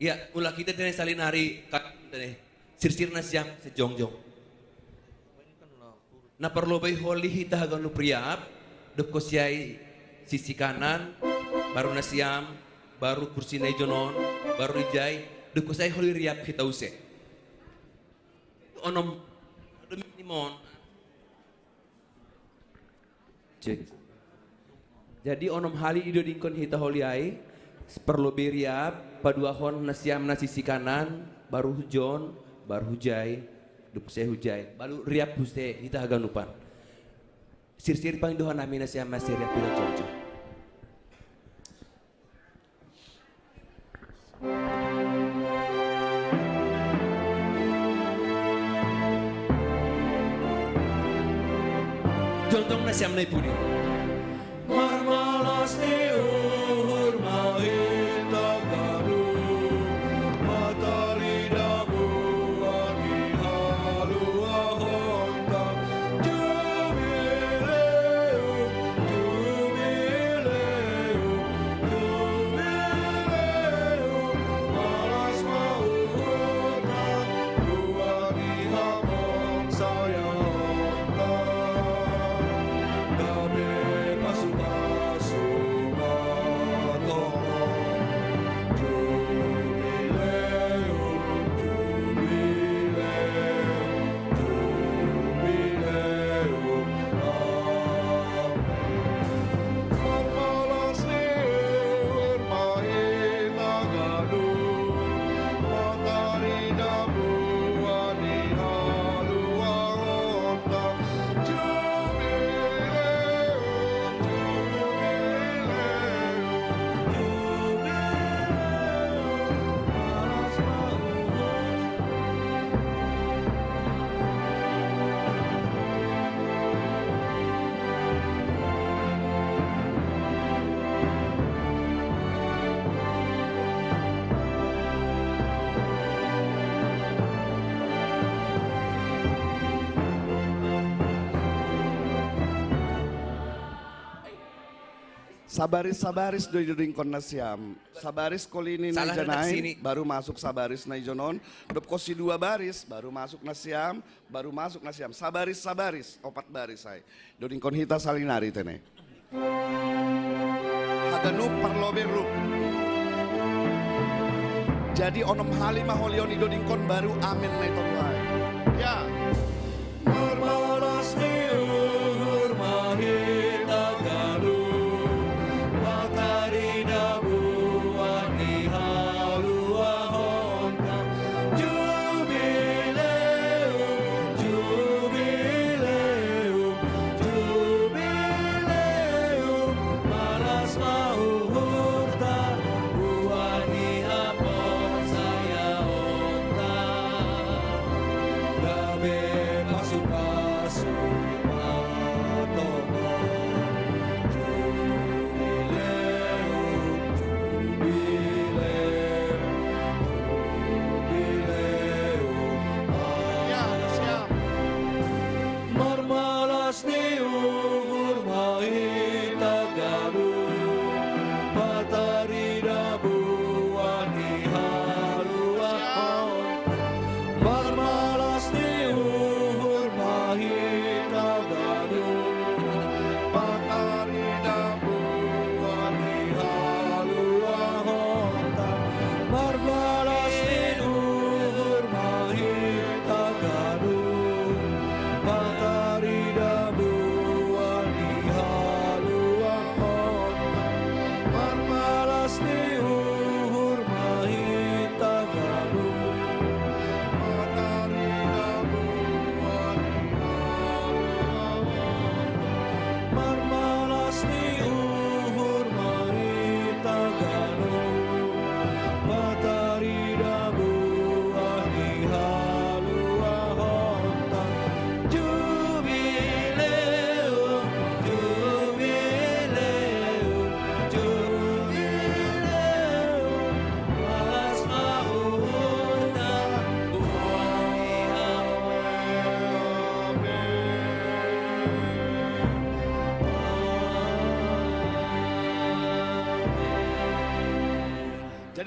Ya, ulah kita tene salinari tene sirsirna siang sejongjong. Na perlu bay holi hita hagan lu priap, deko siai sisi kanan, baru nasiam, baru kursi jonon, baru ijai, deko siai holi riap kita use. Onom demi mon. Cek. Jadi onom hali ido dingkon hita holi ai, perlu beriap, paduahon nasiam na sisi kanan, baru hujon, baru hujai, duk saya hujai, baru riap huste hita haganupan. Sir-sir pang dohan namin nasiam na sir riap pila cocok. Jontong nasiam na ipuni. Marmalas ni uhur mahita galu matali damu agi halu ahonta jubileu jubileu jubileu malas mauhurta luagi hamong saya honta gabe pasu-pasu matoro jubileu jubileu jubileu amin marmalas ni uhur mahita galu matari damu ani halu ahonta jubileu Sabaris-sabaris do ringkon nasiam. Sabaris kolini na Salah datang janai, sini. baru masuk sabaris na ijonon. Dop kosi 2 baris, baru masuk nasiam, baru masuk nasiam. Sabaris-sabaris, 4 baris ay. Do ringkon hita salinari tene. Haganu parlobe rup. Jadi onom halima holion do ringkon baru amin na ito ay. Ya. Marmalas ni uhur mahita galu matari damu ani halu ahonta jubileu jubileu jubileu malas mauhurta buani hapon saya honta gabe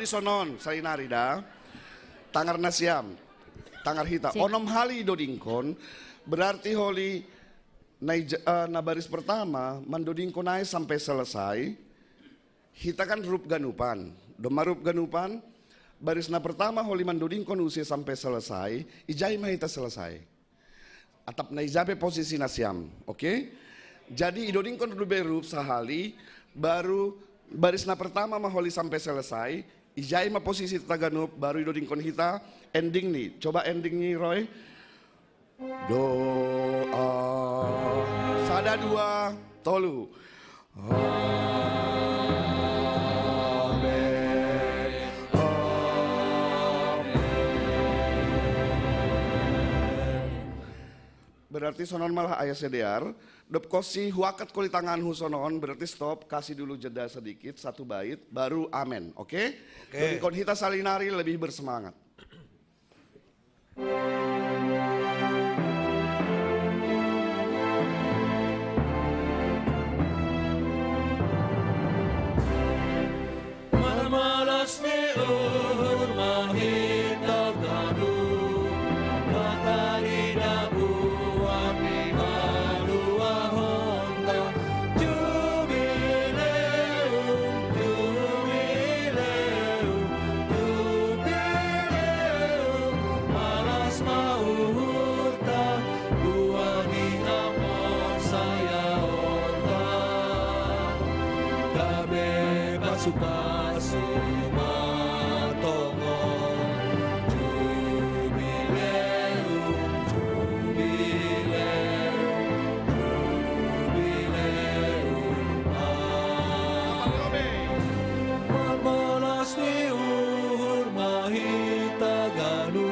sonon, salinari dah. Tangar nasiam, tangar hita. Cik. Onom hali dodingkon, berarti holi na baris pertama, mandodingkon naik sampai selesai. Hita kan rup ganupan, domarup ganupan, baris na pertama holi mandodingkon usia sampai selesai, ijai mah hita selesai. Atap na ijabe posisi nasiam, oke? Jadi idodingkon dulu berup sahali, baru baris na pertama mah holi sampai selesai, ijai mah posisi taganup, baru idodingkon hita, ending nih, coba ending nih Roy. Doa, sada dua, tolu. Berarti sonon malah ayah CDR, dop kosi huakat kuli tangan hu sonon, berarti stop, kasih dulu jeda sedikit, satu bait, baru amen, oke? Jadi kon hita salinari lebih bersemangat. Malas ni uhur mahita ganu, matahari buat ni halua honda. Jubileum, jubileum, jubileum, malas mauhurta, buat ni amor saya honda. Gabe pasu-pasu matongo, jubileum, jubileum, jubileum. Mamalas ni uhur mahita ganu,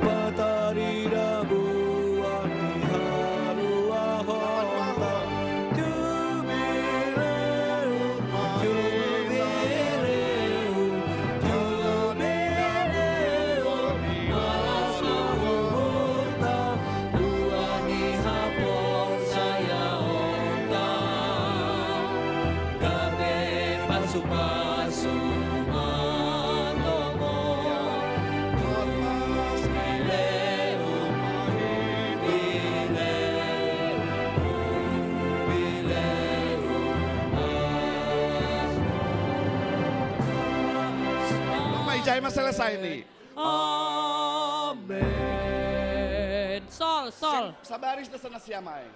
patarida buwan ni halua honta. Jubileum, jubileum, jubileum, malas mauhurta, buwan ni hapon saya honta. Gabe pasu-pasu matongo, jubileum, jubileum, Mama ijai mah selesai nih. Amen. Sol, sol. Sabaris desa nasiamai.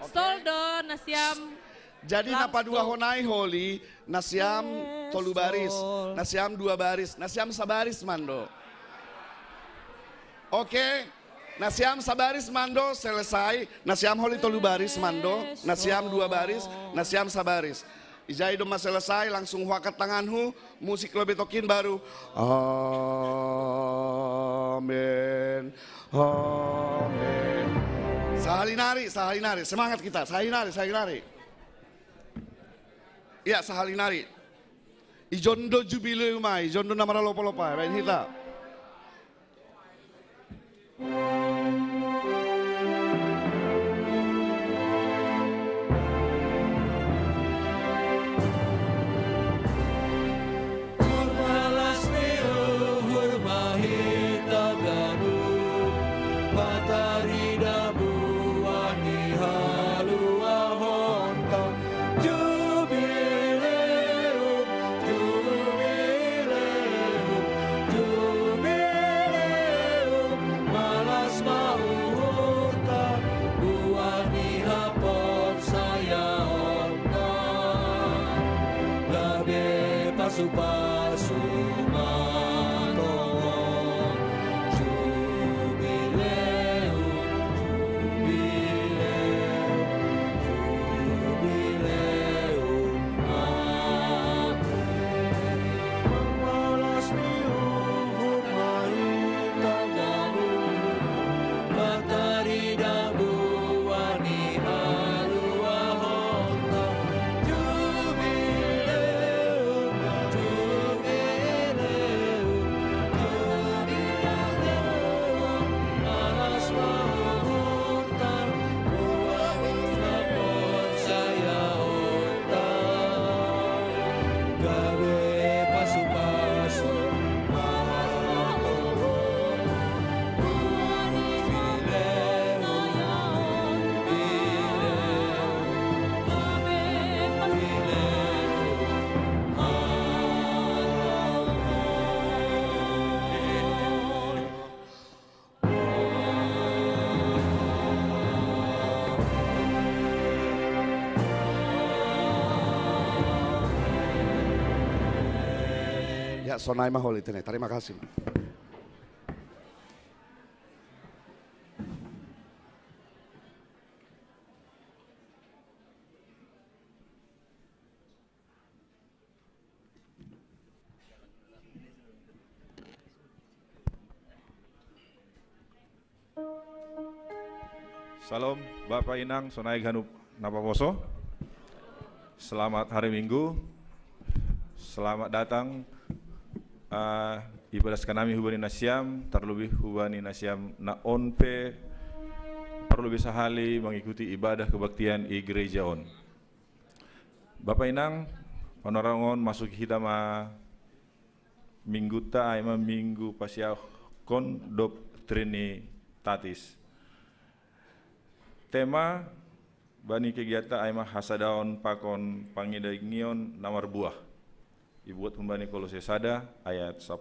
Sol do nasiam. Jadi napa dua honai holi, nasiam tolu baris, nasiam dua baris, nasiam sabaris mando. Oke, nasiam sabaris mando selesai, nasiam holi tolu baris mando, nasiam dua baris, nasiam sabaris. Ijai doma selesai, langsung huakat tanganhu, musik lo betokin baru. Amin, amin. Sahalinari, sahalinari, semangat kita, sahalinari, sahalinari. Ya, sahalinari. Ijondo jubileum mai, ijondo namara lopo-lopa, bain hita. Malas ni uhur mahita ganu, patarida buwan ni halua honta. Jubileum, jubileum, jubileum, malas mau Ya, sonai maholi tene. Terima kasih. Salam Bapak Inang Sonai Ganup Napaposo. Selamat hari Minggu. Selamat datang ibadah sekanami hubani nasiam, terlebih hubani nasiam na onpe perlu bisa hali mengikuti ibadah kebaktian i gereja on. Bapak Inang panorangon masuk hitama minggu ta aima minggu pasia kon dop trinitatis. Tema bani kegiatan aima hasadaon pakon pangidaingion namar buah. Ibuat membani Kolose sada ayat 10.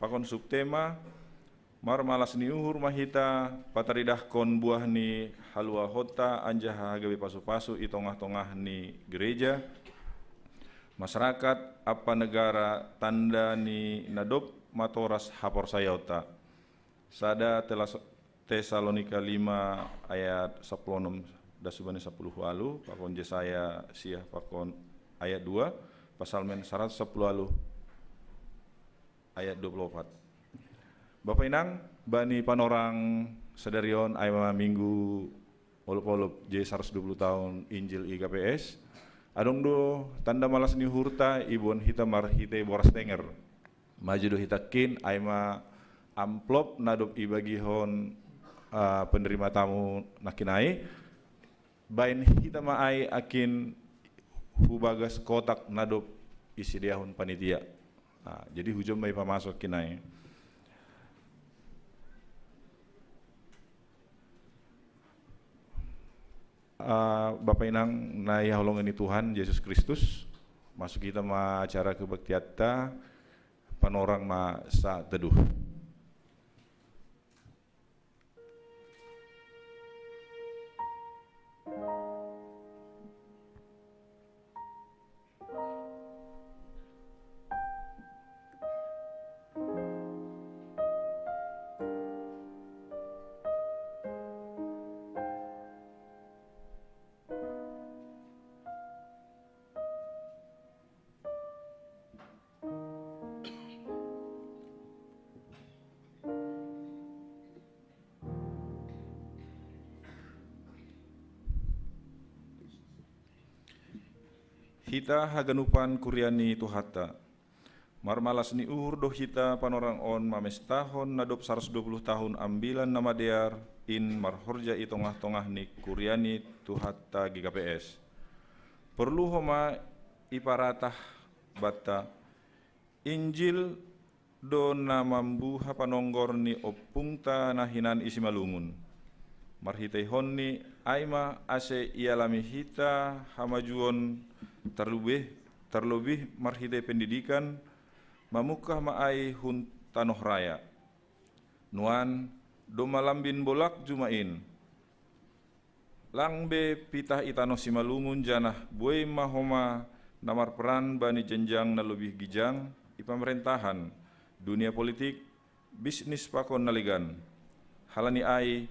Pakon subtema mar malas ni uhur mahita pataridah kon buah ni halua hota anjah hagawi pasu-pasu i tongah-tongah ni gereja. Masyarakat apa negara tanda ni nadop matoras hapor sayauta. Sada telah Tesalonika 5 ayat 16 dasubane 10 walu pakon Yesaya siah pakon ayat 2 pasal men 110 walu ayat 24. Bapak Inang bani panorang sedarion aima minggu olup-olup J 120 tahun Injil IGPS adong do tanda malas ni hurta ibon hita mar hite boras tenger maju do hita kin aima amplop nadop ibagihon penerima tamu nakinai bain hita maai akin hubagas kotak nadop isi diahun panitia. Jadi hujung mai pamasok kinai. Bapak Inang nai holongan Tuhan Yesus Kristus masuk kita ma acara kebaktiatta panorang ma sa teduh. Hita haganupan kuriani tuhata. Marmalas ni uhur doh hita panorang on mamestahon nadop 120 tahun ambilan nama dear in marhorja i tongah-tongah ni kuriani tuhata GKPS. Perlu homa iparatah bata Injil do namambuha panonggor ni opungta nahinan isi malungun. Marhitai honni aima ase ialami hita hamajuon terlebih marhidai pendidikan mamukah maai hun tanoh raya nuan do malambin bolak jumain langbe pitah itano simalungun janah buai mahoma namar peran bani jenjang na lebih gijang i pemerintahan dunia politik bisnis pakon naligan halani ai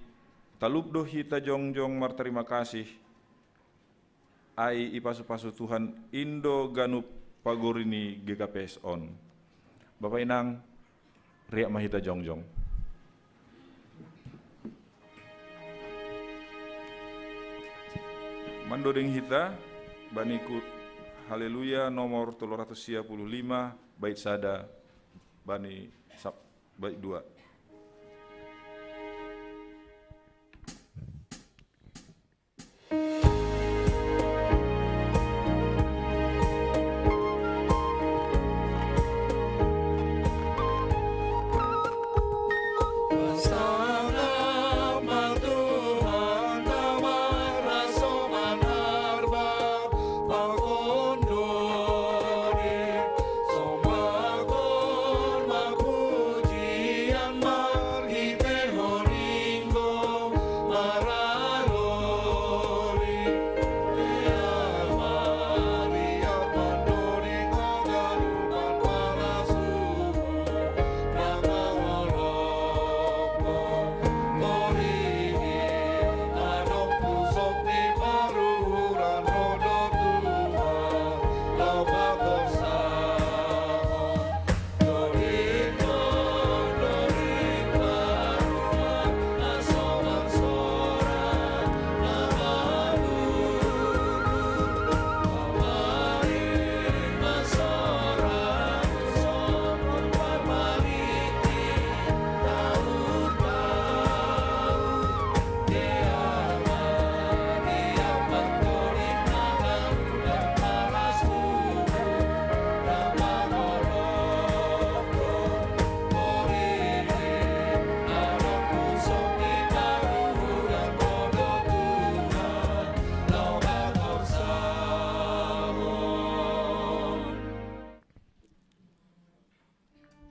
talub do hita jongjong mar terima kasih ai ipasu-pasu Tuhan Indo Ganup Pagorini GKPS on. Bapak Inang riak mahita jongjong. Mandodeng hita banikut haleluya nomor 355 bait sada bani bait 2. Somakon mapujian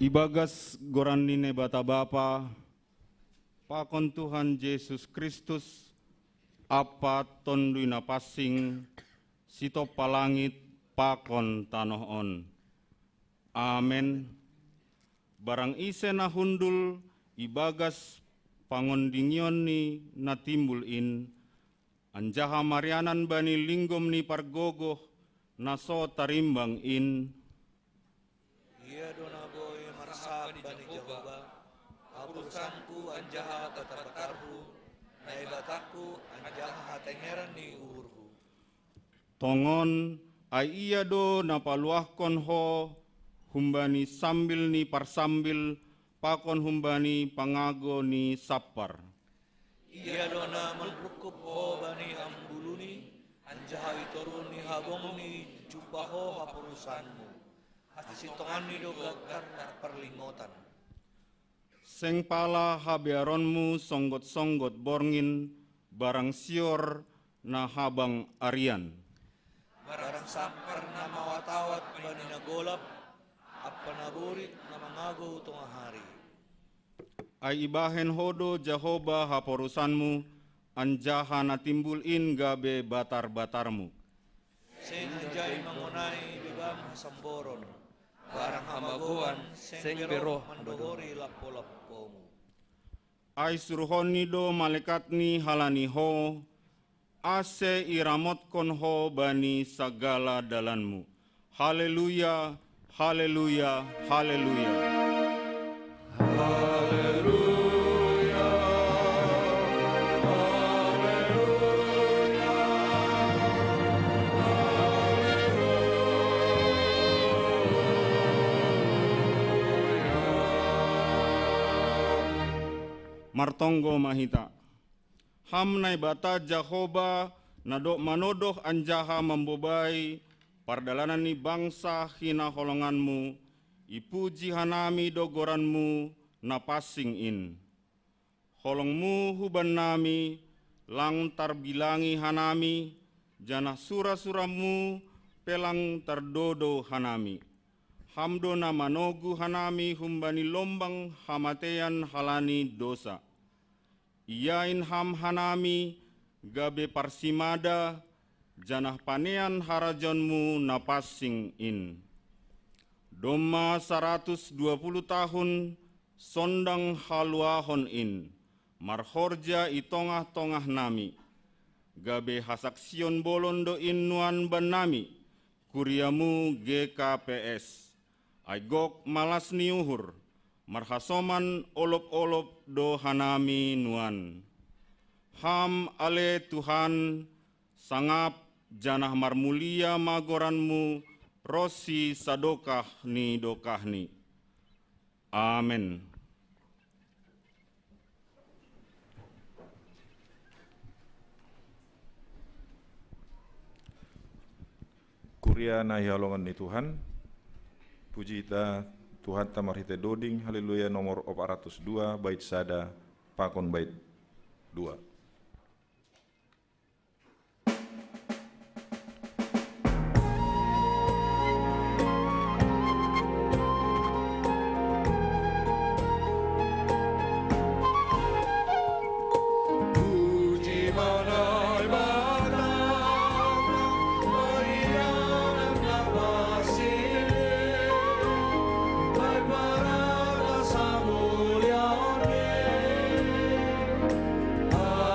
Ibagas gorandine bata bapa, pakon Tuhan Yesus Kristus, apa tondui napasing, sito palangit, pakon tanohon. Amen. Barang ise na hundul, ibagas pangondingion ni natimbulin, anjaha marianan bani linggom ni pargogoh, naso tarimbang in. Ia dona boy marsab bani Jehovah, urusanku anjaha tatabatarhu, naibataku anjaha hatengeran ni uhurhu. Tongon ai iya do napaluahkon ho, humbani sambil ni parsambil, pakon humbani pangago ni sapar. Ia dona menrukup ho bani ambuluni, anjaha itoruni habongni jupaho hapurusanmu. Asitongan ni dogakan perlingotan. Seng pala habearonmu songgot-songgot borngin, barang sior na habang arian. Barang sampar na mawatawat bani nagolap, apa naburit na mangago tungah hari. Ai ibahen hodo Jehovah haporusanmu, anjaha natimbulin gabe batar-batarmu. Seng anjay mangunai bibam hasamboron, barang hamagoan seng beroh mandohori lapo-lapomu. Ai suruhoni do malaikat ni halani ho, ase iramotkan ho bani segala dalanmu. Haleluya, haleluya, haleluya. Martonggo mahita. Hamnai bata Jehovah nadok manodoh anjaha membobai pardalanan ni bangsa hina holonganmu, ipuji hanami dogoranmu napasing in. Holongmu huban nami, lang tarbilangi hanami, janah sura-suramu pelang terdodo hanami. Hamdo na manogu hanami humbani lombang hamatean halani dosa. Iain ham hanami gabe parsimada, janah panean harajonmu napasing in. Doma 120 tahun sondang haluahon in, marhorja i tongah-tongah nami. Gabe hasaksion bolondo in nuan banami, kuriamu GKPS. Aigok malas niuhur, marhasoman olop-olop do hanami nuan. Ham ale Tuhan, sangap janah marmulia magoranmu, rosi sadokah ni dokahni. Amen. Kuria na hialongan ni Tuhan, puji ita Tuhan tamarhite doding, haleluya nomor 402, bait sada, pakon bait 2. Ah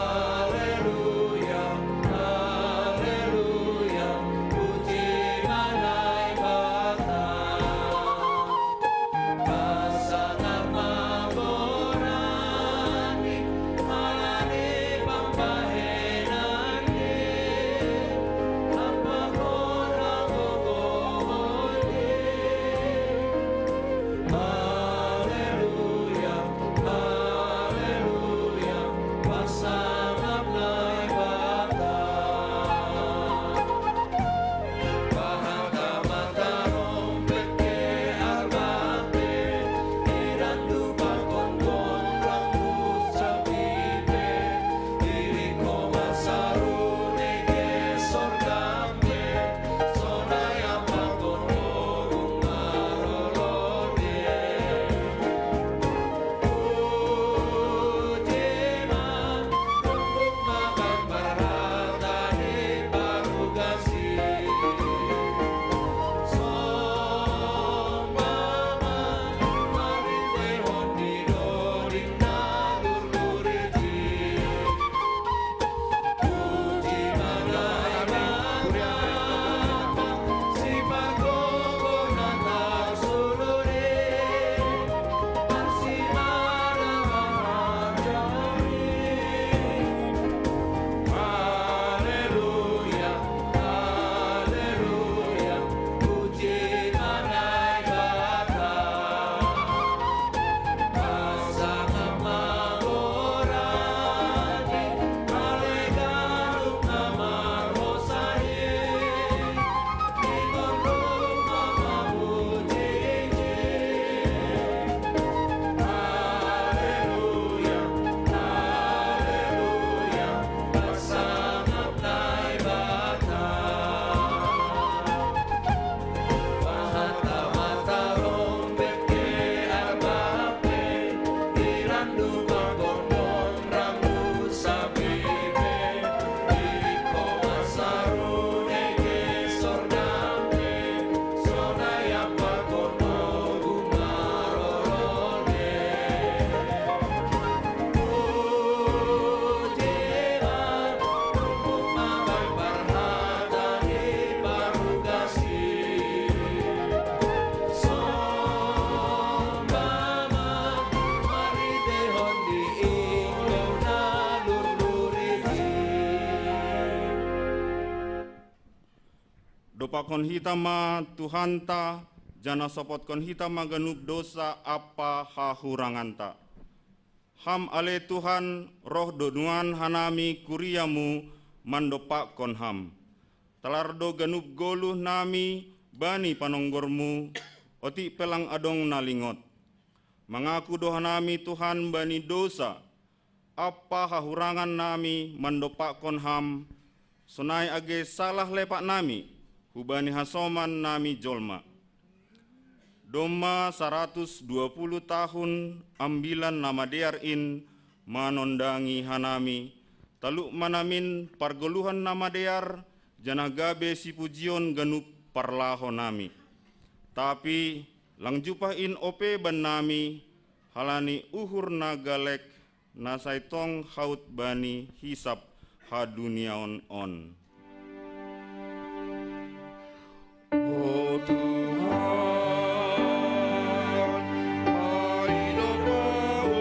pakon hitama Tuhanta, jana sopotkon hitama ganup dosa apa hahuranganta. Ham ale Tuhan roh donuan hanami kuriamu mandopakon ham. Talardo ganup goluh nami bani panonggormu, oti pelang adong nalingot. Mengaku doa nami Tuhan bani dosa, apa hahurangan nami mandopakon ham, sonai age salah lepak nami, hubani hasoman nami jolma. Doma 120 tahun ambilan nama dearin manondangi hanami, taluk manamin pargoluhan nama dear, janagabe si pujion ganup parlaho nami. Tapi lang jupain ope ban nami, halani uhur nagalek, nasaitong haut bani hisap haduniaon on. Oh Tuhan, aino pahurmu,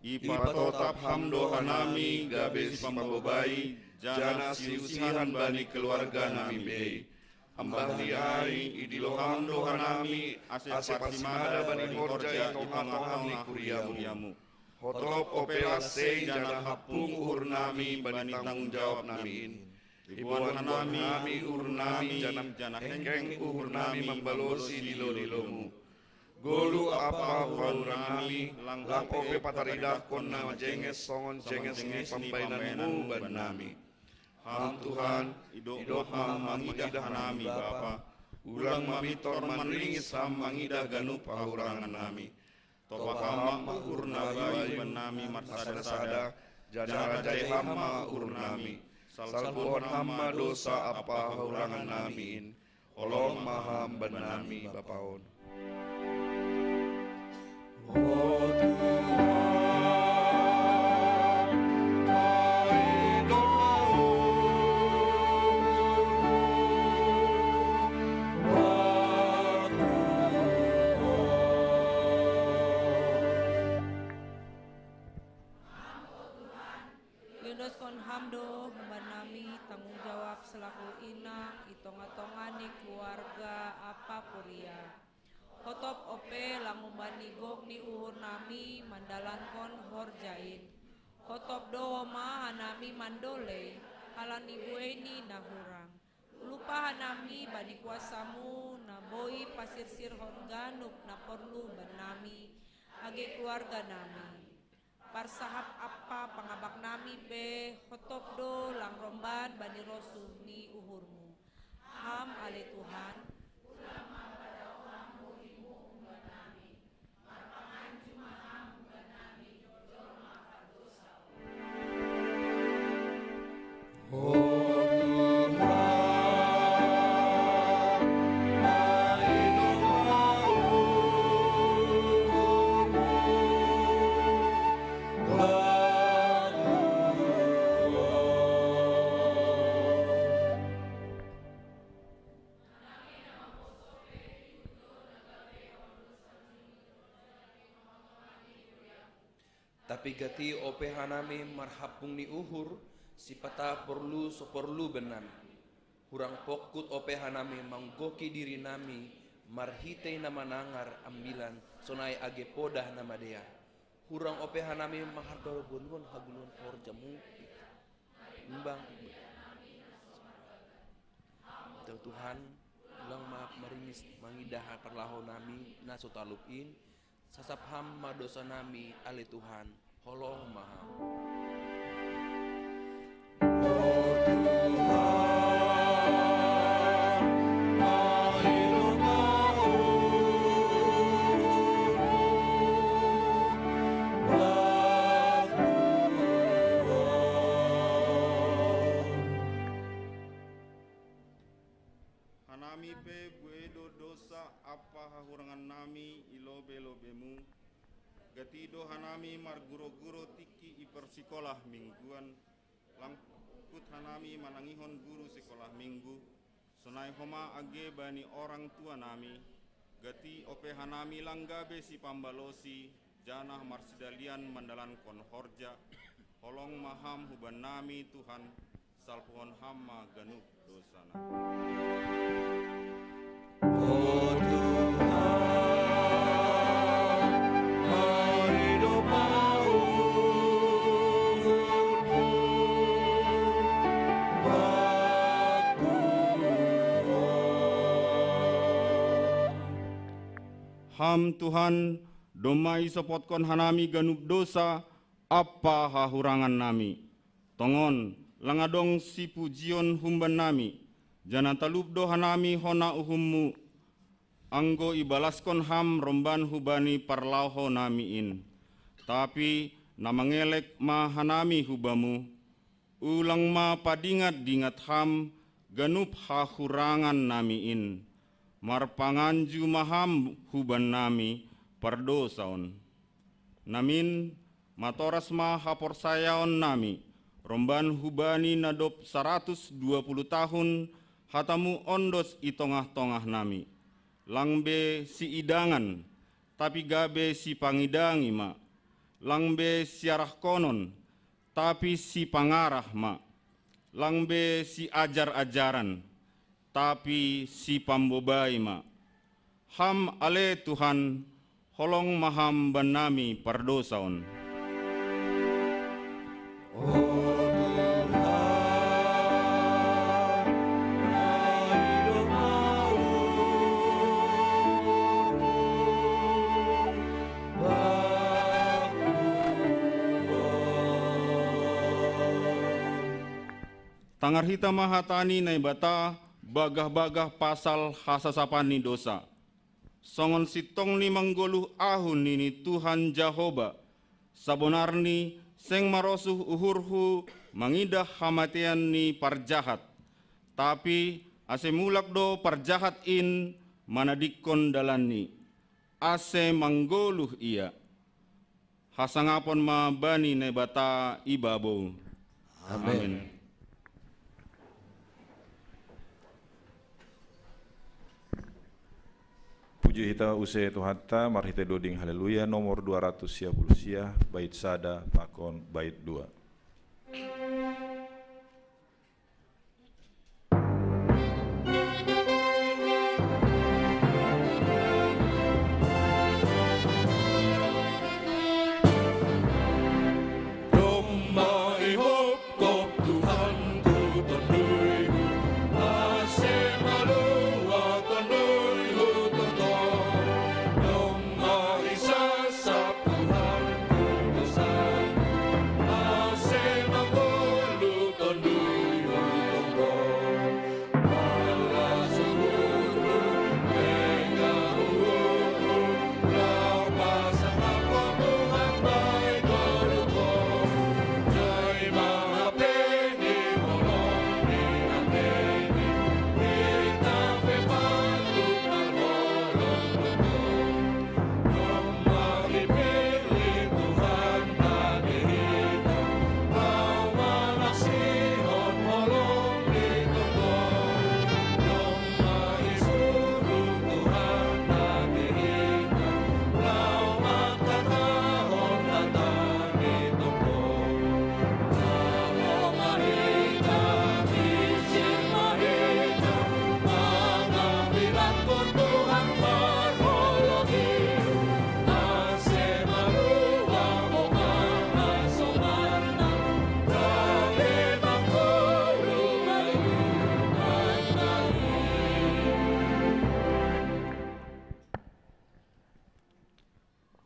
Ipatotap hamdo hanami gabe si pambobai, jana siusihan bani keluarga nami bei. Ambah liai idilo hamdo hanami ase parsimada bani horja ipangahami kuriamu. Hotop operasi jana hapung uhur nami bani tanggung jawab nami. Ibuan hanami uhur nami jana hengkeng uhur nami membalosi dilo-dilomu. Golu apa uhur nami lang ope pataridah kon nama jenges songon jenges ni pambainanmu ban nami. Ham Tuhan, idop ham mangidah nami Bapa, ulang mamitor manringis ham mangidah ganup pahurangan nami. Topa ham urna bayi ban nami marsada-sada, jana jai hama urnami. Salbuhon hama dosa apa pahurangan nami, olong maham ban nami Bapaon. Oh Yundoskon hamdo ban nami tanggung jawab selaku inang itonga-tongani keluarga apa puria. Hotop ope langumbani gok ni uhur nami mandalankon horjain. Hotop doa ma hanami mandole halani bueni nahurang. Lupa hanami bani kuasamu na boi pasir sir honganuk na perlu ban nami age keluarga nami. Parsahap apa pangabak nami be hotop do lang romban bani rosu ni uhurmu. Ham ale Tuhan. Tapi gati ope hanami marhapung ni uhur, si pata perlu soperlu benami. Hurang pokut ope hanami manggoki diri nami, marhitei nama nangar ambilan, sonai age podah nama dia. Hurang ope hanami mahardor bonbon hagulun horjamu. Mbang. Tuhan, ulang maaf maringis mangidah perlaho nami nasutalupin. Sasap ham dosa nami ale Tuhan, holong maha. Oh Tuhan, aino Hanami pe buedo dosa apa hahurangan nami ilobe-lobemu. Gatido hanami marguro-guro tiki ipersikolah mingguan. Langkut hanami manangihon guru sekolah minggu. Sonai homa age bani orang tua nami. Gati ope hanami langgabe si pambalosi, janah marsidalian mandalan kon horja, holong maham huban nami Tuhan, salpuhon hamma ganup dosana. Oh Tuhan, hidup Ham Tuhan, domai sopotkon hanami ganup dosa, apa hahurangan nami. Tongon, langadong si pujion humban nami, jana talupdo hanami hona uhummu, anggo ibalaskon ham romban hubani parlaho namiin. Tapi namangelek ma hanami hubamu, ulang ma padingat-dingat ham, ganup hahurangan namiin. Marpanganju maham huban nami pardosaon. Namin matoras ma haporsayaon nami, romban hubani nadop 120 tahun, hatamu ondos itongah-tongah nami. Langbe si idangan, tapi gabe si pangidangi ma. Langbe siarah konon, tapi si pangarah ma. Langbe si ajar-ajaran, tapi si pambobai ma. Ham ale Tuhan, holong maham banami pardosaon. Tangar hita mahatani nai bata, bagah-bagah pasal hasasapani dosa. Songon sitong ni manggoluh ahun nini Tuhan Jahoba. Sabonarni seng marosuh uhurhu mangidah hamatian ni parjahat. Tapi ase mulak do parjahat in manadikon dalani. Ase manggoluh ia. Hasangapon ma bani nebata ibabo. Amin. Puji hita use Tuhatta, marhita doding haleluya, nomor 200 sia bait sada, pakon, bait 2.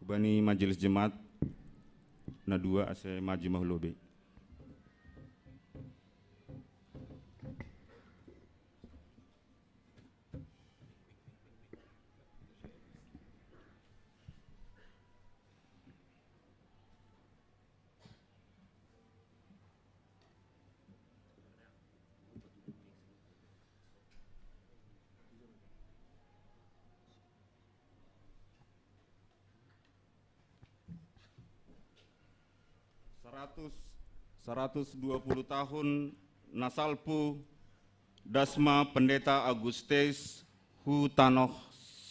Bani majelis jemaat na 2 ase maji mahlobe. Seratus 120 tahun nasalpu Dasma Pendeta Agustes hu tanoh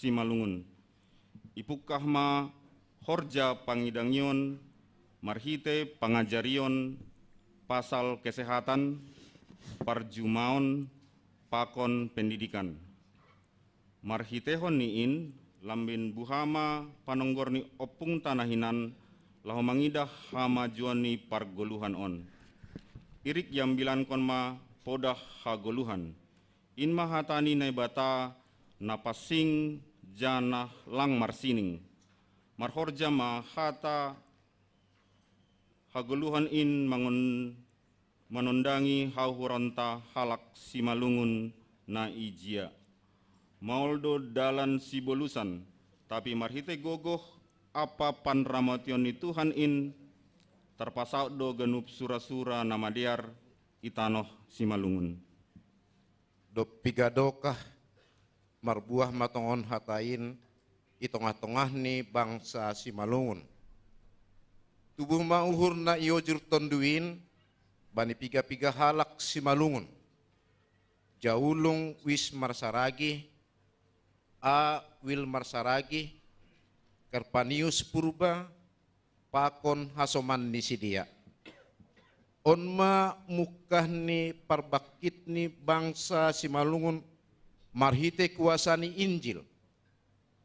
Simalungun. Ipukah ma horja pangidangion, marhite pangajarion, pasal kesehatan, parjumaon, pakon pendidikan. Marhitehon niin, lambin buhama panonggor ni opung tanahinan, lahu mangidah hamajuan ni pargoluhan on. Irik yambilan kon ma podah hagoluhan. Inma hatani naibata napasing janah lang marsining. Marhorja ma hata hagoluhan in menundangi hauhuronta halak Simalungun na ijia. Mauldo dalan sibolusan, tapi marhite gogoh apa panramation ni Tuhan in terpasau do genup sura-sura nama diar itanoh Simalungun. Do pigadokah marbuah matongon hatain itongah-tongah ni bangsa Simalungun. Tubuh mauhur na iojur tonduin bani piga-piga halak Simalungun. Jaulung wis marsaragi, a wil marsaragi, Karpanius purba, pakon hasoman ni sidia. Onma mukah ni parbakit ni bangsa Simalungun marhite kuasa ni Injil.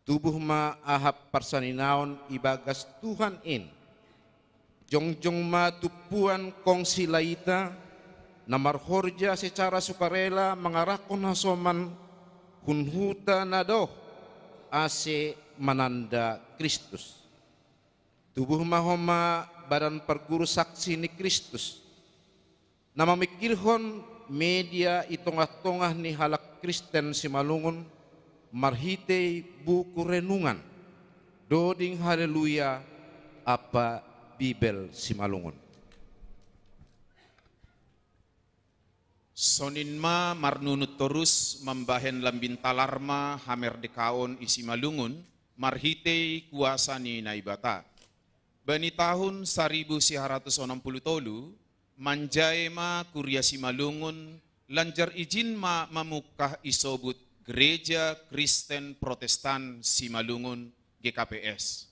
Tubuh ma ahap parsaninaon ibagas Tuhan in. Jongjong ma tupuan kong silaita na marhorja secara sukarela mengarakon hasoman hunhuta nadoh ase mananda Kristus. Tubuh mahoma badan perguru saksi ni Kristus. Nama mikirhon media itongah-tongah ni halak Kristen Simalungun marhite buku renungan doding haleluya apa Bibel Simalungun. Soninma marnunut terus membahen lambin talarma hamer dekaon isi Malungun marhite kuasa ni naibata. Bani tahun 1960 tolu manjae ma kuria Simalungun lanjar izin ma mamukah isobut Gereja Kristen Protestan Simalungun GKPS.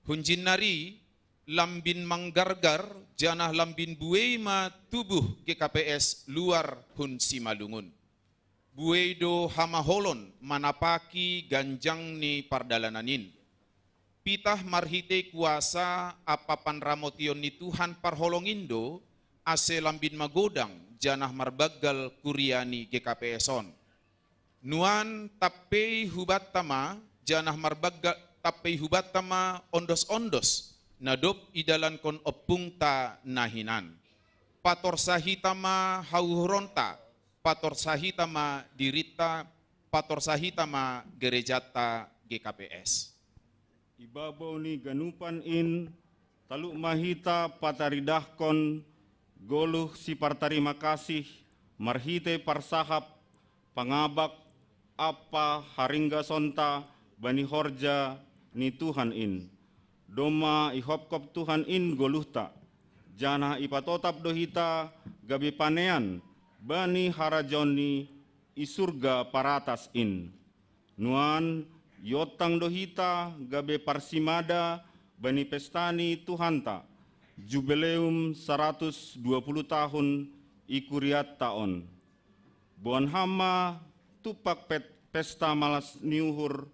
Hunjin nari lambin manggargar janah lambin buei ma tubuh GKPS luar hun Simalungun. Buei do hamaholon manapaki ganjang ni pardalananin. Pitah marhite kuasa apapan ramotion ni Tuhan parholongindo ase lambin magodang janah marbagal kuriani GKPS-on. Nuan tapei hubatama janah marbagal tapei hubatama ondos-ondos nadop idalan kon opungta nahinan. Pator sahitama hauhuronta, pator sahitama dirita, pator sahitama gerejata GKPS. Ibabaw ni ganupan in taluk mahita pataridahkon goluh si partarima kasih marhite parsahap pangabak apa haringga sonta bani horja ni Tuhan in. Doma ihopkop Tuhan in goluhta, jana ipatotap dohita gabi panean, bani harajoni isurga paratas in. Nuan yotang dohita gabe parsimada bani pestani Tuhanta, jubileum 120 tahun ikuriat taon. Buan hama tupak pesta malas niuhur,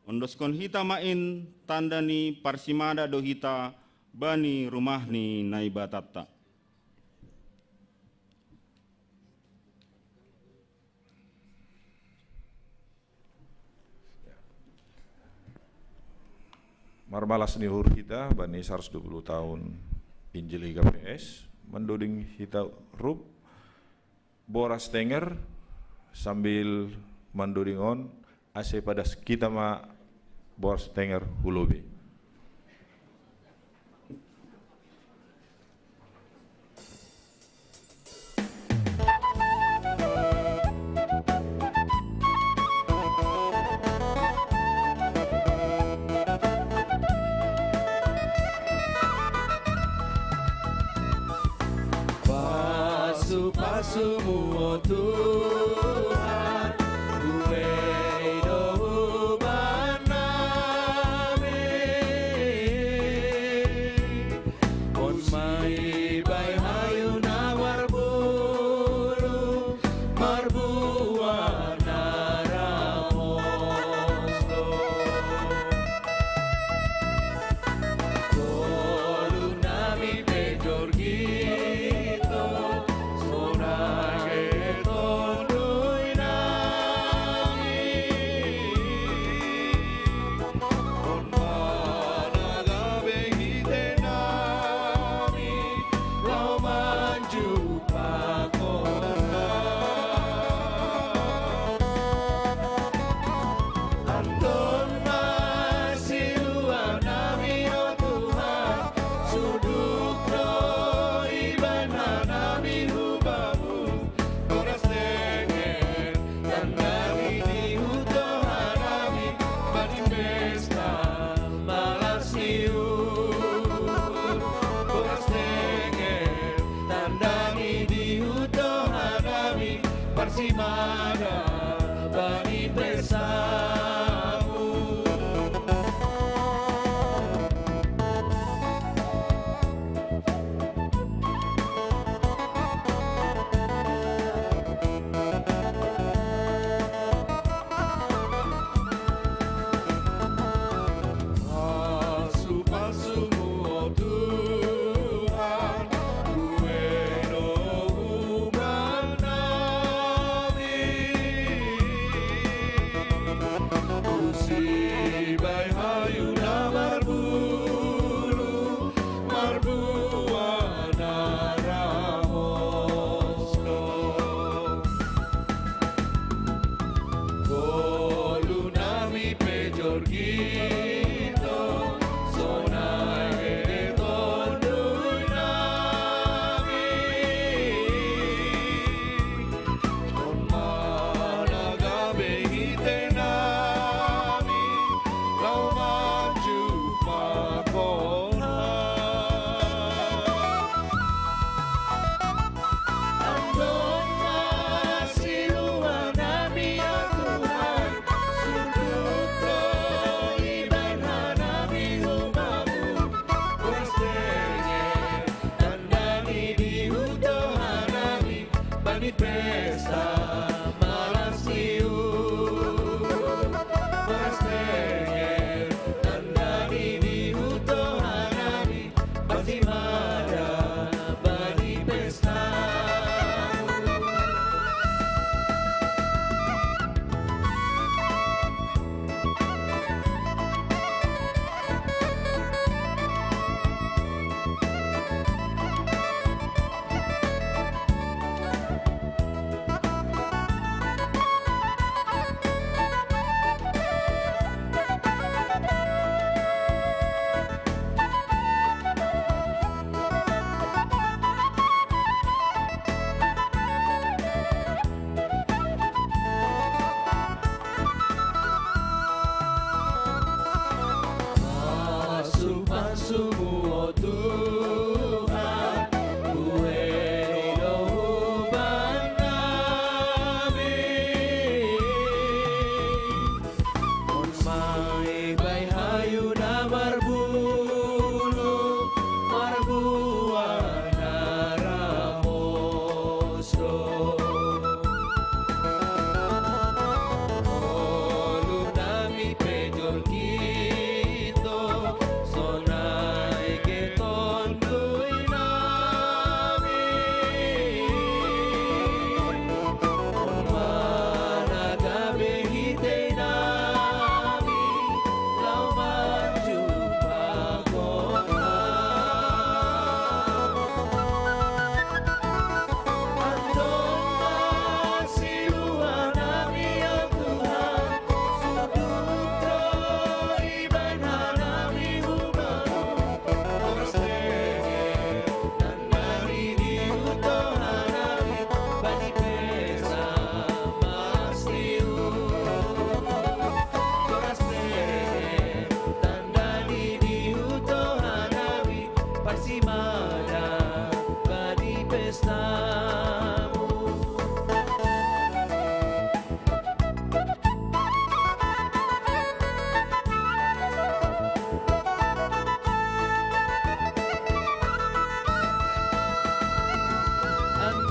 ondoskon hita main tanda ni parsimada dohita bani rumah ni naibatatta. Marmalas nihur kita bani 120 tahun Injil IGPS menduding hita rup boras tenger sambil menduding on ase pada kita ma boras tenger hulobe. Pasu-pasumu oh Tuhan, buei do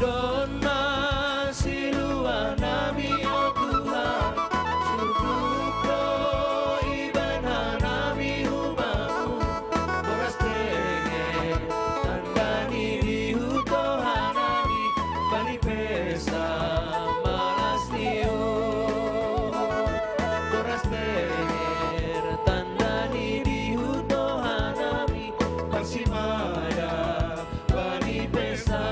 dona silua nami o Tuhan surgupro iban hanami humamu boras tenge tandani dihuto hanami bani pesa malas niu boras tenge tandani dihuto hanami Parsimaya bani pesamu.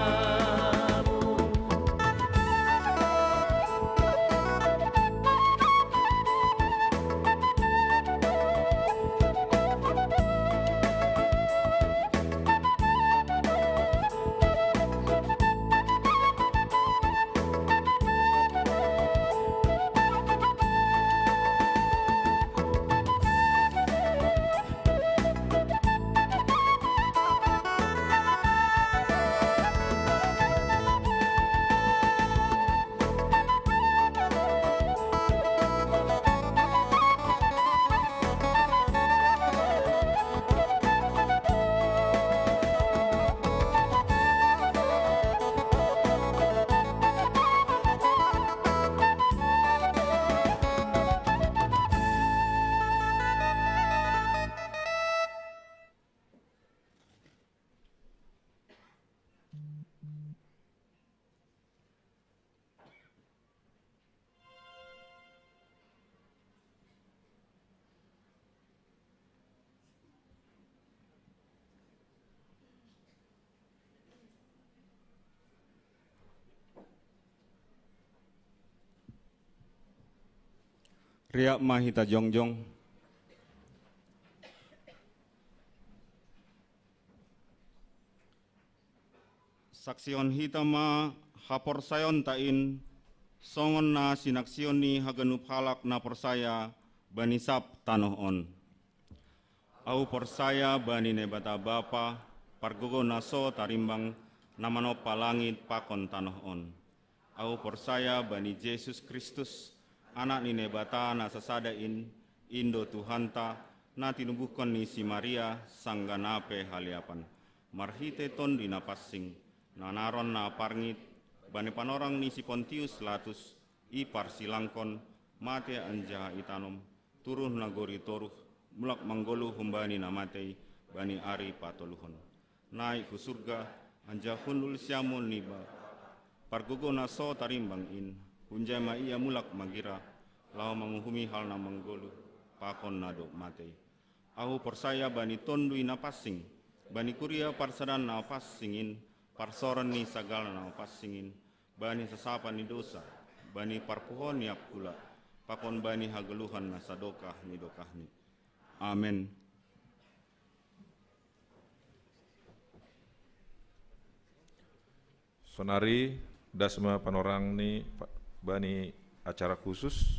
Riak mahita jongjong. Saksion hitama hapor sayon tain songon na sinaksion ni hagenup halak na persaya banisap tanoh on. Au persaya bani nebata bapa pargogo naso tarimbang namano palangit pakon tanoh on. Au persaya bani Yesus Kristus anak ni nebata na sasadain Indo Tuhanta na tinubuhkon ni si Maria sangganape haliapan marhite ton di napasing nanaron na parngit bani panorang ni si Pontius Latus i parsilangkon mate anja itanom turuh nagori toruh mulak manggolu humbani namatei bani ari patoluhon naik ke surga anja hundul siamun ni pargogo naso tarimbang in hunjama ia mulak magira lau menguhumi hal na menggolu pakon nado matei. Aku persaya bani tondui napasing bani kuria parsadan napasingin parsoran ni sagala napasingin bani sesapan ni dosa bani parpuhon niap pula pakon bani hageluhan na sadokah ni dokahni. Amin. Sonari dasma panorang ni bani acara khusus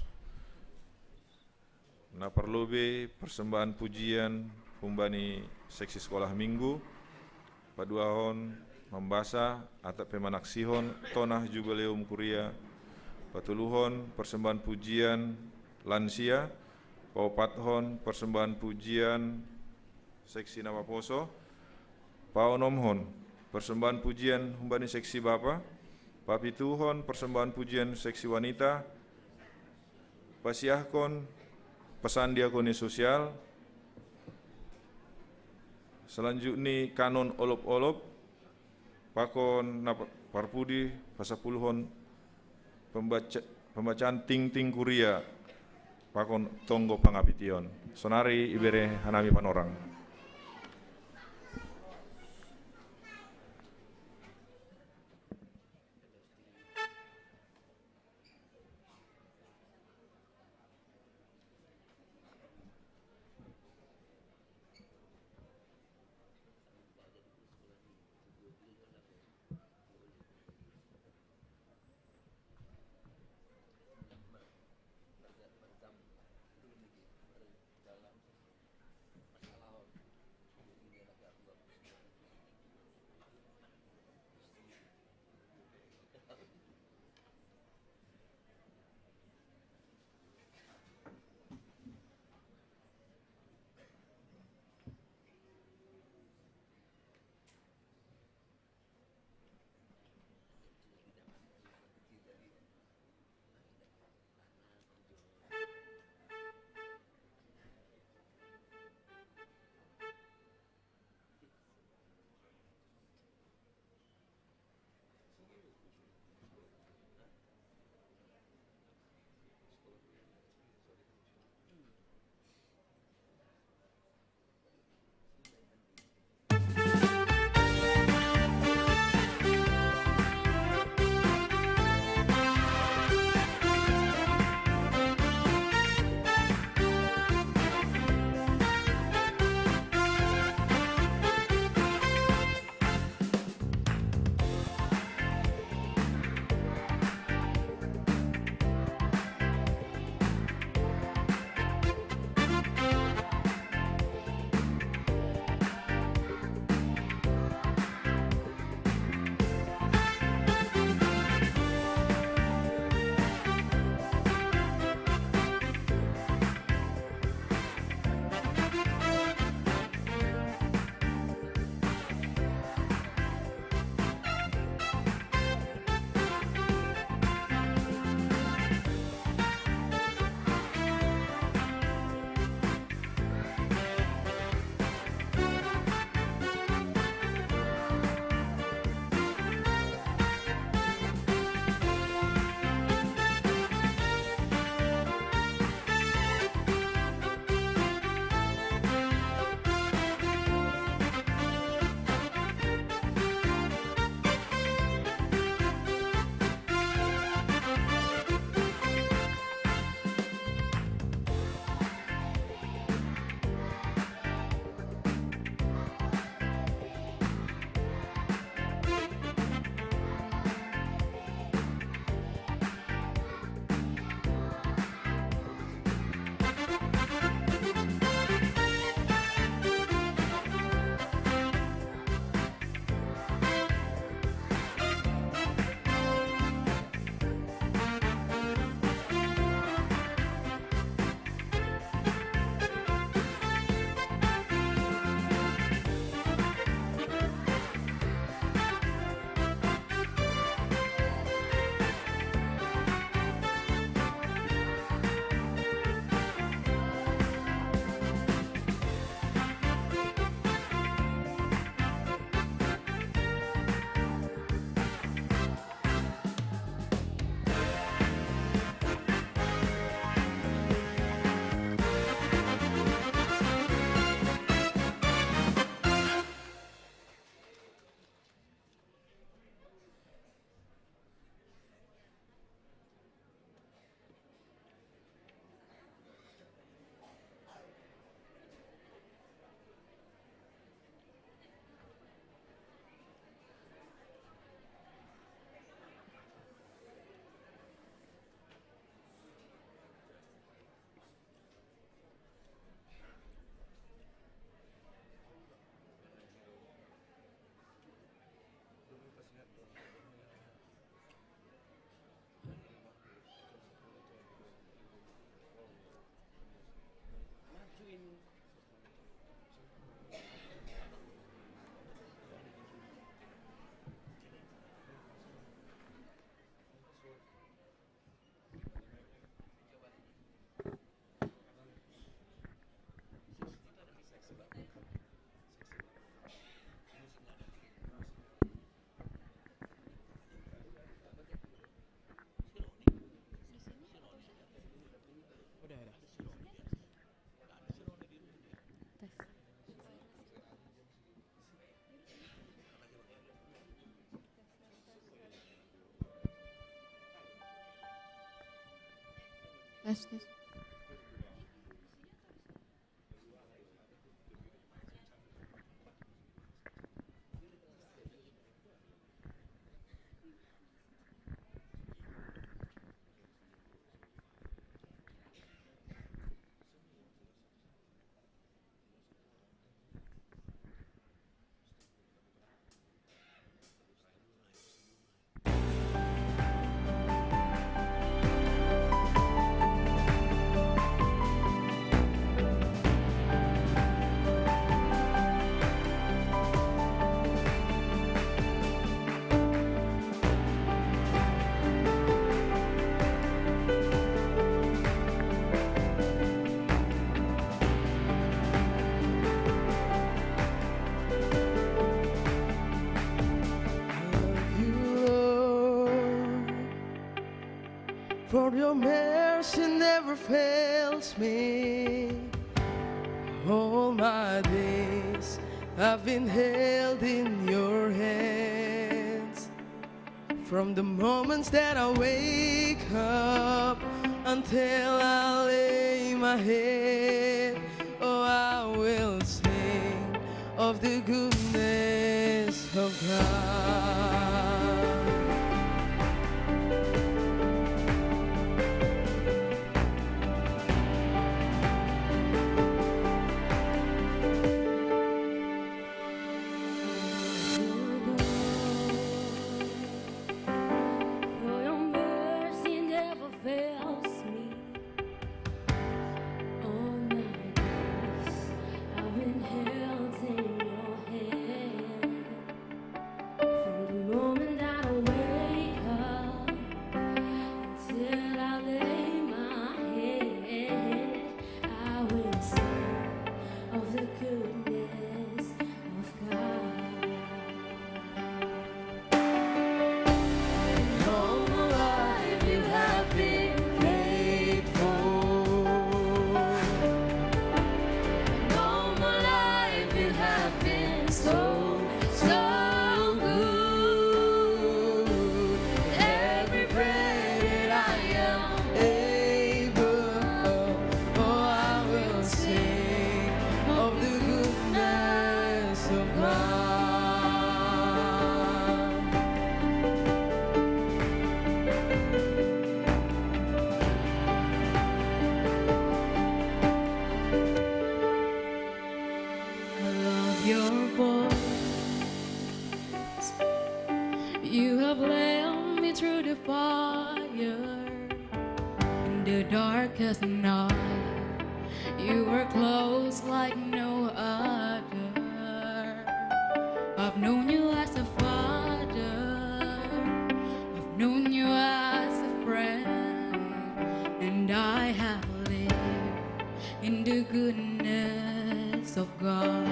na perlobe persembahan pujian humbani seksi sekolah minggu paduahon membasa atau pemanaksihon tonah jubileum kuria patuluhon persembahan pujian lansia paupathon persembahan pujian seksi nama poso paunomhon persembahan pujian humbani seksi bapa papituhon persembahan pujian seksi wanita pasiahkon pesan diakoni sosial selanjutnya kanon olop-olop pakon parpudi pasapuluhon pembacaan ting-ting kuria pakon tonggo pangapition sonari ibere hanami panorang. tes. For your mercy never fails me. All my days I've been held in your hands. From the moments that I wake up until I lay my head, oh, I will sing of the goodness of God. You have led me through the fire in the darkest night. You were close like no other. I've known you as a father. I've known you as a friend, and I have lived in the goodness of God.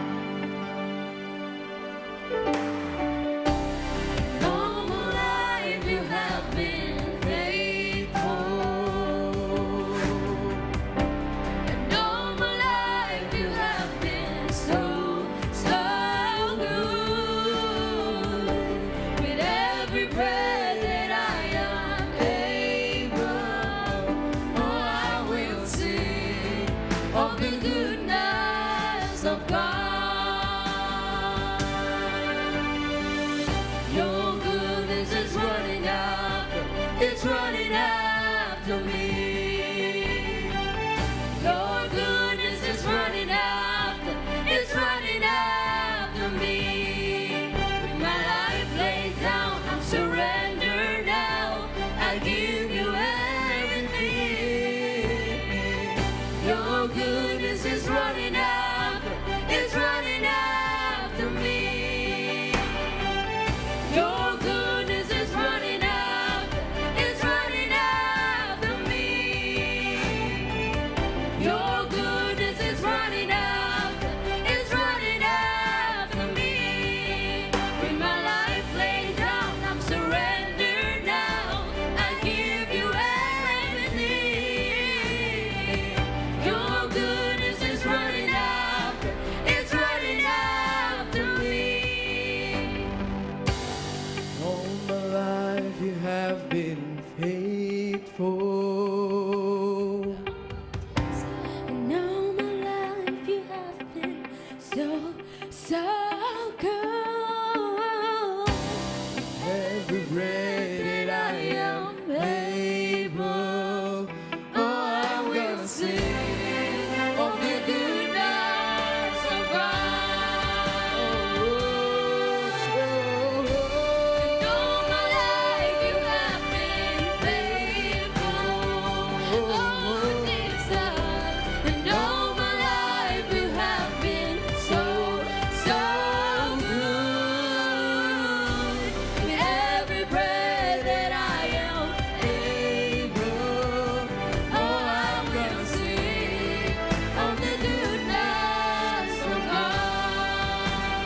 It's running after me. Your goodness is running after, it's running after me. With my life laid down, I'm surrendered now. I give you everything. Your goodness is running after, it's running after me. Your goodness is running after. You have been faithful. every breath that I am able. Oh, I'm gonna sing of the goodness of God. And all my life you have been faithful. Oh, Jesus. And all my life you have been so, so good. With every breath that I am able, oh, I'm gonna sing of the goodness of God.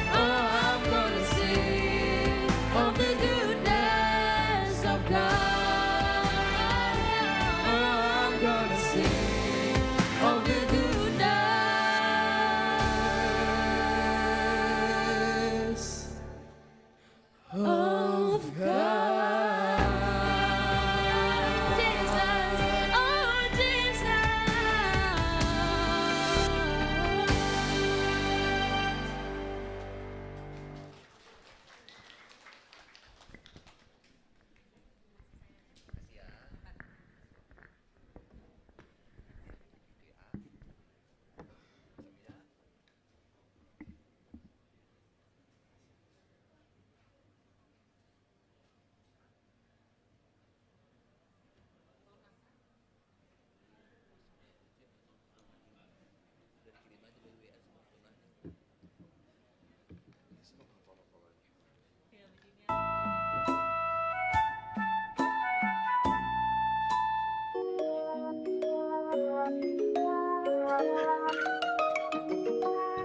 Oh, I'm gonna sing of the goodness of God. Oh, I'm gonna sing of the goodness of God. Jesus, oh Jesus.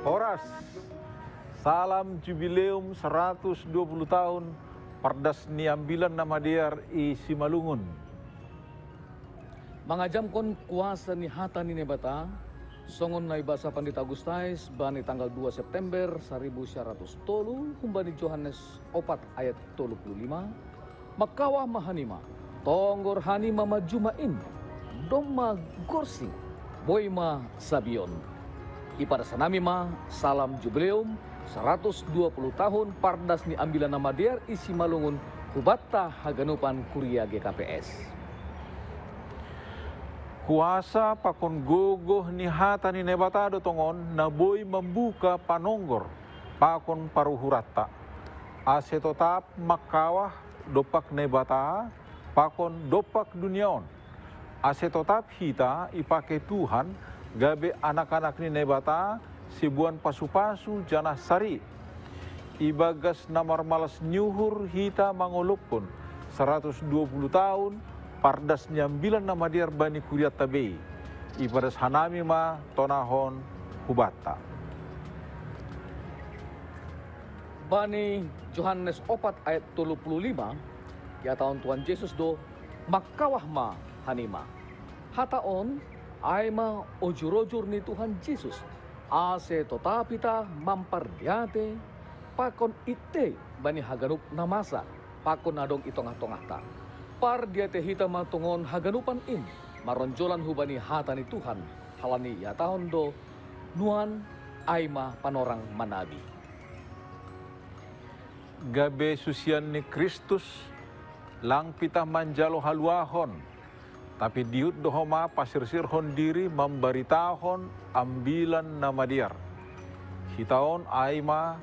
Horas, salam jubileum 120 tahun Pardas Niambilan Namadiar i Simalungun. Mangajamkon kuasa ni hata ni nebata, songon na ibasa Pandita Agustais bani tanggal 2 September 1100 humbani Johannes 4 ayat 35, makawah mahanima, tonggor hanima majumain, doma gorsi, boima sabion. Ipada sanami ma salam jubileum 120 tahun Pardas ni Ambilan Namadiar i Simalungun Hubata Haganupan Kuria GKPS. Kuasa pakon gogoh ni hata ni nebatado tongon na boy membuka panonggor pakon paruhurata. Ase totap makawah dopak nebata pakon dopak duniaon. Ase totap hita ipake Tuhan gabe anak-anak ni nebata sibuan pasu-pasu janah sari. Ibagas namar malas nyuhur hita mangolupun 120 tahun Pardas Niambilan Namadiar bani Kuriat Tabei. Ibadas hanami ma tonahon hubata. Bani Johannes 4 ayat 35, ya tahun Tuhan Yesus do makawah ma hanima. Hataon ay ma ojur-ojur ni Tuhan Yesus. Ase totapita mampardiate pakon ite bani haganup namasa pakon adong itong-atong ta. Pardiate hita matungon haganupan in maronjolan hubani hata ni Tuhan halani ya tahun do nuan ay ma panorang manabi. Gabe susian ni Kristus lang pitah manjalo haluahon. Tapi diut dohoma pasirsirhon diri memberitahon Ambilan Namadiar. Hitaon aima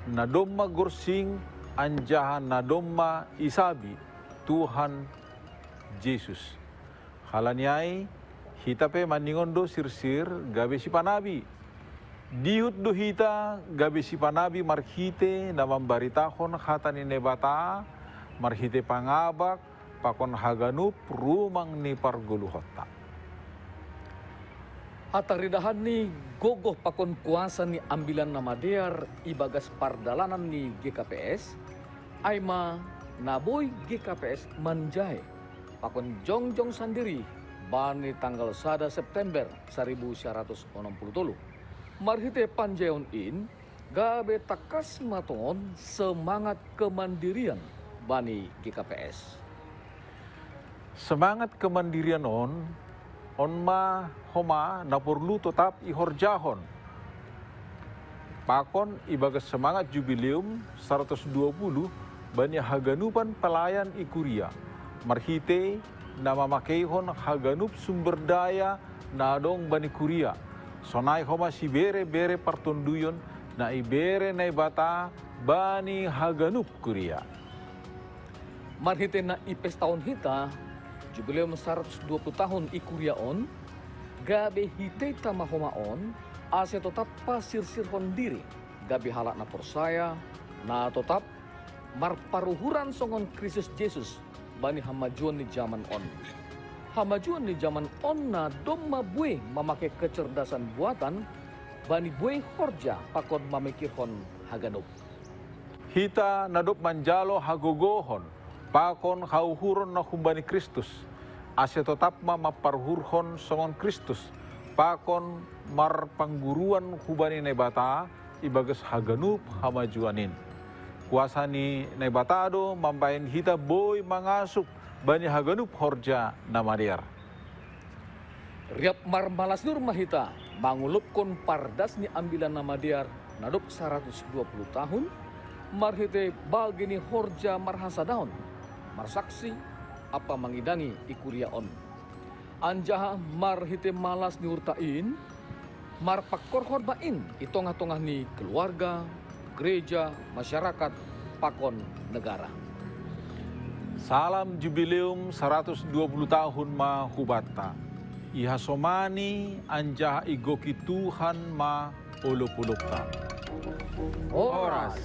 nadomma gursing anjahan nadomma isabi Tuhan Yesus. Halanyai hitape maningondo sirsir gabe si panabi. Diut do hita gabe si panabi marhite na memberitahon hatani nebata marhite pangabak pakon haganup rumang ni parguluhota. Hataridahan ni gogoh pakon kuasa ni Ambilan Namadiar ibagas pardalanan ni GKPS ay ma naboy GKPS manjay pakon jongjong sandiri bani tanggal 1 September 1963. Marhite panjayon in gabe takas matongon semangat kemandirian bani GKPS. Semangat kemandirian on ma homa na perlu tetap ihorjahon. Pakon ibagas semangat jubileum 120 bani haganupan pelayan ikuria, marhite nama makeihon haganup sumber daya nadong bani kuria, sonai homa si bere partonduyon na ibere na ibata bani haganup kuria. Marhite na ipes tahun hita, jubileum 120 tahun ikuriaon, gabe hite tamahomaon, ase tetap pasir-sirhon diri, gabe halak na persaya, na tetap marparuhuran songon Kristus Yesus, bani hamajuan ni zaman on. Hamajuan ni zaman on na domma bue memakai kecerdasan buatan, bani bue horja pakon mamikirhon haganup. Hita nadop manjalo hagogohon, pakon hauhuron na humbani Kristus, ase tetap maparhurhon songon Kristus, pakon marpangguruan hubani nebata, ibagas haganup hamajuanin. Kuasa ni nebatado mampain hita boy mangasup bani haganup horja namadiar. Riap marmalas nur mahita, mangulupkon pardas ni ambilan namadiar, nadop 120 tahun, marhite bagini horja marhasa daun, marsaksi apa mangidangi ikuriaon. Anjaha marhite malas ni urtain, marpakor horbain itongah-tongah ni keluarga, gereja, masyarakat, pakon negara. Salam jubileum 120 tahun ma hubata. Ihasomani anjah igoki Tuhan ma ulup-ulupta. Oras.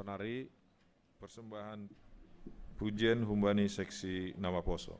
sonari persembahan pujian humbani seksi nama poso.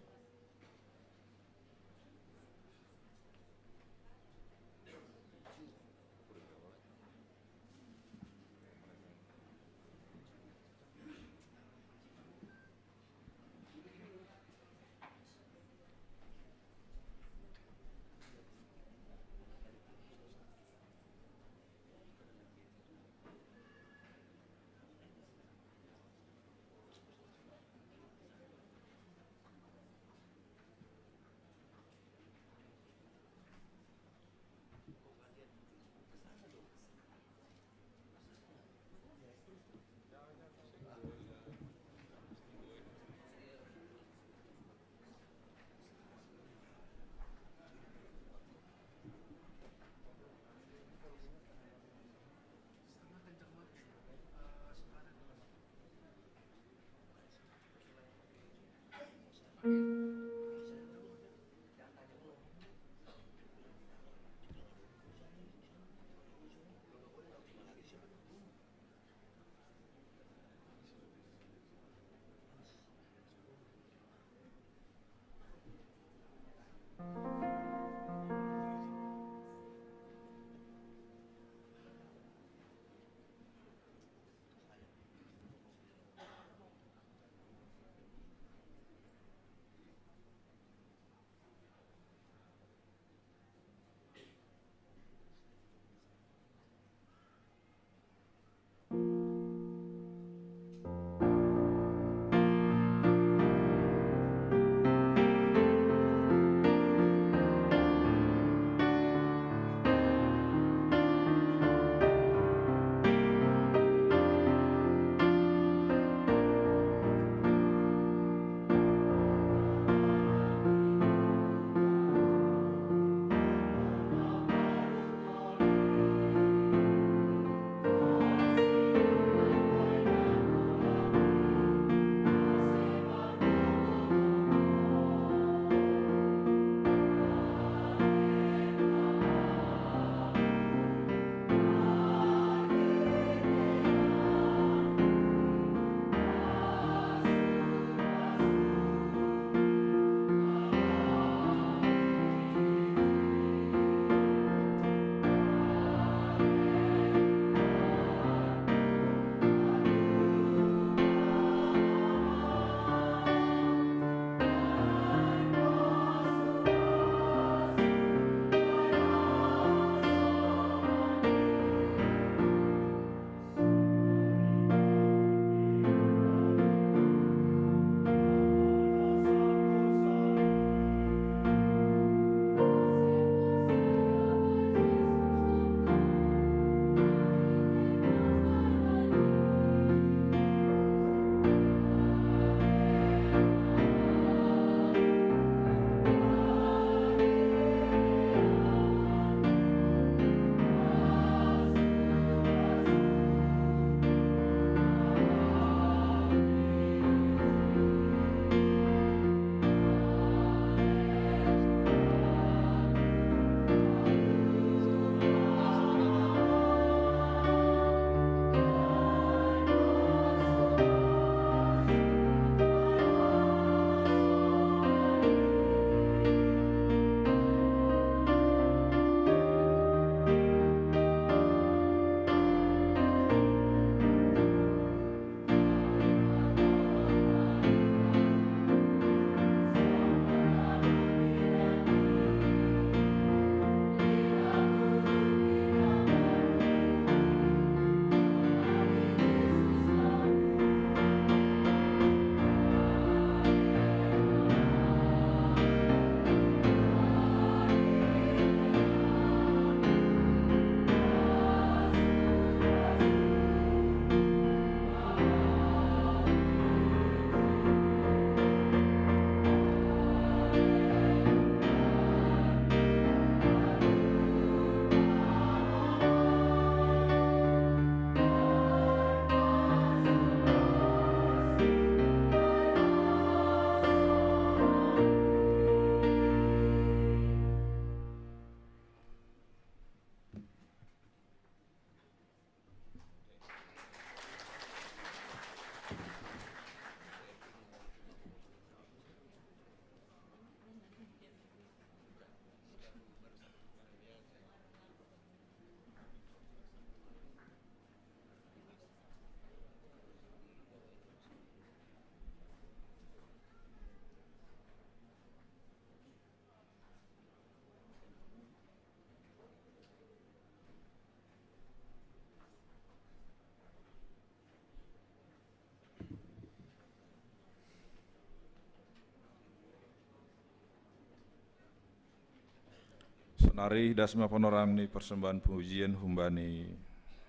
Nari dasma panorang ni persembahan pujian humbani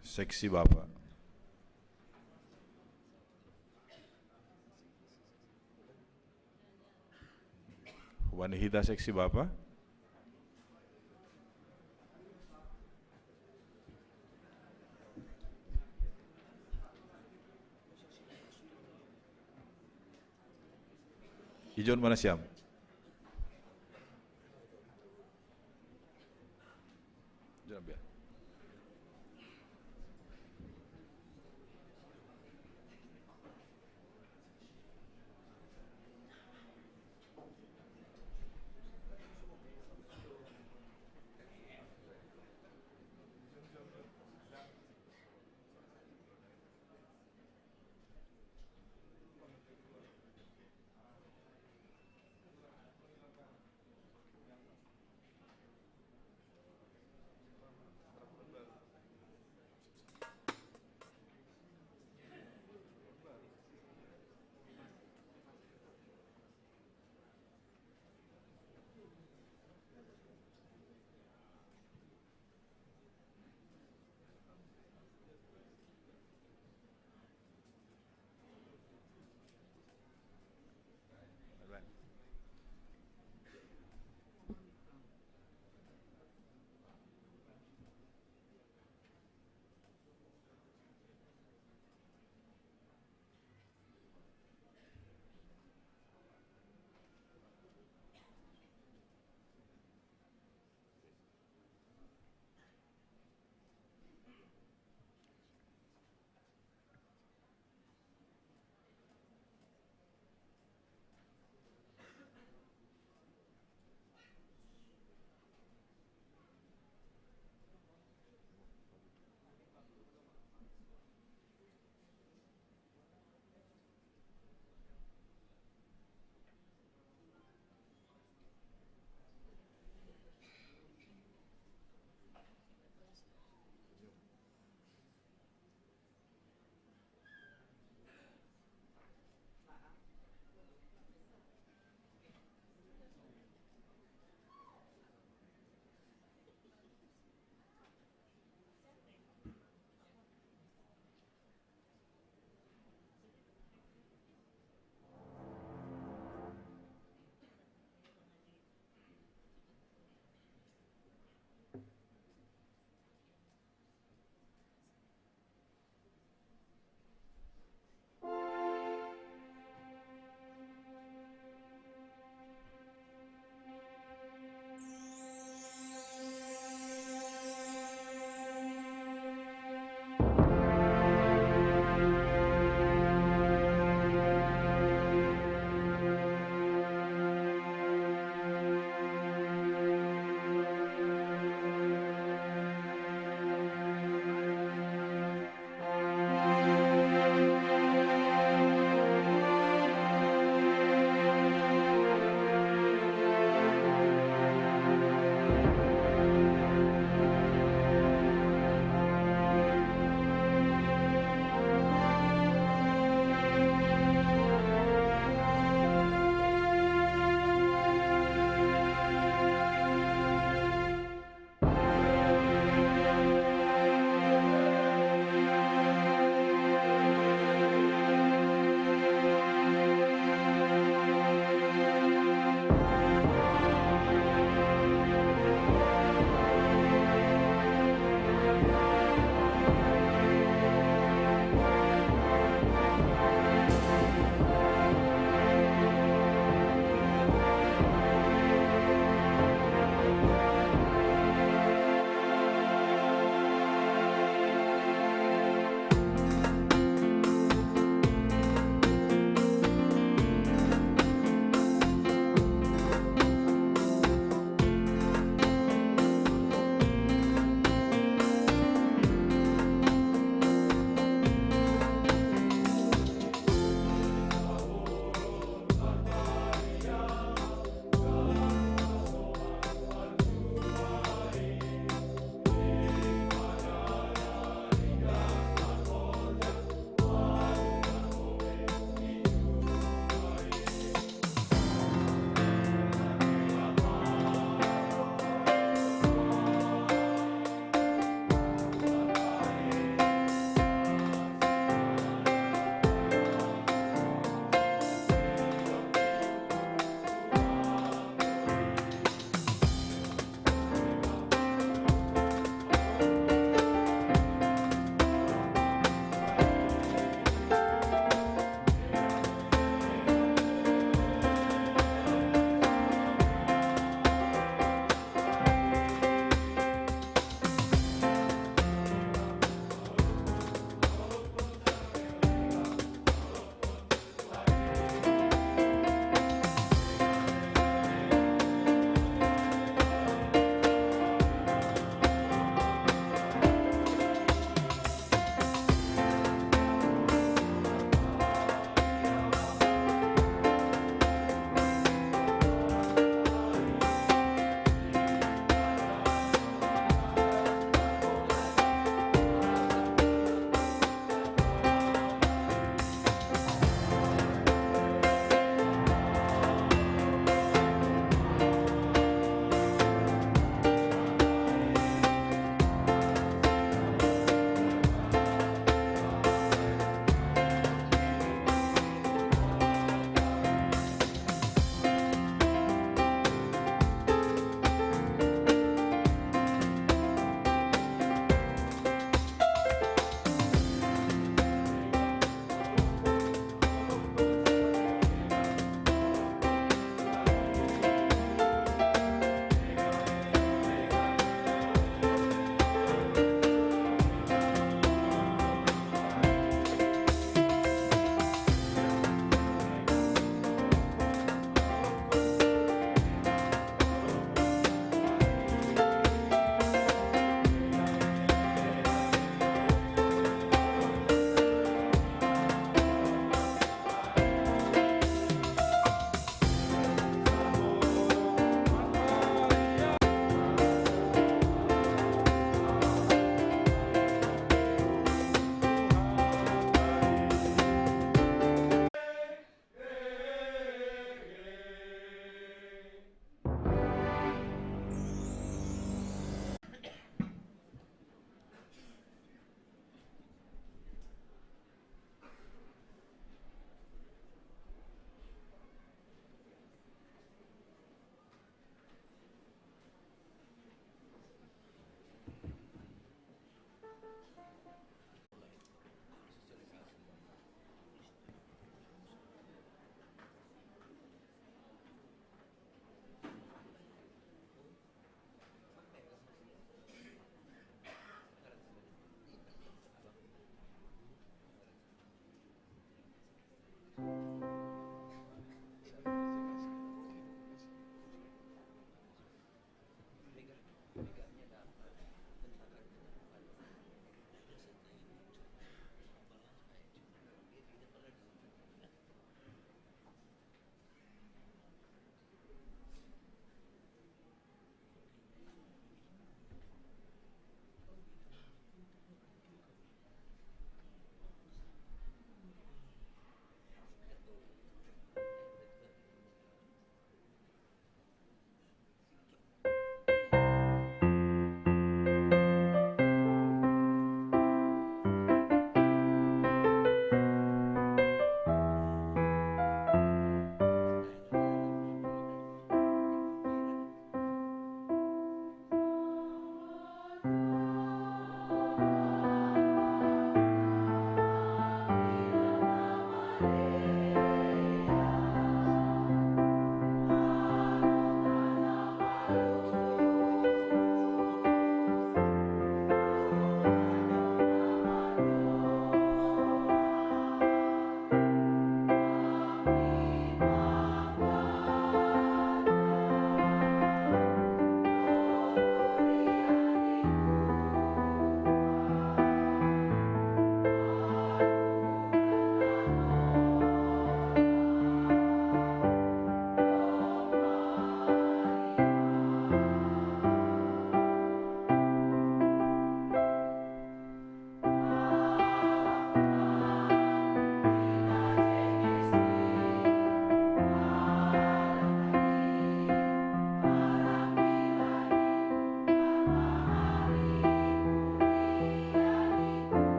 seksi Bapak. Humbani hita seksi Bapak. Ijon mana siam?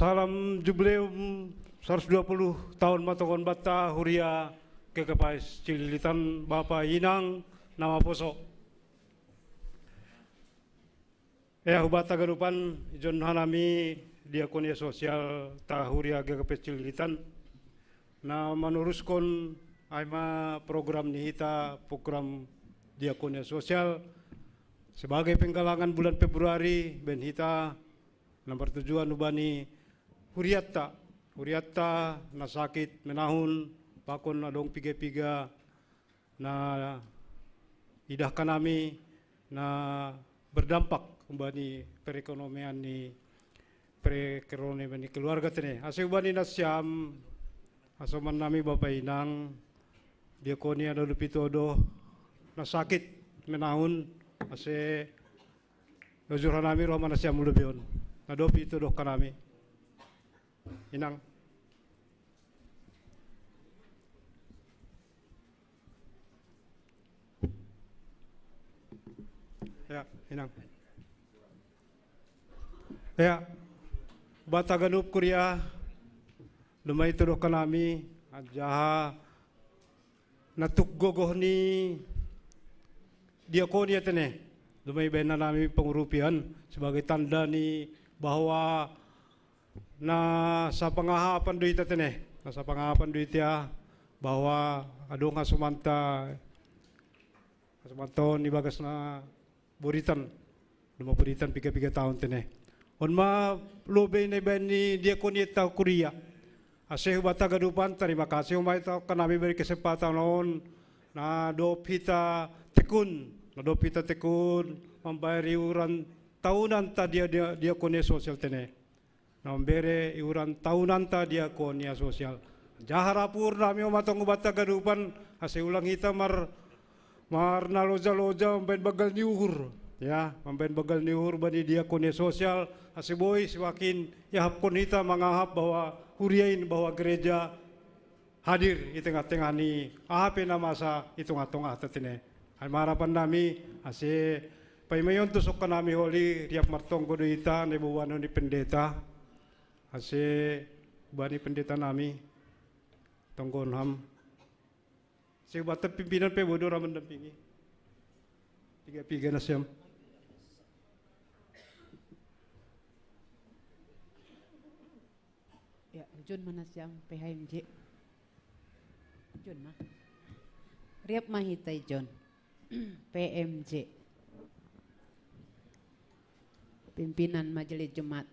Salam Jubileum 120 tahun Matongon Bata Huria Kekepais Cililitan Bapak Inang nama Poso. Hubata gadupan John Hanami Diakonia Sosial Tahuria Kekepais Cililitan na meneruskan aima program nihita program Diakonia Sosial sebagai penggalangan bulan Februari ben hita nomor tujuan ubani Huriatta na sakit menahun pakon na dong piga-piga na idah kanami na berdampak ubani perekonomian ni keluarga tene. Ase ubani na siyam asoman nami Bapak Inang Diakonia Dolupitodo na sakit menahun ase Nojur nami roh mana siyam ulubion na dopi itu doh kanami Inang. Ya, Inang. Ya, bata ganup kuria lumay itu doh kanami ajaha natukgogoh ni Diakonia tene lumay bena nami pengurupian sebagai tanda ni bahwa na sa pangahapan duit tene na sa pangahapan duit ya bahwa adong asumanton ni bagas na buritan lima buritan 3 tahun tene on ma lobe na ben ni Diakonia ta Kuria ase bata gadupan terima kasih umay ta kanami beri kesempatan noon na dopita tekun membayar iuran tahunan ta Diakonia Sosial tene. Nombere iuran tahunan ta Diakonia Sosial. Jaharapur nami umatong ubata gadupan ase ulang hita mar naloja-loja memben bagal niuhur. Ya, memben bagal niuhur bani Diakonia Sosial ase boy semakin yahapkon hita mangahap bahwa huriain bahwa gereja hadir di tengah-tengah ni ahape na masa itung-atong tene. Ay marapan nami ase paimayon tusok ka nami holi riap martong godo ita ni buwano ni pendeta ase bani pendeta nami tonggon ham si bata pimpinan pe bodo ramen dampingi 3 na siyam. Ya, Jun mana siyam PHMJ. Jun mah. Riap mahitai John. PMJ Pimpinan Majelis Jemaat.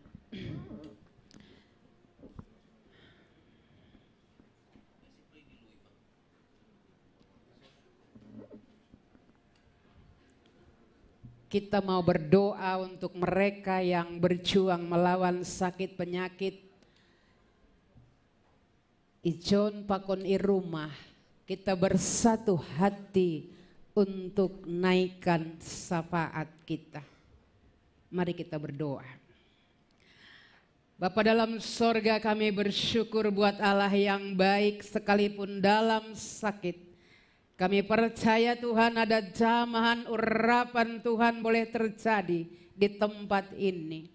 Kita mau berdoa untuk mereka yang berjuang melawan sakit penyakit ijon pakon irumah. Kita bersatu hati untuk naikkan syafaat kita. Mari kita berdoa. Bapa dalam sorga, kami bersyukur buat Allah yang baik sekalipun dalam sakit. Kami percaya Tuhan ada jamahan urapan Tuhan boleh terjadi di tempat ini.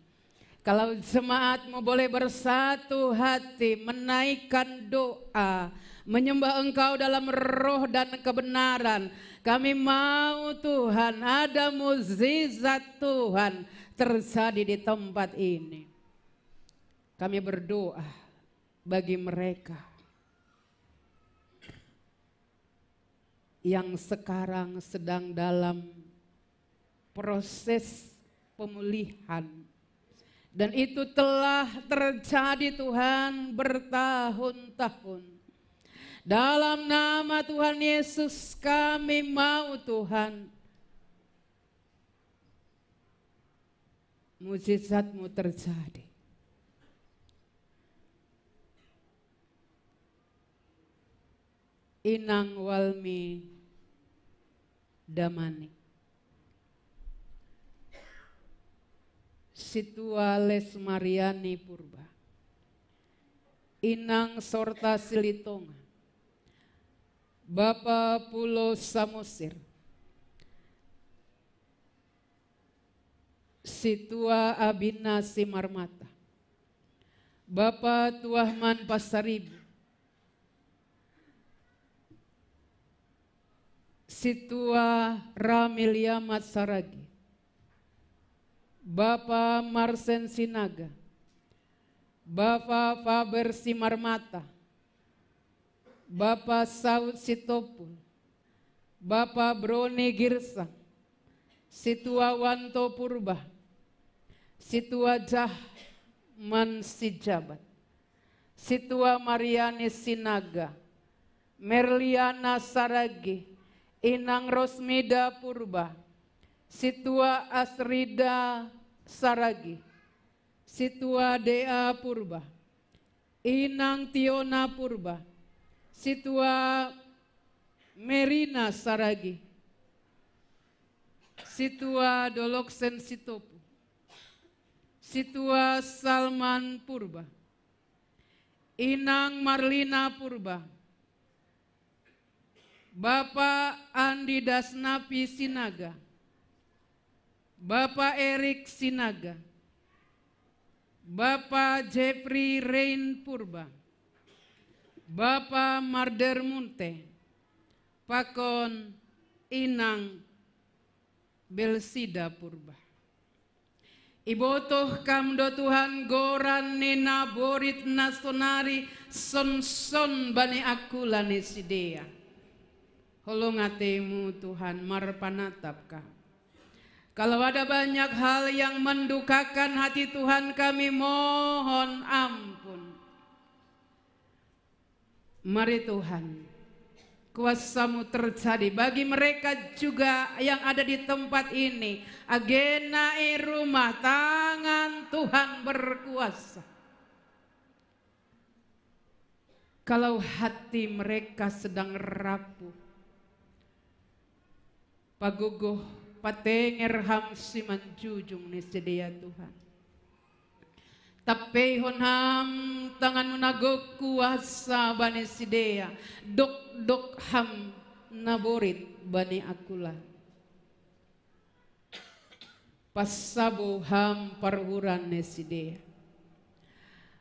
Kalau jemaatmu boleh bersatu hati menaikkan doa, menyembah Engkau dalam roh dan kebenaran. Kami mau Tuhan ada mukjizat Tuhan terjadi di tempat ini. Kami berdoa bagi mereka yang sekarang sedang dalam proses pemulihan. Dan itu telah terjadi Tuhan bertahun-tahun. Dalam nama Tuhan Yesus kami mau Tuhan mukjizat-Mu terjadi. Inang Walmi Damani Situa Lesmariani Purba Inang Sorta Silitonga Bapak Pulo Samosir, Situa Abina Simarmata, Bapak Tuahman Pasaribu, Situa Ramilia Matsaragi, Bapak Marsen Sinaga, Bapak Faber Simarmata, Bapak Saud Sitopul, Bapak Brone Girsang, Situa Wanto Purba, Situa Jahman Sijabat, Situa Mariani Sinaga, Merliana Saragi, Inang Rosmida Purba, Situa Asrida Saragi, Situa Dea Purba, Inang Tiona Purba, Situa Merina Saragi, Situa Doloksen Sitopu, Situa Salman Purba, Inang Marlina Purba, Bapak Andi Dasnapi Sinaga, Bapak Erik Sinaga, Bapak Jeffrey Rain Purba, Bapak Marder Munte, Pakon Inang Belsida Purba. Ibotoh kamdo Tuhan goran nina borit nasonari son bani akulani sidea. Holongatemu Tuhan marpanatapka. Kalau ada banyak hal yang mendukakan hati Tuhan, kami mohon ampun. Mari Tuhan, kuasa-Mu terjadi bagi mereka juga yang ada di tempat ini. Agena rumah tangan Tuhan berkuasa. Kalau hati mereka sedang rapuh, paguguh patenger hamsiman jujung ni sedia Tuhan. Tapi honam tangan menagok kuasa bani sidea, dok ham naborit bani akula. Pasabo ham parhuran ni sidea.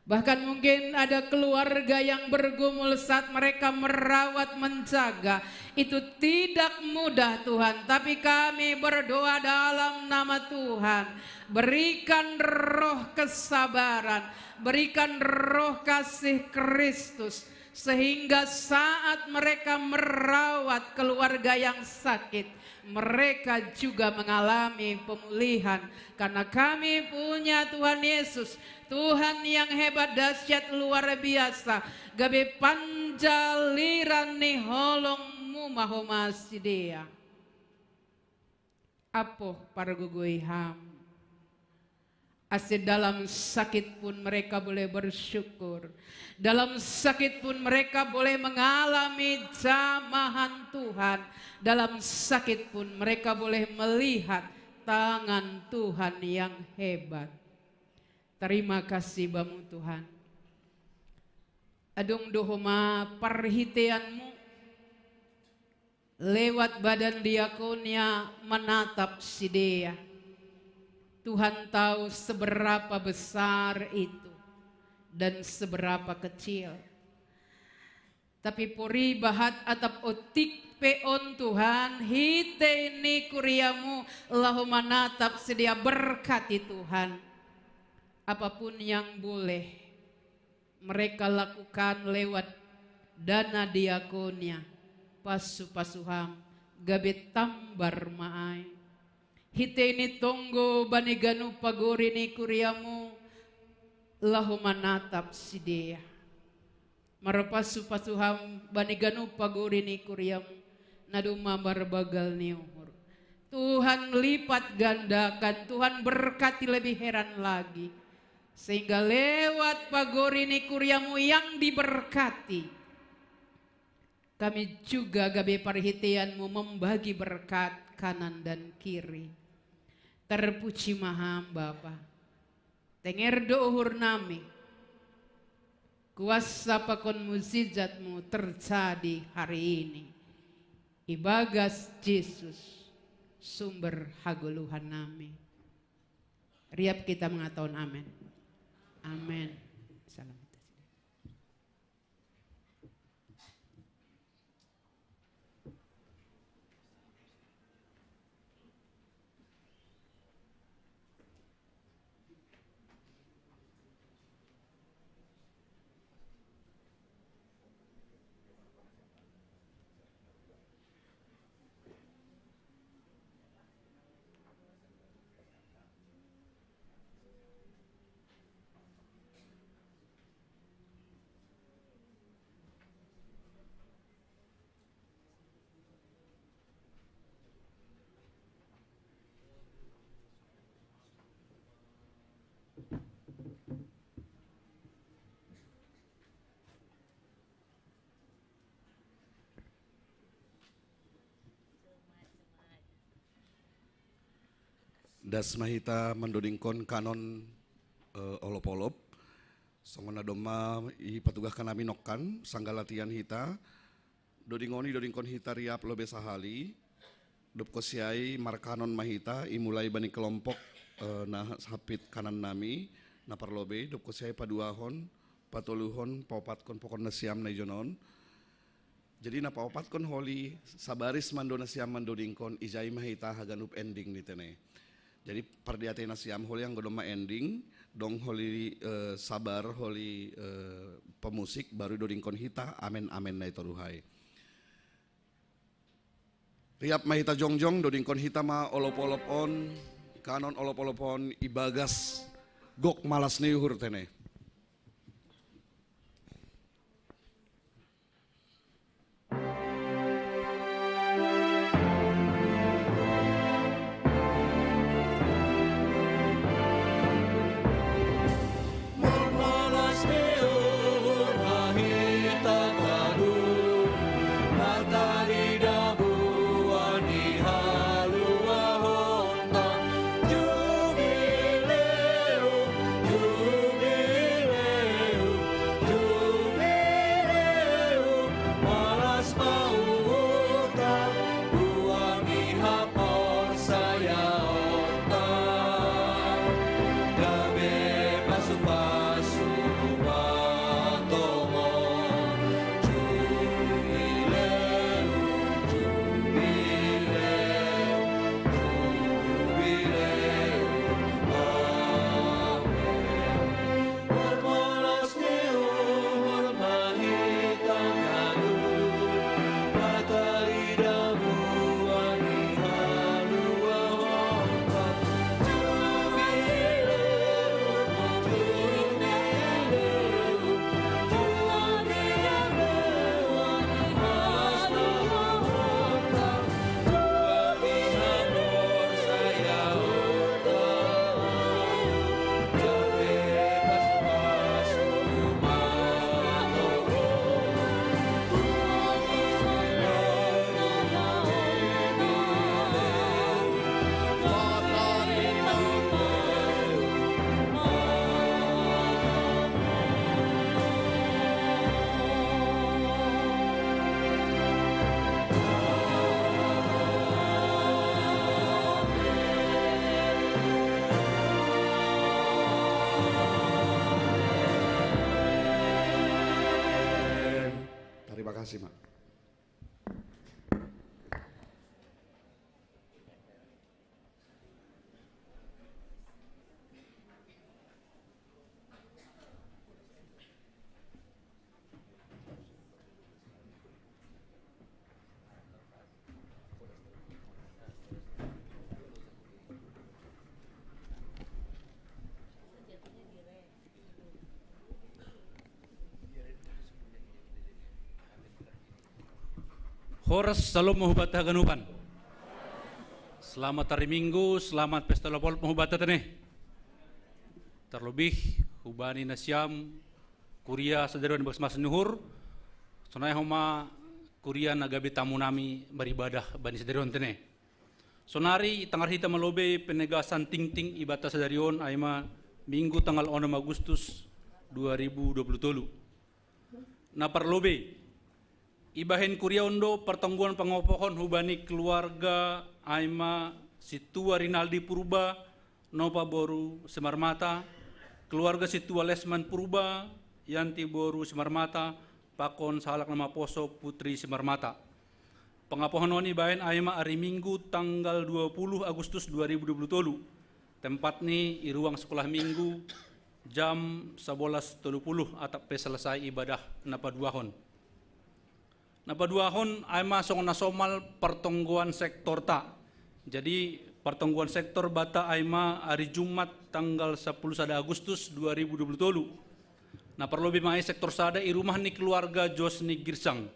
Bahkan mungkin ada keluarga yang bergumul saat mereka merawat menjaga. Itu tidak mudah Tuhan, tapi kami berdoa dalam nama Tuhan. Berikan roh kesabaran, berikan roh kasih Kristus. Sehingga saat mereka merawat keluarga yang sakit, mereka juga mengalami pemulihan. Karena kami punya Tuhan Yesus, Tuhan yang hebat, dahsyat, luar biasa. Gabe panjaliran ni holongmu mahomasidea. Apoh pargugui ham. Asyik dalam sakit pun mereka boleh bersyukur. Dalam sakit pun mereka boleh mengalami jamahan Tuhan. Dalam sakit pun mereka boleh melihat tangan Tuhan yang hebat. Terima kasih bamu Tuhan. Adung dohoma perhitianmu lewat badan diakonia menatap sidea. Tuhan tahu seberapa besar itu dan seberapa kecil. Tapi puri bahat atap otik peon Tuhan, hite ni kuriamu lahu manatap sedia berkati Tuhan. Apapun yang boleh mereka lakukan lewat dana diakonia, pasu-pasuham, gabe tambar maai. Hite ini tonggo baniganu pagori ni kuriamu lahu manatap sidea. Marapasu pasuham baniganu pagori ni kuriamu naduma barbagal ni umur. Tuhan lipat gandakan, Tuhan berkati lebih heran lagi. Sehingga lewat pagori ni kuriamu yang diberkati, kami juga gabe perhitianmu membagi berkat kanan dan kiri. Terpuji maham Bapa. Tenger dohur nami. Kuasa pakon mukjizatmu terjadi hari ini. Ibagas Yesus, sumber haguluhan nami. Riap kita mengatakan amin. Amin. Salam. Das mahita mendodingkon kanon olop-olop. Songona doma i patugah kanami nokkan sanggalatian hita. Dodingoni dodingkon hita riap lobe sahali. Dop kosiai markanon mahita imulai bani kelompok nah hapit kanan nami napar lobe. Dop kosiai paduahon patoluhon paupatkon pokon nasiam naijonon. Jadi na paupatkon holi sabaris mandona siam mandodingkon ijai mahita haganup ending nitene. Jadi perdiate nasiam holi yang godoma ending, dong holi sabar holi pemusik baru dodingkon hita amen amen na itoruhai. Riap mahita jongjong dodingkon hita ma olop-olop on, kanon olop-olop on ibagas gok malas niuhur tene. Terima kasih, Mak. Horas salom mahubata ganupan. Selamat hari Minggu, selamat pesta lopol mahubata tene. Terlebih hubani nasiam kuria sederhana bersama nuhur. Sonai homa kuria nagabe tamu nami beribadah bani sederhana tene. Sonari tanggal hita melobe penegasan ting-ting ibata sedarion aima Minggu tanggal 6 Agustus 2023. Na perlobe ibahen kuriondo pertanggungan pengopohon hubani keluarga aima situa Rinaldi Purba nopa boru Semarmata keluarga Situa Lesman Purba, Yanti Boru Simarmata, pakon sahalak nama poso Putri Simarmata. Pengapohan bayan aima hari Minggu tanggal 20 Agustus 2020. Tempat ni i ruang sekolah minggu jam 11.30 atap selesai ibadah napaduahon. Napaduahon aima song nasomal pertongguan sektor ta. Jadi pertongguan sektor bata aima hari Jumat tanggal 10 Agustus 2020. Nah perlu bimai sektor sada i rumah ni keluarga Josni Girsang.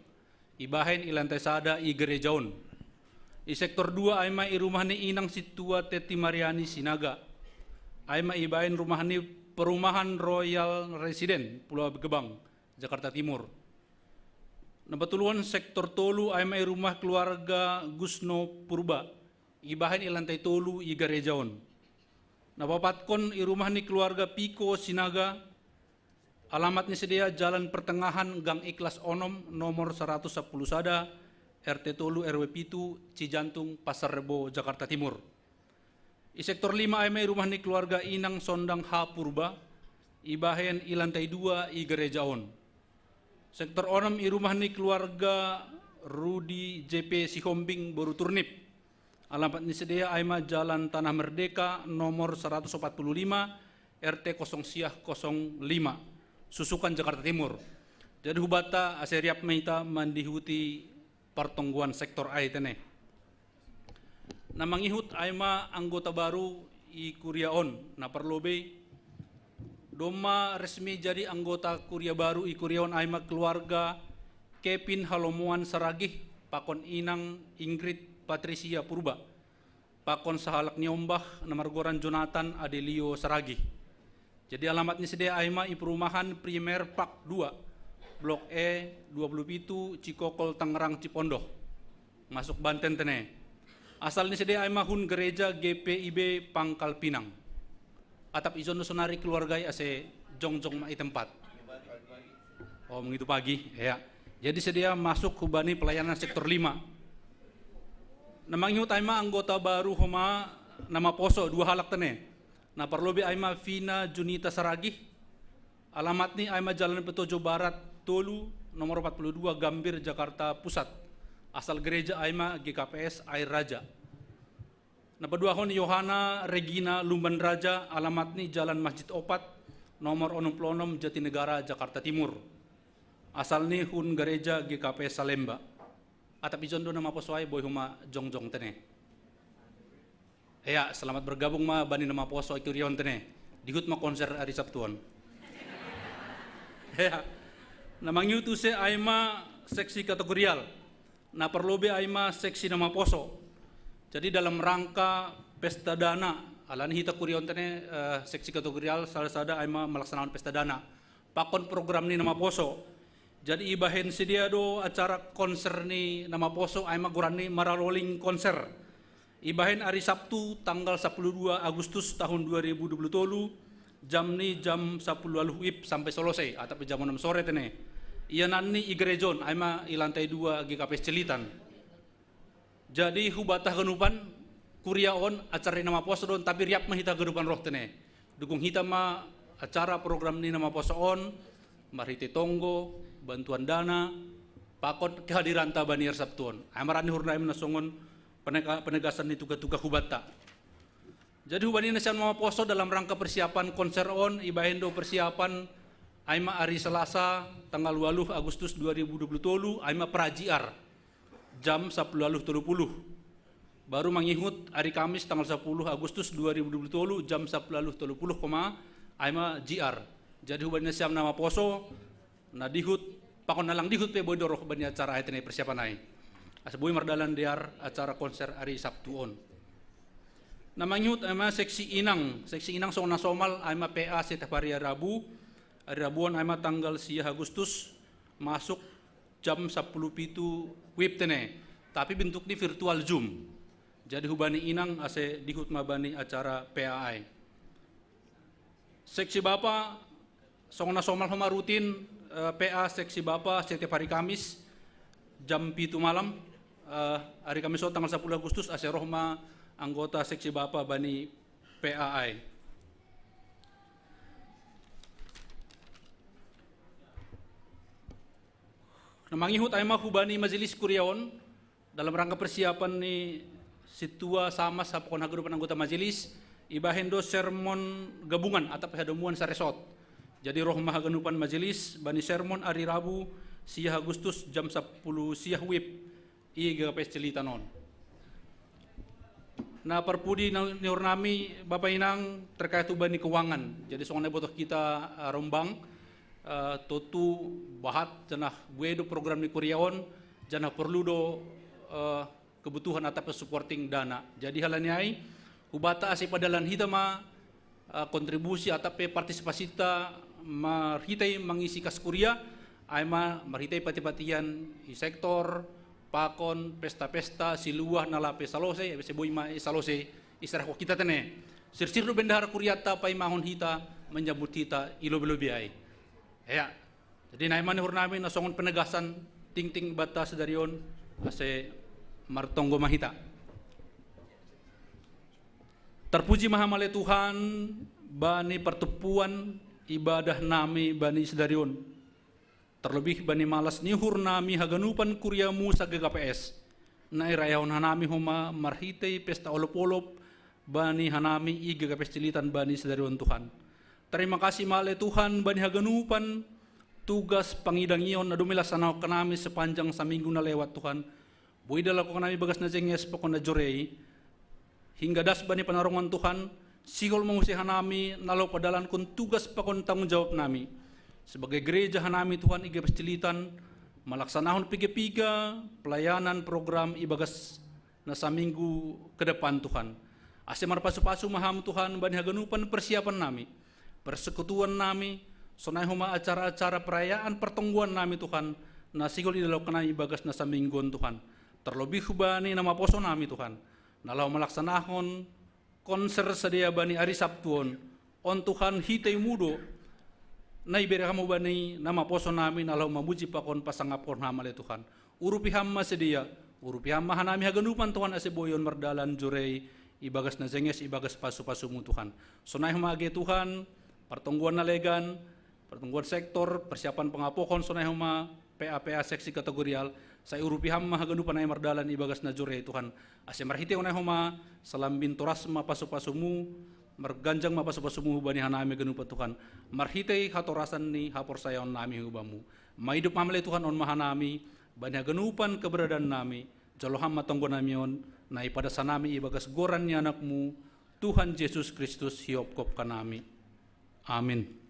Ibahen i lantai sada i gerejaon. I sektor 2 aima i rumah ni Inang Situa Teti Mariani Sinaga. Aima ibahen rumah ni Perumahan Royal Resident Pulau Gebang, Jakarta Timur. Nah betuluan sektor tolu aima i rumah keluarga Gusno Purba. Ibahen i lantai tolu i gerejaon. Nah papatkon i rumah ni keluarga Piko Sinaga. Alamatnya sedia Jalan Pertengahan Gang Ikhlas Onom nomor 110 sada RT Tolu RW Pitu Cijantung Pasar Rebo Jakarta Timur. I sektor 5 aima i rumah ni keluarga Inang Sondang H Purba. Ibahen i lantai 2 i gerejaon. Sektor 6 i rumah ni keluarga Rudi JP Sihombing Boru Turnip. Alamat ni sedia aima Jalan Tanah Merdeka nomor 145 RT 005 Susukan Jakarta Timur. Jadi hubata aseriap meita mandihuti pertongguan sektor A itene. Na mangihut aima anggota baru i Kuriaon. Na perlobe doma resmi jadi anggota Kuria baru i Kuriaon aima keluarga Kevin Halomuan Saragih pakon Inang Ingrid Patricia Purba, pakon sahalak nyombah namargoran Jonathan Adelio Saragih. Jadi alamatnya sedia aima i perumahan Primer Park 2, Blok E 27 Cikokol Tangerang Cipondoh, masuk Banten tene. Asalnya sedia aima hun gereja GPIB Pangkal Pinang. Atap izon sonari keluarga ase jongjong mai tempat. Oh begitu pagi, ya. Jadi sedia masuk hubani pelayanan sektor 5. Namang aima anggota baru homa nama poso 2 halak tene. Nah perlobe aima Vina Junita Saragih. Alamat ni aima Jalan Petojo Barat Tolu nomor 42 Gambir Jakarta Pusat. Asal gereja aima GKPS Air Raja. Nah peduahon Yohana Regina Lumban Raja. Alamat ni Jalan Masjid Opat nomor 66 Jatinegara Jakarta Timur. Asal ni hun gereja GKPS Salemba. Atap ijon do nama posoai boy huma jongjong tene. Ya, selamat bergabung ma bani nama poso Kuriaon tene. Dihut ma konser hari Sabtuan. Ya. Namang yutu se aima seksi kategorial. Na perlobe aima seksi nama poso. Jadi dalam rangka pesta dana, alani hita Kuriaon tene seksi kategorial salah sada aima melaksanakan pesta dana. Pakon program ni nama poso. Jadi ibahen sedia do acara konser ni nama poso aima guran ni mararoling konser. Ibahen hari Sabtu tanggal 12 Agustus tahun 2020 jam ni jam 10 WIB sampai selesai atau jam 6 sore tene. Ia nani i gerejon aima i lantai 2 GKPS Celitan. Jadi hubatah genupan Kuriaon acara nama poso don tapi riap mah hita genupan roh tene. Dukung hita ma acara program ni nama poso on marite tonggo bantuan dana, pakot kehadiran tabanier Sabtuon. Amarani hurna imna songon penegasan ni tuga-tuga hubata. Jadi hubani nasian mama poso dalam rangka persiapan konser on ibahendo persiapan aima hari Selasa tanggal 8 Agustus 2020 aima prajiar jam 10.30. Baru mangihut hari Kamis tanggal 10 Agustus 2020 jam 10.30 aima JR. Jadi hubani nasian nama poso na dihut pakon nalang dihut pe bodoroh bani acara ayat ini persiapan ai. Asbui mardalan diar acara konser hari Sabtu on. Namanyut ama seksi Inang sona somal ama PA setiap hari Rabu. Hari Rabuan ama tanggal 10 Agustus masuk jam 10 pitu WIB tene. Tapi bentuk ni virtual Zoom. Jadi hubani Inang ase dihut mabani acara PAI. Seksi Bapak sona somal homa rutin PA seksi Bapak setiap hari Kamis jam 7 malam. Hari Kamis tanggal 10 Agustus ase rohma anggota seksi Bapak bani PAI. Namangihut ay mahubani majelis kuryaon dalam rangka persiapan ni situa sama sa pokon haganupan anggota majelis ibahin do sermon gabungan atau hadomuan sa resort. Jadi roh mahaganupan majelis bani sermon hari Rabu siah Agustus jam 10 siah wib iga pescelita non. Na perpudi niur nami Bapak Inang terkait bani keuangan. Jadi soalnya butuh kita rombang totu bahat janah buedo program ni kuryaon janah perlu do kebutuhan atau supporting dana. Jadi halanya ai ubata asi padalan hitama kontribusi atau partisipasi ta marhitai mengisi kas kuria aima marhitai pati-patian di sektor pakon pesta-pesta siluah nalape salose seboi ma salose isarah ko kita tene sir-sir bendahara kuriata pai mahon hita menyambut hita ilo-lobi ai ya jadi naimane hurnami nasongon penegasan ting-ting batas darion ase martonggo mahita. Terpuji mahamale Tuhan bani pertepuan ibadah nami bani sedarion. Terlebih bani malas nihur nami haganupan kuryamu sa GKPS. Na irayaon hanami homa marhitei pesta olop-olop bani hanami i GKPS cilitan bani sedarion Tuhan. Terima kasih male Tuhan bani haganupan tugas pangidangion na dumilasanaw kanami sepanjang sa minggu na lewat Tuhan. Buhay dala ko kanami bagas na jenges pokon na jorei. Hingga das bani panarungan Tuhan, sigol mengusihan nami nalau padalan kun tugas pakon tanggung jawab nami. Sebagai gereja hanami Tuhan iga pestilitan, malaksanahon piga-piga pelayanan program ibagas na sa minggu ke depan Tuhan. Ase marpasu-pasu maham Tuhan bani haganupan persiapan nami, persekutuan nami, sonai huma acara-acara perayaan pertongguan nami Tuhan, na sigol idalau kanami ibagas na sa mingguan Tuhan. Terlebih bani nama poso nami Tuhan. Nalau melaksanahon konser sedia bani hari Sabtuon on Tuhan hitai mudo nai bere kamu bani nama poso nami nalau mamuji pakon pasangapon hamale Tuhan urupi hamma sedia urupi hamma hanami haganupan Tuhan ase boyon merdalan jurei ibagas na zenges ibagas pasu-pasumu Tuhan sonai humage Tuhan pertongguan nalegan pertongguan sektor persiapan pengapokon sonai huma PA seksi kategorial saya urupi hamma haganupan ay mardalan ibagas na jure Tuhan ase marhite onay homa salambin toras mapasu-pasumu marganjang mapasu-pasumu hubani hanami ganupa Tuhan marhite hatorasan ni hapor sayon nami hubamu maidup mamale Tuhan on mahanami bani haganupan keberadaan nami joloham matonggo namion na ipada sanami ibagas goran ni anakmu Tuhan Yesus Kristus hiopkop kanami amin.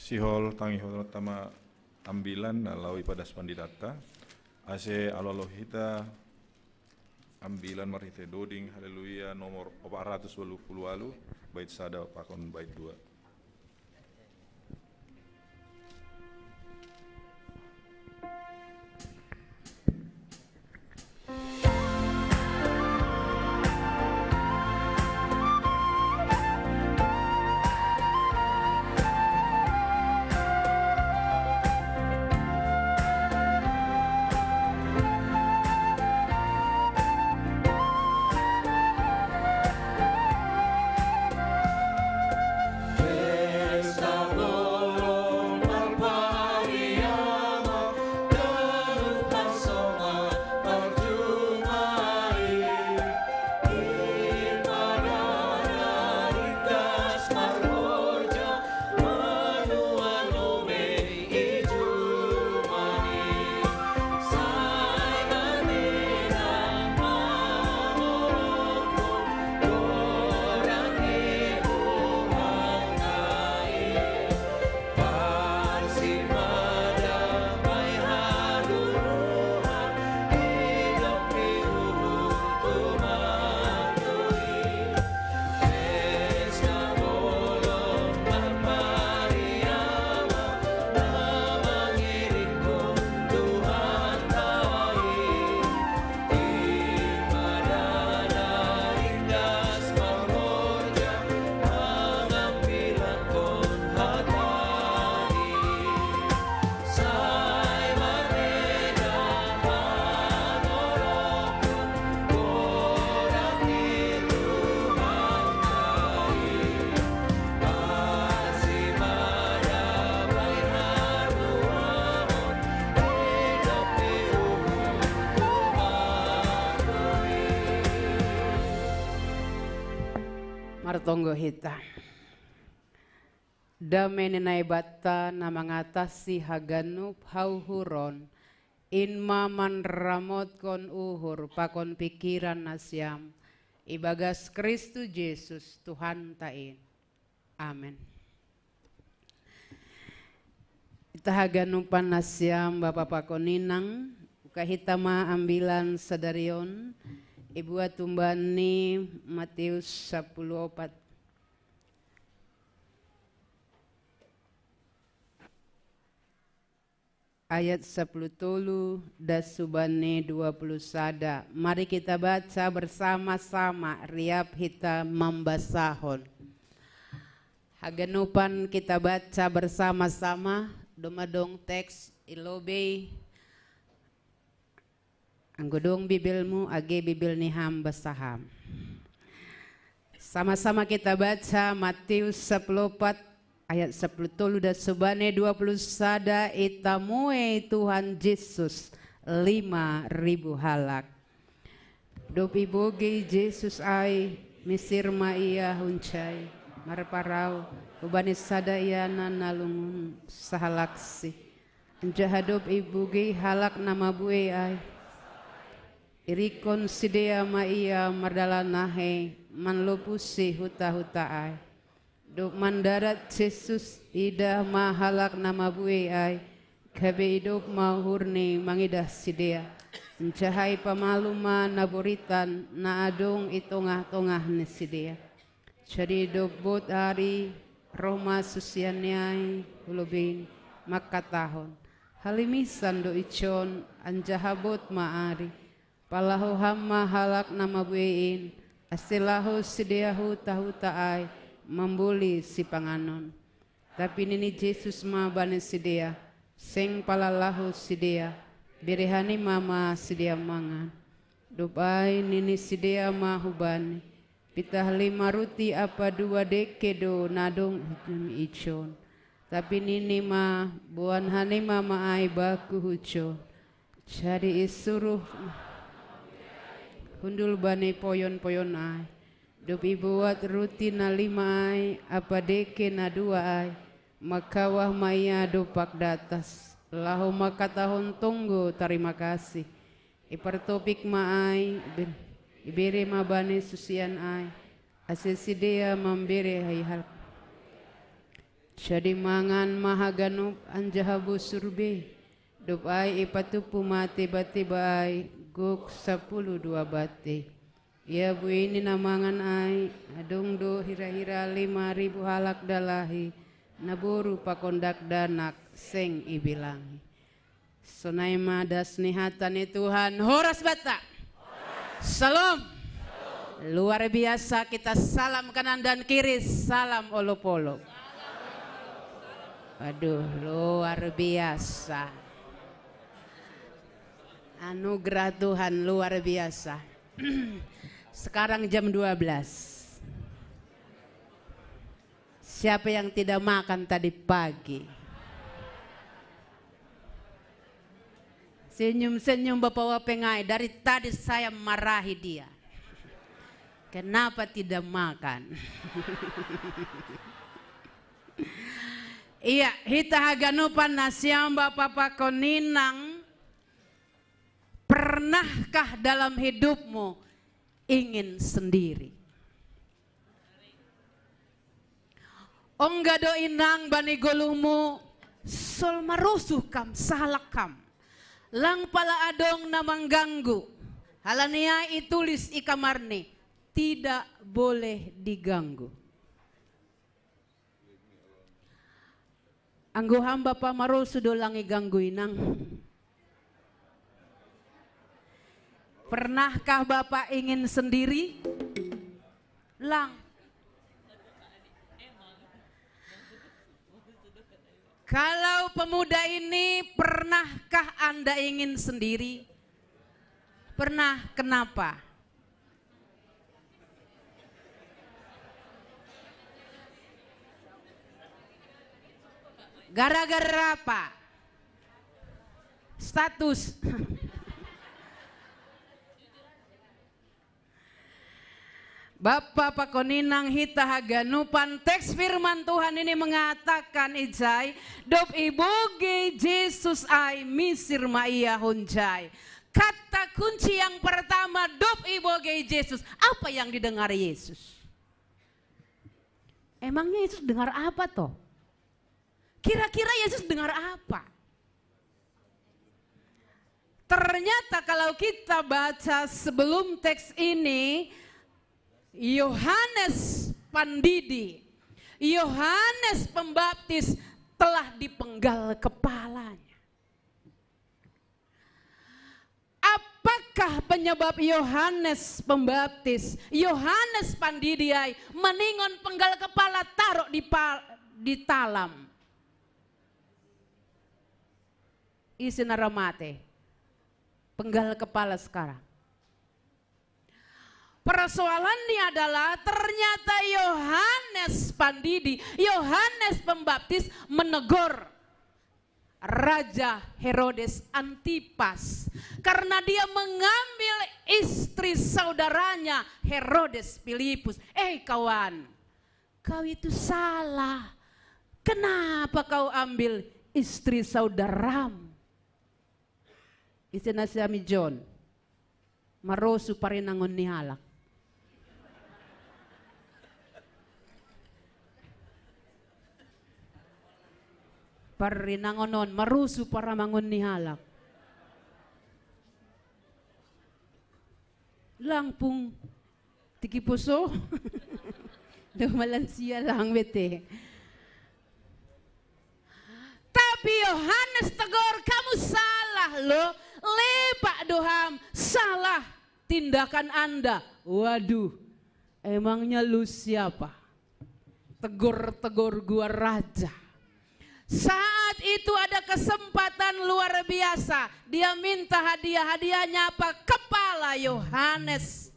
Sihol tangihol tama ambilan nalau ipadas pandidata ase alolohita ambilan marite doding haleluya nomor 480 bait sada pakon bait 2. Martonggo hita. Damai nenai bata na mengatasi haganup hauhuron. Inma man ramot kon uhur pakon pikiran nasyam. Ibagas Kristus Yesus Tuhan tain. Amin. Kita haganupan nasyam Bapak pakoninang. Kahitama ambilan sadarion. Ibu atumbani Matius 10:4. Ayat 10 das subane 20 sada. Mari kita baca bersama-sama riap hita membasahon. Haganupan kita baca bersama-sama domadong teks ilobe. Anggodong bibilmu age bibil ni hamba saham. Sama-sama kita baca Matius 10:4 ayat 10 dan subane 20 sada itamue Tuhan Yesus 5.000 halak. Dopi bogi Yesus ai misir ma ia huncai marparau ubani sada ia nalungun sahalaksi. Anjahadop ibugi halak nama bue ai. Irikon sidea ma ia mardala nahe manlopusi huta-huta ai. Duk mandarat Yesus idah mahalak nama bue ai. Kabe hidup mahurni mangidah sidea. Encahai pamaluma naburitan na adung itongah-tongah ni sidea. Jadi hidup bot hari Roma susianiai hulubin makatahon. Halimisan do icon anjahabot maari. Palahu hamma halak nama buein asilahu sidiahu tahu taai membuli si panganon. Tapi nini Yesus ma bani sidia seng palalahu sidia birihani mama sidia mangan. Dupai nini sidia ma hubani pitah 5 ruti apa 2 dekedo nadong icon. Tapi nini ma buan hani mama ai baku hucon. Jadi isuruh hundul bani poyon-poyon ai. Dopi buat rutin na 5 ai, apa deke na 2 ai. Makawah maya dopak datas. Lahu makatahon tunggu terima kasih. Ipertopik ma ai, ibere ma bani susian ai. Asesidia membere hai hal. Jadi mangan mahaganup anjahabu surbe. Dop ai ipatupu mati tiba-tiba ai. Guk 10 2 bate. Ya bu ini namangan ai. Adung do hira-hira 5.000 halak dalahi. Naburu pakondak danak seng ibilangi. Sonai madas nihatan Tuhan. Horas bata. Salam. Luar biasa kita salam kanan dan kiri. Salam olop-olop. Aduh luar biasa. Anugerah Tuhan luar biasa. Sekarang jam 12. Siapa yang tidak makan tadi pagi? Senyum-senyum Bapak Wapengai. Dari tadi saya marahi dia. Kenapa tidak makan? Iya, hita haganupan nasyam Bapak pakoninang. Pernahkah dalam hidupmu ingin sendiri? Onggado inang bani golumu sol marusuh kam sahalak kam. Lang pala adong na mengganggu. Halania itulis ikamarni tidak boleh diganggu. Anggo hamba pamarusuh do langi ganggu inang. Pernahkah Bapak ingin sendiri? Lang. Kalau pemuda ini pernahkah Anda ingin sendiri? Pernah, kenapa? Gara-gara apa? Status. Bapa pakoninang hita haganupan, teks firman Tuhan ini mengatakan ijay, dop iboge Jesus ay misir maia hunjay. Kata kunci yang pertama, dop iboge Jesus. Apa yang didengar Yesus? Emangnya Yesus dengar apa toh? Kira-kira Yesus dengar apa? Ternyata kalau kita baca sebelum teks ini, Yohanes Pandidi, Yohanes Pembaptis telah dipenggal kepalanya. Apakah penyebab Yohanes Pembaptis, Yohanes Pandidi meningon penggal kepala taruh di talam? Isi naramate, penggal kepala sekarang. Persoalannya adalah ternyata Yohanes Pandidi, Yohanes Pembaptis menegur Raja Herodes Antipas karena dia mengambil istri saudaranya Herodes Filipus. Kawan, kau itu salah. Kenapa kau ambil istri saudaramu? Isina siami John, marosu parinangon ni halak. Parinangonon, marusu para mangon ni halak. Langpung tiki puso. Dumalansia lang bete. Tapi Yohanes tegur, kamu salah loh. Lepak doham, salah tindakan Anda. Waduh, emangnya lu siapa? Tegur-tegur gua raja. Saat itu ada kesempatan luar biasa. Dia minta hadiah, hadiahnya apa? Kepala Yohanes.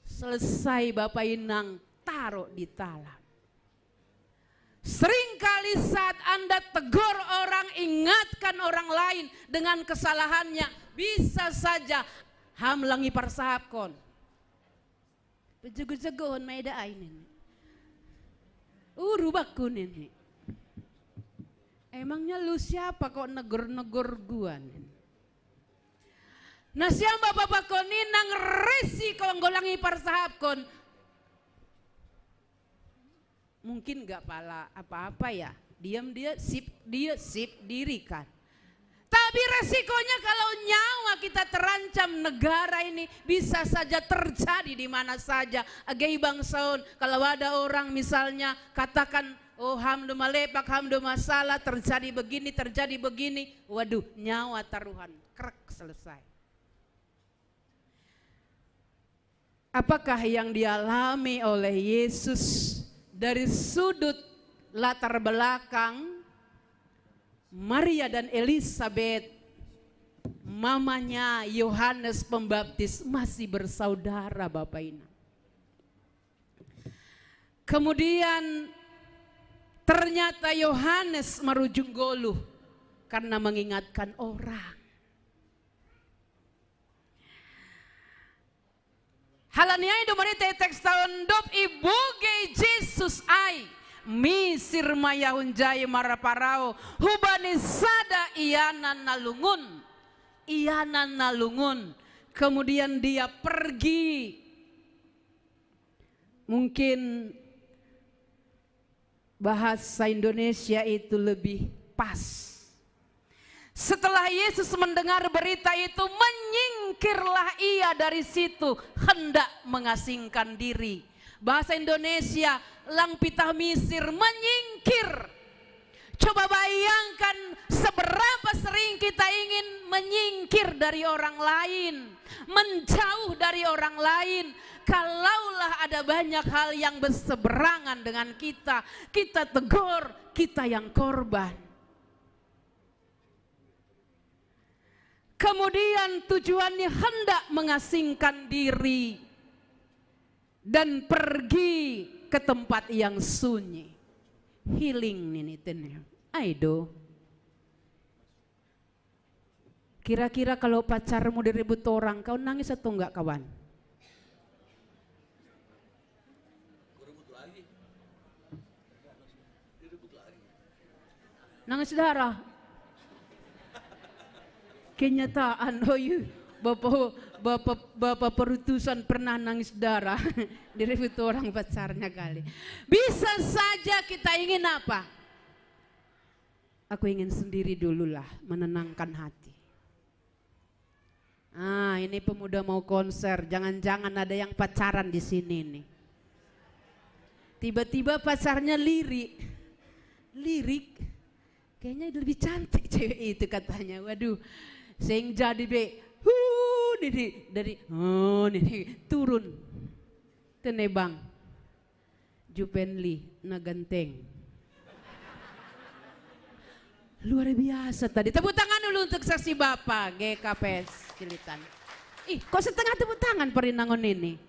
Selesai Bapak Inang, taruh di talam. Seringkali saat Anda tegur orang, ingatkan orang lain dengan kesalahannya, bisa saja hamlangi parsahapkon. Pejago-jagoan maeda ainin. Rubak kunin. Emangnya lu siapa kok negur-negur gua? Nah siang bapak-bapak koninang resiko nggolangi parsahapkon. Mungkin gak pala apa-apa ya, diam dia sip diri kan. Tapi resikonya kalau nyawa kita terancam, negara ini bisa saja terjadi di mana saja. Agai bangsaun, kalau ada orang misalnya katakan, oh hamdo malepak, hamdo masalah, terjadi begini, waduh nyawa taruhan, krek selesai. Apakah yang dialami oleh Yesus dari sudut latar belakang Maria dan Elizabeth, mamanya Yohanes Pembaptis masih bersaudara Bapak Inang. Kemudian ternyata Yohanes merujung goluh karena mengingatkan orang. Halaniai domarite teks tahun dop ibuge Jesus ai misir mayahun jaya maraparao hubani sada ianan nalungun. Kemudian dia pergi. Mungkin bahasa Indonesia itu lebih pas. Setelah Yesus mendengar berita itu, menyingkirlah ia dari situ, hendak mengasingkan diri. Bahasa Indonesia, lang pitah misir, menyingkir. Coba bayangkan seberapa sering kita ingin menyingkir dari orang lain, menjauh dari orang lain. Kalaulah ada banyak hal yang berseberangan dengan kita, kita tegur, kita yang korban. Kemudian tujuannya hendak mengasingkan diri dan pergi ke tempat yang sunyi. Healing nih tennya. Aido. Kira-kira kalau pacarmu diribut orang, kau nangis atau enggak kawan? Nangis darah. Kenyataan, oh iya, bapak perutusan pernah nangis darah. Direbut orang pacarnya kali. Bisa saja kita ingin apa? Aku ingin sendiri dululah, menenangkan hati. Ah, ini pemuda mau konser, jangan-jangan ada yang pacaran di sini nih. Tiba-tiba pacarnya lirik, kayaknya lebih cantik cewek itu katanya. Waduh, sing jadi be, dari turun, tenebang, Jupenli, Naganteng. Luar biasa tadi. Tepuk tangan dulu untuk saksi Bapak GKPS Kilitan. Ih, kok setengah tepuk tangan Perinangon ini?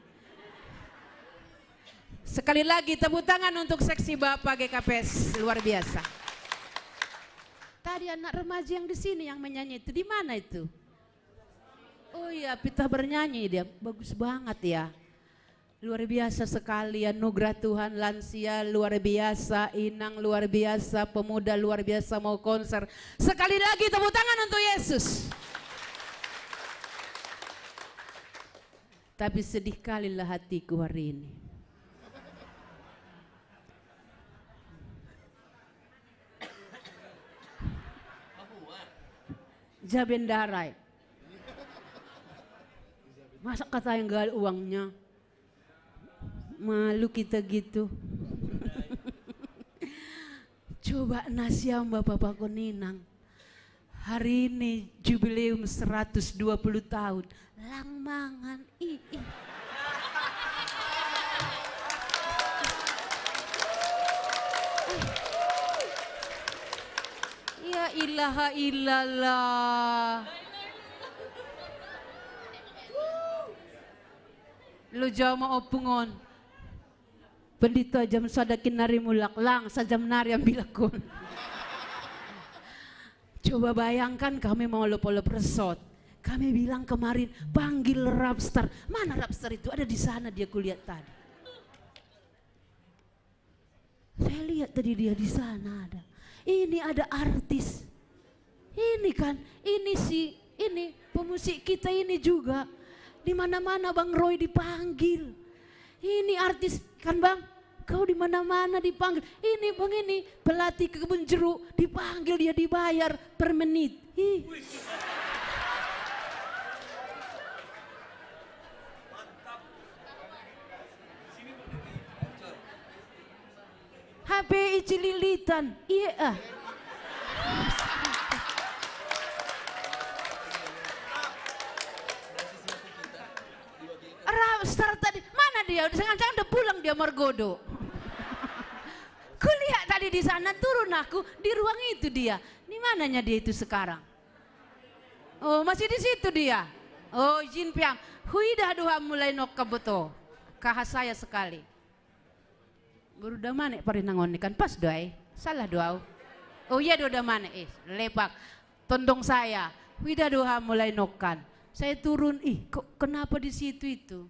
Sekali lagi tepuk tangan untuk saksi Bapak GKPS, luar biasa. Tadi anak remaja yang di sini yang menyanyi itu di mana itu? Oh iya, Pita bernyanyi dia, bagus banget ya. Luar biasa sekali, anugerah Tuhan, lansia luar biasa, Inang luar biasa, pemuda luar biasa mau konser. Sekali lagi tepuk tangan untuk Yesus. Tapi sedih kalilah hatiku hari ini. Jabendarai. Masa kata yang gak ada uangnya? Malu kita gitu. Coba nasiam Bapak Koninang. Hari ini jubileum 120 tahun. Langmangan. Ya ilaha illallah. Lu jama opungon. Pendito jam sadakin nari mulak lang sajam nari ambilakun. Coba bayangkan kami mau lop-lop resort. Kami bilang kemarin panggil Rapstar. Mana Rapstar itu? Ada di sana dia kulihat tadi. Saya lihat tadi dia di sana ada. Ini ada artis. Ini kan, ini pemusik kita ini juga. Di mana-mana Bang Roy dipanggil. Ini artis kan Bang, kau di mana-mana dipanggil. Ini Bang ini pelatih kebun jeruk dipanggil dia dibayar per menit. HPI Cililitan, iya. Rapstar tadi, mana dia? Jangan-jangan udah pulang dia Margodo. Kulihat tadi di sana turun aku di ruang itu dia. Di mananya dia itu sekarang? Oh masih di situ dia. Oh Jin Piang, huidah duha mulai nok kabuto. Kahas saya sekali. Guru dah mana Perinangon kan pas doai. Salah doa. Oh iya doa mana lepak. Tondong saya. Huidah duha mulai nokan. Saya turun, kok kenapa di situ itu?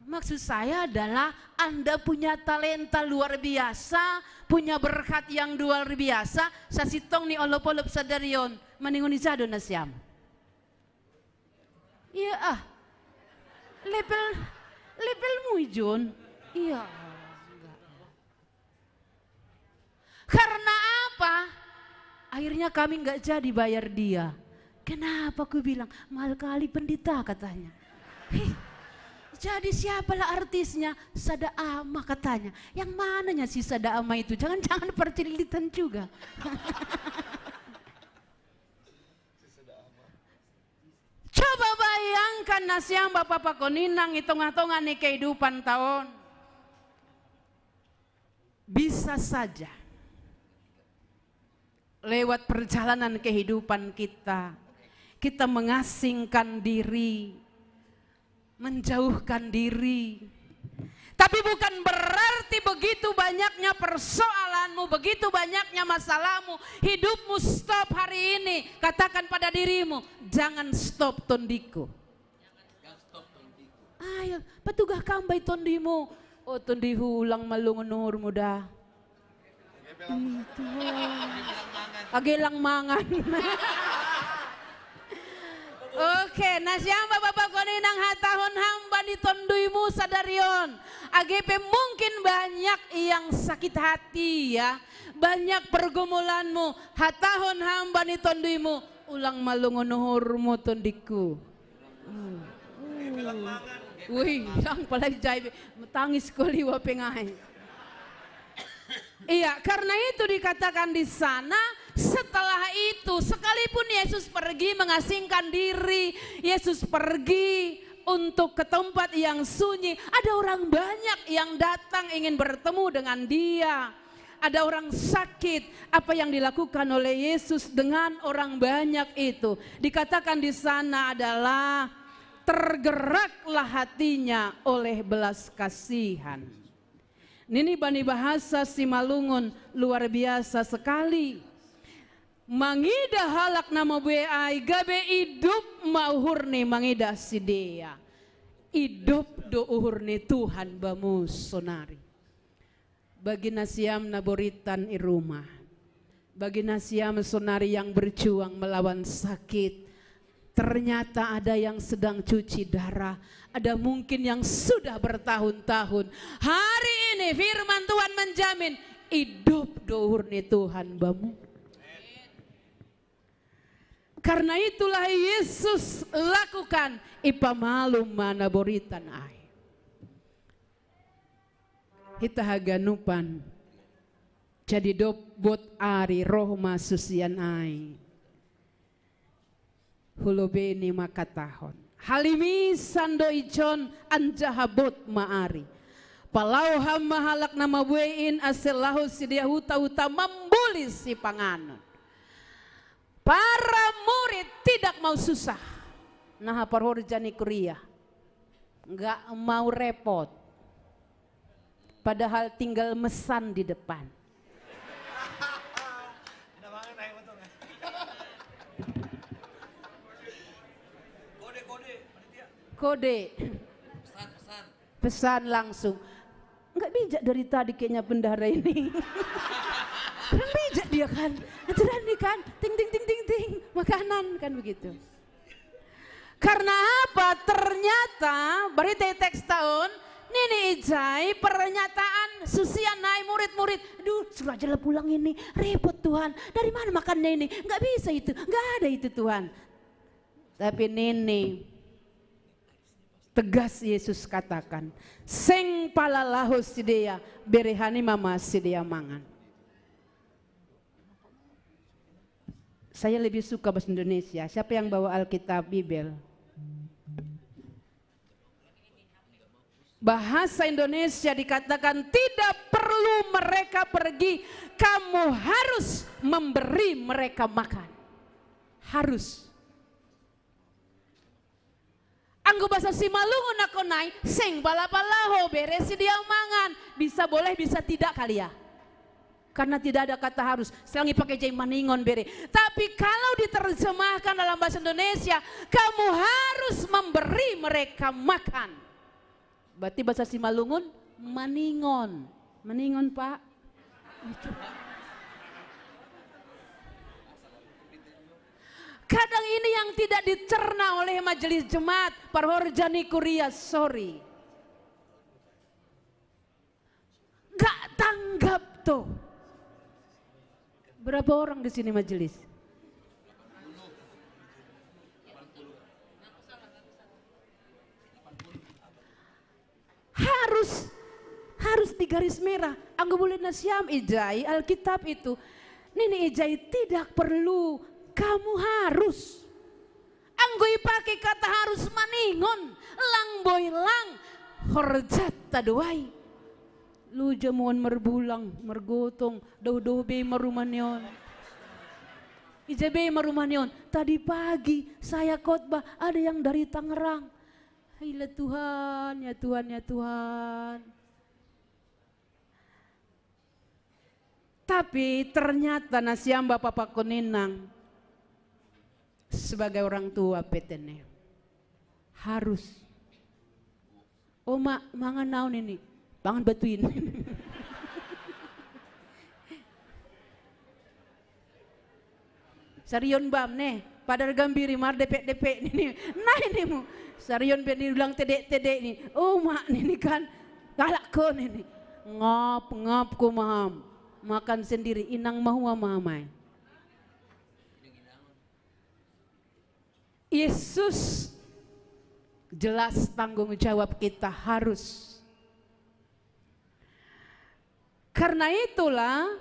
Maksud saya adalah Anda punya talenta luar biasa, punya berkat yang luar biasa. Sasitong ni olop-olop sadarion, maninguni sado na siyam. Iya levelmu John. Iya. Karena apa? Akhirnya kami nggak jadi bayar dia. Kenapa aku bilang mahal kali pendeta katanya. Jadi siapalah artisnya? Sada Ama katanya. Yang mananya si Sada Ama itu? Jangan-jangan percilitan juga. Coba bayangkan nasiam Bapak Koninang hitung-hitungan nih kehidupan tahun. Bisa saja lewat perjalanan kehidupan kita mengasingkan diri, menjauhkan diri. Tapi bukan berarti begitu banyaknya persoalanmu, begitu banyaknya masalahmu, hidupmu stop hari ini. Katakan pada dirimu, jangan stop tondiku. Ayo, patugah kambai tondimu. Oh tundihu ulang malungun nur muda. Agelang mangan. Oke, nasyamba bapak koninang hatahon hamba ditonduimu sadarion. AGP mungkin banyak yang sakit hati ya. Banyak pergumulanmu. Hatahon hamba ditonduimu. Ulang malungun nuhurmu tondiku. Wih, yang paling jahit. Tangis kuli wapengai. Iya, karena itu dikatakan di sana, setelah itu sekalipun Yesus pergi mengasingkan diri, Yesus pergi untuk ke tempat yang sunyi, ada orang banyak yang datang ingin bertemu dengan dia. Ada orang sakit, apa yang dilakukan oleh Yesus dengan orang banyak itu? Dikatakan di sana adalah tergeraklah hatinya oleh belas kasihan. Nini bani bahasa Simalungun luar biasa sekali. Mangida halak nama beai gabe hidup mauhurni mangida sidea. Hidup do uhurni Tuhan bamu sonari. Bagi nasiam naboritan irumah. Bagi nasiam sonari yang berjuang melawan sakit. Ternyata ada yang sedang cuci darah, ada mungkin yang sudah bertahun-tahun. Hari ini firman Tuhan menjamin hidup dohurni Tuhan bamu. Karena itulah Yesus lakukan ipamalu mana boritan ai. Kita haganupan jadi dobot ari roh masusian ai. Hulubeni makatahon halimi sandoijon anjahabot maari palau hama halak nama buein aselahu sidia huta membuli si panganon. Para murid tidak mau susah. Nah parhorjani kuria nggak mau repot, padahal tinggal mesan di depan. Kode pesan langsung, nggak bijak dari tadi kayaknya bendara ini. Kurang bijak dia kan, aturan nih kan, ting ting ting ting ting makanan kan begitu. Karena apa? Ternyata berita teks tahun Nini Ijai pernyataan susian naik murid-murid, aduh suruh aja lah pulang ini, repot Tuhan, dari mana makannya ini, nggak bisa itu, nggak ada itu Tuhan. Tapi Nini tegas Yesus katakan, seng palalahu sidia berehani mama sidia mangan. Saya lebih suka bahasa Indonesia. Siapa yang bawa Alkitab Bibel? Bahasa Indonesia dikatakan tidak perlu mereka pergi, kamu harus memberi mereka makan. Harus. Anggo bahasa Simalungun aku naik, seng balapalaho beresi dia mangan. Bisa boleh, bisa tidak kali ya. Karena tidak ada kata harus. Selangi pakai jai maningon bere. Tapi kalau diterjemahkan dalam bahasa Indonesia, kamu harus memberi mereka makan. Berarti bahasa Simalungun maningon. Maningon Pak. Kadang ini yang tidak dicerna oleh majelis jemaat, parhorjani kuria, sorry. Gak tanggap tuh. Berapa orang di sini majelis? Harus di garis merah. Anggo boleh nasyam ijai Alkitab itu. Nini ijai tidak perlu, kamu harus. Anggoi pakai kata harus maningon, lang boy lang, horjat taduai. Lu jamuan merbulang, mergotong, doh be marumanion. Ija be marumanion. Tadi pagi saya khotbah ada yang dari Tangerang. Hailah Tuhan, ya Tuhan, ya Tuhan. Tapi ternyata nasiam Bapak Koninang sebagai orang tua petene harus. Oh mak, mangan naon ini? Bangun batuin. Sarion bam nih, padar gambiri mar depek-depek nih. Nah ini mu. Sarion ben bilang tedek-tedek nih. Oh mak ini kan galak ko nih. Ngap ko maham. Makan sendiri inang mahu mamai. Yesus jelas tanggung jawab kita harus. Karena itulah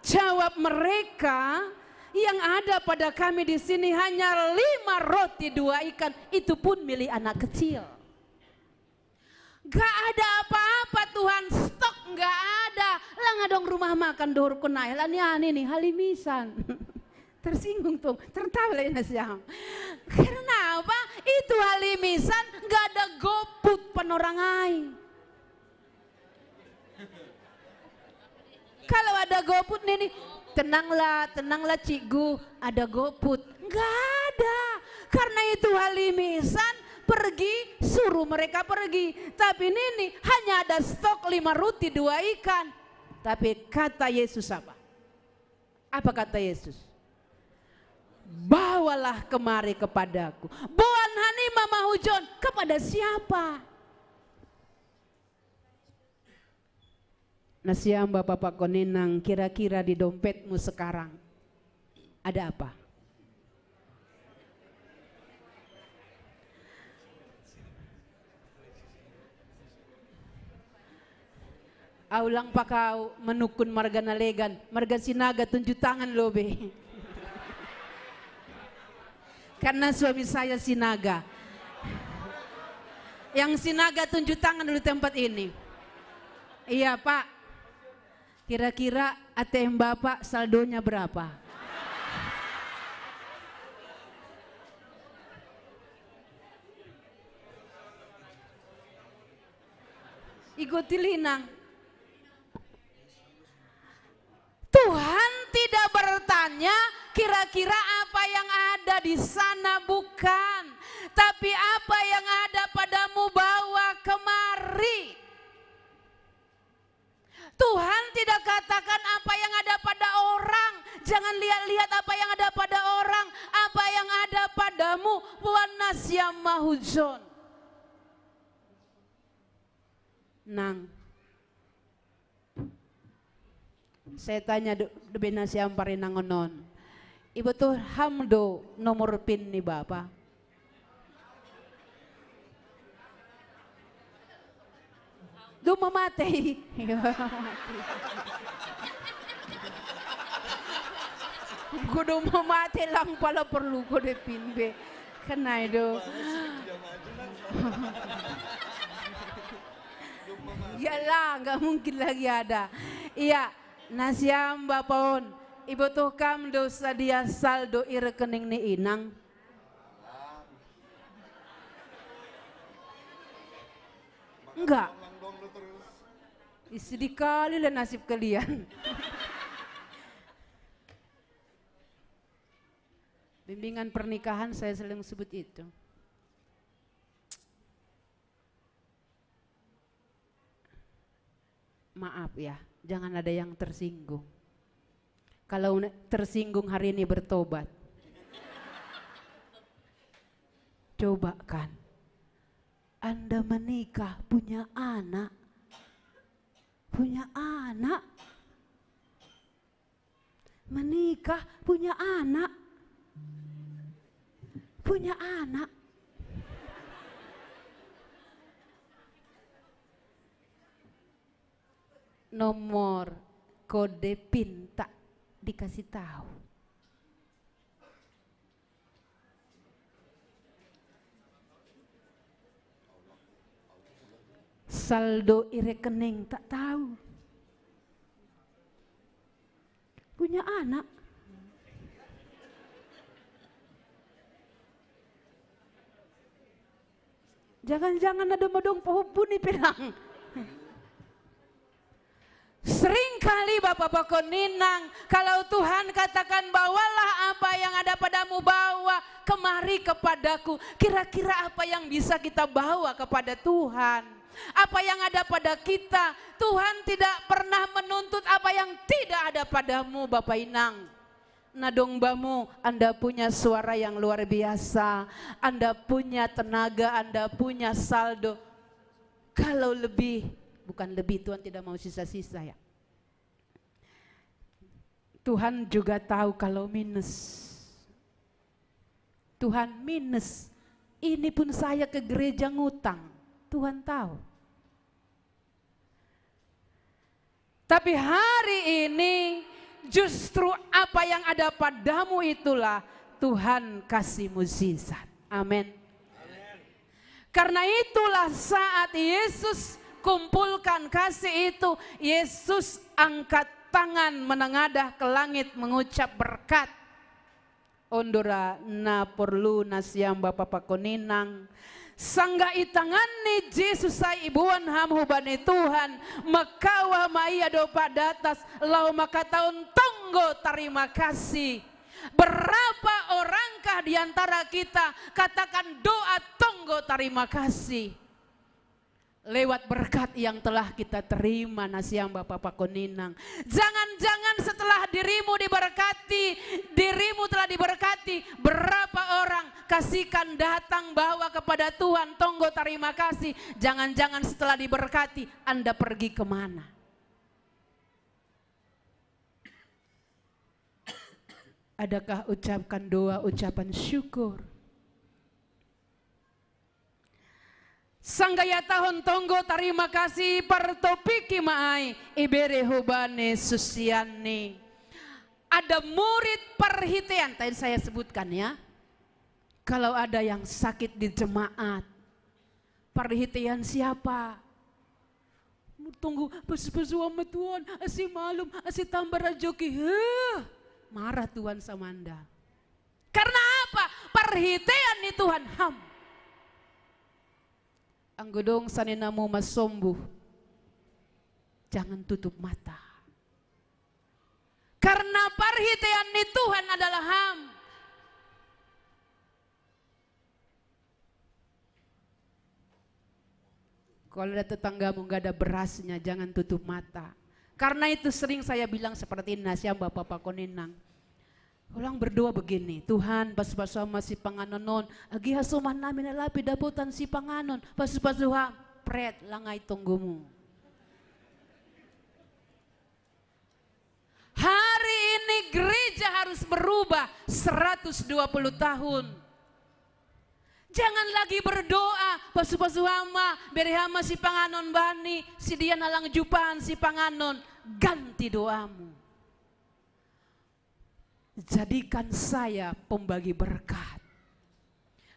jawab mereka yang ada pada kami di sini hanya 5 roti 2 ikan, itu pun milik anak kecil. Gak ada apa-apa Tuhan, stok gak ada. Lah ngadong rumah makan dor kunai, lah nih halimisan. Tersinggung tuh, tertawa lah Nasyam. Karena apa? Itu halimisan gak ada goput panorangai. Kalau ada goput nih, tenanglah cikgu, ada goput. Enggak ada. Karena itu halimisan, pergi, suruh mereka pergi. Tapi ini hanya ada stok 5 roti 2 ikan. Tapi kata Yesus apa? Apa kata Yesus? Bawalah kemari kepadaku. Buan hanima mahujon, kepada siapa? Nasyam Bapak Koninang, kira-kira di dompetmu sekarang ada apa? Aulang pakau menukun marga nalegan, marga sinaga tunjuk tangan lobe. Karena suami saya sinaga. Yang sinaga tunjuk tangan dulu tempat ini. Iya Pak. Kira-kira ATM Bapak saldonya berapa? Ikuti linang. Tuhan tidak bertanya kira-kira apa yang ada di sana, bukan. Tapi apa yang ada padamu bawa kemari. Tuhan tidak katakan apa yang ada pada orang. Jangan lihat-lihat apa yang ada pada orang. Apa yang ada padamu. Buan nasyam mahujon. Nang. Saya tanya debe nasyam parinangonon. Ibu tuh hamdo nomor pin nih Bapak. Du mematei. Kudu mematei lang pala perlu kode pinbe. Kenai do. Yalah, nggak mungkin lagi ada. Iya, nasyam Bapakon. Ibu tuh kam dosa dia saldo i rekening ni inang. Enggak. Sedih kali lah nasib kalian. Bimbingan pernikahan saya sering sebut itu. Maaf ya, jangan ada yang tersinggung. Kalau tersinggung hari ini bertobat. Coba kan, Anda menikah punya anak. Punya anak. Menikah punya anak. Punya anak. Nomor kode PIN tak dikasih tahu. Saldo i rekening tak tahu. Punya anak. Jangan-jangan ada medong pohon nih pelang. Seringkali Bapak-Bapak Ninang, kalau Tuhan katakan bawalah apa yang ada padamu, bawa kemari kepadaku. Kira-kira apa yang bisa kita bawa kepada Tuhan? apa yang ada pada kita. Tuhan tidak pernah menuntut apa yang tidak ada padamu, Bapak Inang. Nadongbamu, Anda punya suara yang luar biasa, Anda punya tenaga, Anda punya saldo. Kalau lebih, bukan lebih, Tuhan tidak mau sisa-sisa ya. Tuhan juga tahu kalau minus. Tuhan minus. Ini pun saya ke gereja ngutang. Tuhan tahu. Tapi hari ini justru apa yang ada padamu itulah Tuhan kasih mukjizat. Amin. Karena itulah saat Yesus kumpulkan kasih itu, Yesus angkat tangan menengadah ke langit mengucap berkat. Ondora na perlu nasiam Bapa Pakoninang. Sangga itangan ni Jesus ay ibuan ham hubani Tuhan. Makawa maya dopa datas. Lau maka tahun tonggo terima kasih. Berapa orangkah di antara kita katakan doa tonggo terima kasih. Lewat berkat yang telah kita terima nasiam Bapak Pakoninang. Jangan-jangan setelah dirimu diberkati, dirimu telah diberkati, berapa orang kasihkan datang bawa kepada Tuhan tonggo terima kasih. Jangan-jangan setelah diberkati Anda pergi kemana? Adakah ucapkan doa, ucapan syukur? Sanggaya tahun tonggo terima kasih pertopiki maai ibere hubane susiani. Ada murid perhitian tadi saya sebutkan ya. Kalau ada yang sakit di jemaat, perhitian siapa? Tunggu pesu-pesu sama Tuhan, asih malum, asih tambah rajoki. Marah Tuhan sama Anda. Karena apa? Perhitian ni Tuhan ham. Anggudong saninamu masombuh. Jangan tutup mata. Karena perhitian ni Tuhan adalah ham. Kalau ada tetanggamu gak ada berasnya, jangan tutup mata. Karena itu sering saya bilang seperti nasiam Bapak Pakoninang. Ulang berdoa begini, Tuhan pas-pas si panganonon, agi hasuman namin alapi daputan si panganon, pas-pas Tuhan, pret langay tunggumu. Hari ini gereja harus berubah 120 tahun. Jangan lagi berdoa, pas-pas hama, beri hama si panganon bani, si dia nalang jupan si panganon, ganti doamu. Jadikan saya pembagi berkat.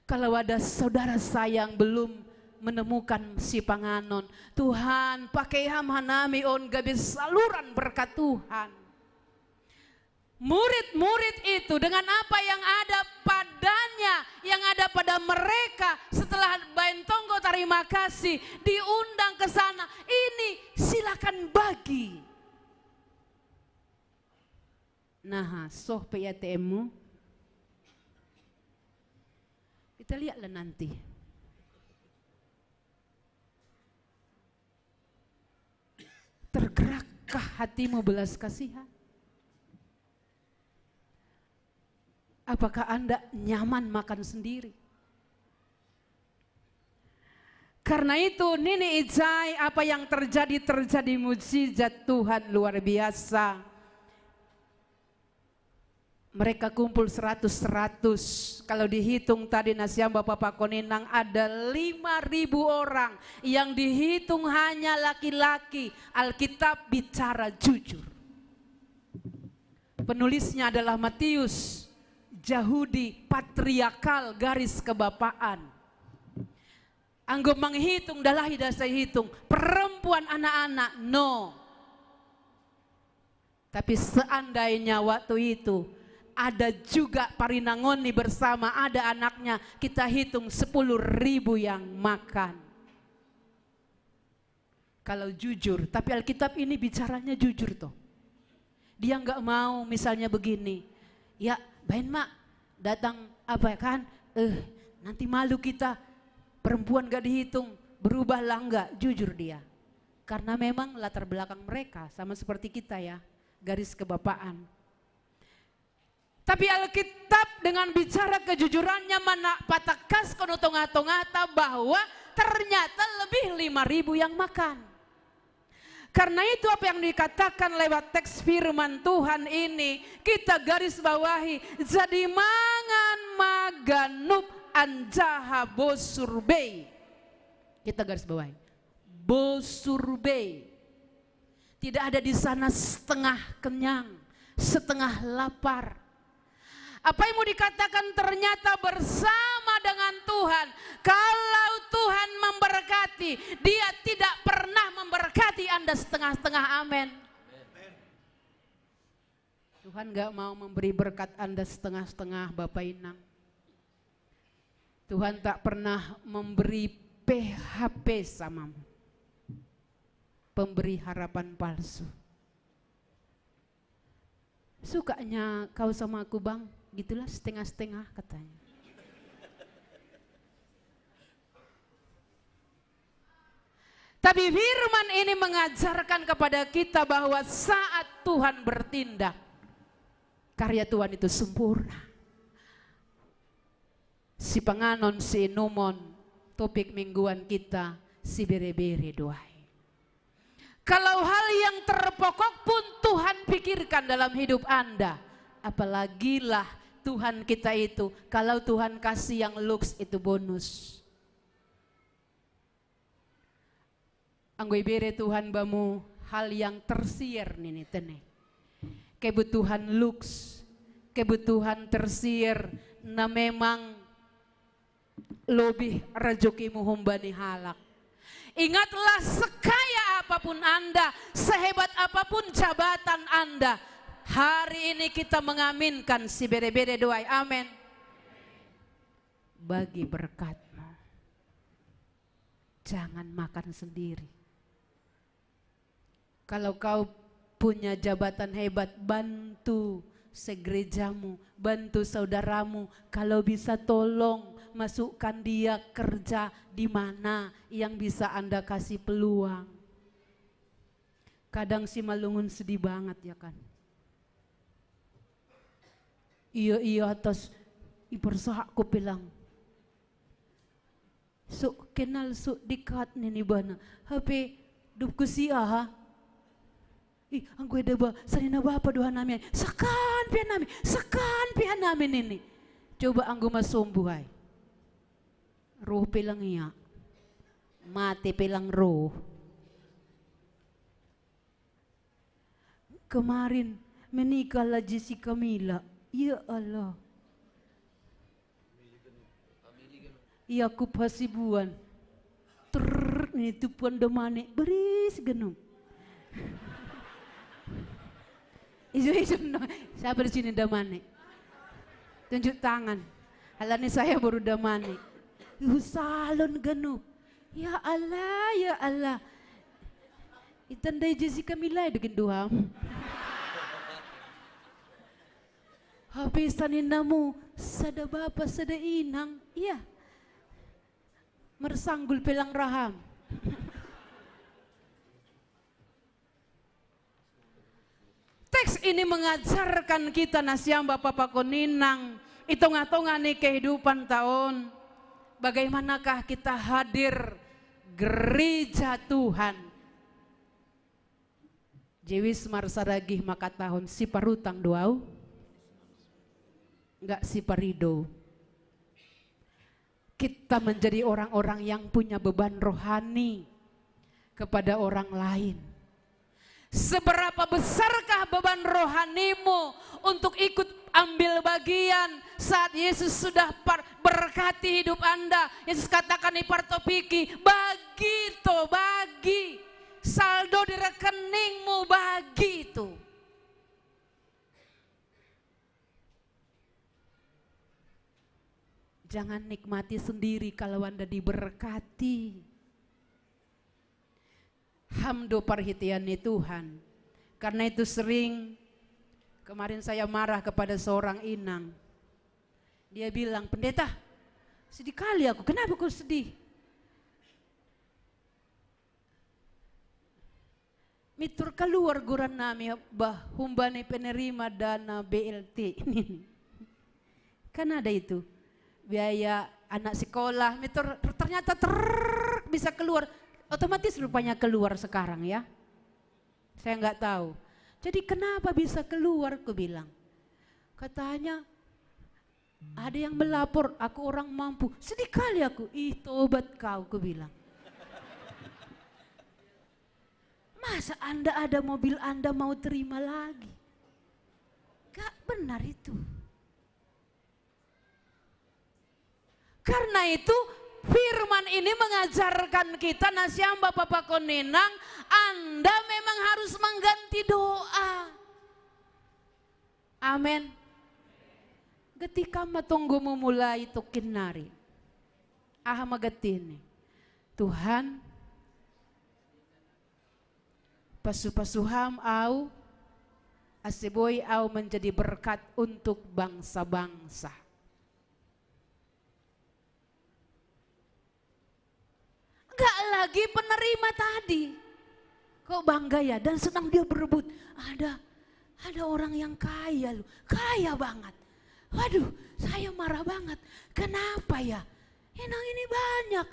Kalau ada saudara saya yang belum menemukan si panganon, Tuhan pakai hamhanami on gabe saluran berkat Tuhan. Murid-murid itu dengan apa yang ada padanya, yang ada pada mereka setelah bain tonggo terima kasih, diundang ke sana, ini silakan bagi. Nah, soh PATM-mu. Kita lihatlah nanti. Tergerakkah hatimu belas kasihan? Apakah Anda nyaman makan sendiri? Karena itu Nini Ijai, apa yang terjadi mukjizat Tuhan luar biasa. Mereka kumpul 100. Kalau dihitung tadi nasiam Bapak Pakoninang ada 5.000 orang. Yang dihitung hanya laki-laki. Alkitab bicara jujur. Penulisnya adalah Matius. Yahudi patriarkal garis kebapaan. Anggo menghitung dalahi dasar hitung. Perempuan anak-anak no. Tapi seandainya waktu itu ada juga parinangoni bersama, ada anaknya, kita hitung 10.000 yang makan. Kalau jujur, tapi Alkitab ini bicaranya jujur toh. Dia nggak mau misalnya begini, ya bain mak datang apa kan, nanti malu kita, perempuan gak dihitung, Berubahlah enggak? Jujur dia. Karena memang latar belakang mereka sama seperti kita ya, garis kebapaan. Tapi Alkitab dengan bicara kejujurannya patahkas kono tonga-tongata bahwa ternyata lebih 5.000 yang makan. Karena itu apa yang dikatakan lewat teks firman Tuhan ini kita garis bawahi, jadi mangan maganup anjaha bosurbei. Kita garis bawahi, bosurbei. Tidak ada di sana setengah kenyang, setengah lapar. Apa yang mau dikatakan ternyata bersama dengan Tuhan. Kalau Tuhan memberkati, Dia tidak pernah memberkati Anda setengah-setengah. Amin. Tuhan gak mau memberi berkat Anda setengah-setengah, Bapak Inang. Tuhan tak pernah memberi PHP samamu, pemberi harapan palsu. Sukanya kau sama aku bang, gitulah setengah-setengah katanya. Tapi firman ini mengajarkan kepada kita bahwa saat Tuhan bertindak, karya Tuhan itu sempurna. Si panganon, si numon, topik mingguan kita, si bere-bere doai. Kalau hal yang terpokok pun Tuhan pikirkan dalam hidup Anda, apalagilah Tuhan kita itu, kalau Tuhan kasih yang luks itu bonus. Anggoi bere Tuhan bamu hal yang tersier nini tene. Kebutuhan luks, kebutuhan tersier na memang lebih rezekimu humbani halak. Ingatlah sekaya apapun Anda, sehebat apapun jabatan Anda, hari ini kita mengaminkan si bere-bere doai, amin. Bagi berkat-Mu, jangan makan sendiri. Kalau kau punya jabatan hebat, bantu segerejamu, bantu saudaramu. Kalau bisa tolong masukkan dia kerja di mana yang bisa Anda kasih peluang. Kadang si Malungun sedih banget ya kan. Iya atas ipersak ko bilang. So kenal so dekat nini bana. Hape dupku siya ha. Ang gue daba, sanina bapa doha namin. Sakan pihan namin ini. Coba ang gumasumbuhay. Roh pilang iya. Mati pilang roh. Kemarin menikah lagi si Camila. Ya Allah. Iya aku pasibuan. Ini tupuan domane. Beris genum. Isu-isu no, saya bersini damane. Tunjuk tangan. Halani saya baru damane. Salon genup. Ya Allah, ya Allah. Itandai Jessica Milay dengan doam. Habisanin namu, sada bapa, sada inang. Iya. Mersanggul pelang raham. Teks ini mengajarkan kita nasiam Bapak Pakoninang, hitung-hitungan nih kehidupan tahun. Bagaimanakah kita hadir gereja Tuhan. Jewis marsaragih maka tahun si parutang doau. Enggak si parido. Kita menjadi orang-orang yang punya beban rohani kepada orang lain. Seberapa besarkah beban rohanimu untuk ikut ambil bagian saat Yesus sudah berkati hidup Anda. Yesus katakan di partopiki, bagi itu, bagi. Saldo di rekeningmu, bagi itu. Jangan nikmati sendiri kalau Anda diberkati. Hamdo parhitiani Tuhan. Karena itu sering, kemarin saya marah kepada seorang inang. Dia bilang, pendeta, sedih kali aku, kenapa kau sedih? mitur keluar guran nami bah humbane penerima dana BLT ini. Kan ada itu biaya anak sekolah, mitur ternyata bisa keluar, otomatis rupanya keluar sekarang ya. Saya nggak tahu. Jadi kenapa bisa keluar, aku bilang. Katanya ada yang melapor, aku orang mampu. Sedih kali aku, ih tobat kau, aku bilang. Masa Anda ada mobil Anda mau terima lagi? Gak benar itu. Karena itu firman ini mengajarkan kita nasiam Bapak Konenang, Anda memang harus mengganti doa. Amin. Ketika matunggu memulai tokin nari. Aha magatini. Tuhan pasu-pasuham au aseboy au menjadi berkat untuk bangsa-bangsa. Enggak lagi penerima tadi. Kok bangga ya dan senang dia berebut. Ada orang yang kaya loh, kaya banget. Waduh, saya marah banget. Kenapa ya? Enang ini banyak.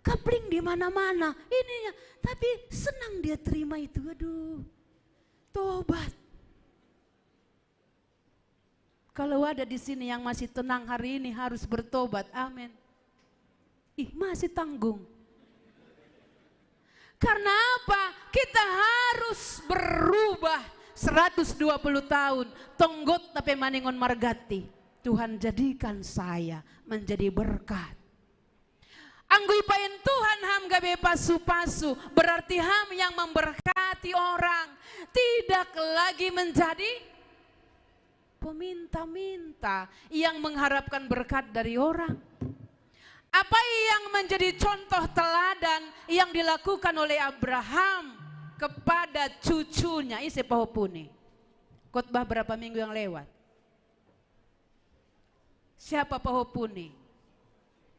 Kapling di mana-mana. Ininya, tapi senang dia terima itu. Aduh. Tobat. Kalau ada di sini yang masih tenang hari ini harus bertobat. Amin. Ih, masih tanggung. Karena apa? Kita harus berubah 120 tahun. Tonggot tapi maningon margati. Tuhan jadikan saya menjadi berkat. Anggui pain Tuhan ham gabe pasu-pasu. Berarti ham yang memberkati orang. Tidak lagi menjadi peminta-minta yang mengharapkan berkat dari orang. Apa yang menjadi contoh teladan yang dilakukan oleh Abraham kepada cucunya, isi pahopuni. Khotbah berapa minggu yang lewat? Siapa pahopuni?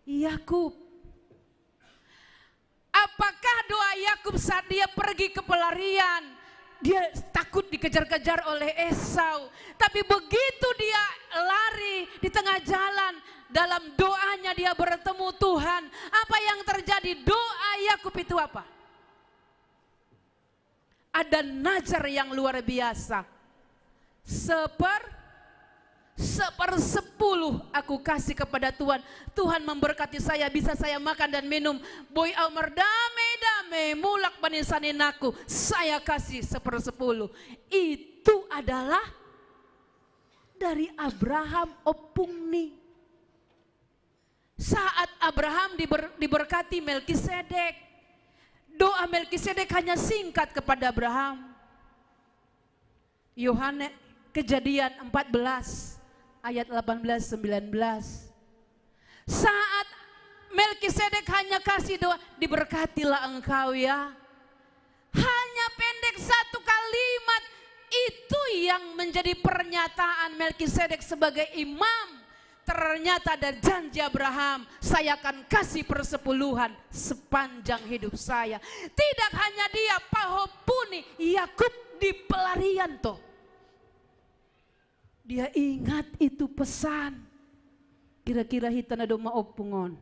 Yakub. Apakah doa Yakub saat dia pergi ke pelarian? Dia takut dikejar-kejar oleh Esau. Tapi begitu dia lari di tengah jalan, dalam doanya dia bertemu Tuhan. Apa yang terjadi? Doa Yakub itu apa? Ada nazar yang luar biasa. 1/10 aku kasih kepada Tuhan. Tuhan memberkati saya, bisa saya makan dan minum. Boy Amar damai mulak banisanin aku. Saya kasih 1/10. Itu adalah dari Abraham opungni. Saat Abraham diberkati Melkisedek, doa Melkisedek hanya singkat kepada Abraham. Yohanes Kejadian 14 ayat 18-19. Saat Melkisedek hanya kasih doa, diberkatilah engkau ya. Hanya pendek satu kalimat, itu yang menjadi pernyataan Melkisedek sebagai imam. Ternyata ada janji Abraham, saya akan kasih 10% sepanjang hidup saya. Tidak hanya dia, pahopuni Yakub di pelarian toh. Dia ingat itu pesan. Kira-kira hitana doma opungon.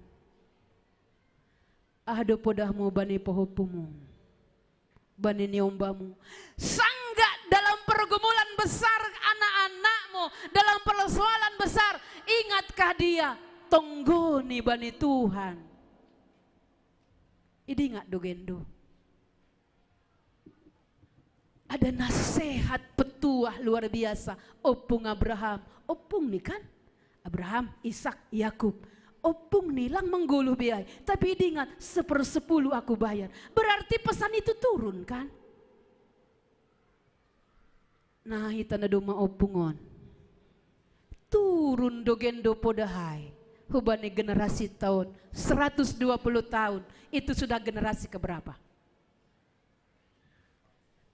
Ado podahmu bani pahopumu. Bani niombamu. Sangga dalam pergumulan besar anak-anakmu. Dalam persoalan besar. Ingatkah dia? Tonggoni bani Tuhan. Ini ingat dogendo. Ada nasihat petuah luar biasa. Opung Abraham. Opung nih kan? Abraham, Ishak, Yakub. Opung nih lang mengguluh biaya. Tapi diingat 1/10 aku bayar. Berarti pesan itu turun kan? Nah hitana doma opungon. Turun dogendo podahai. Hubani generasi tahun 120 tahun. Itu sudah generasi keberapa?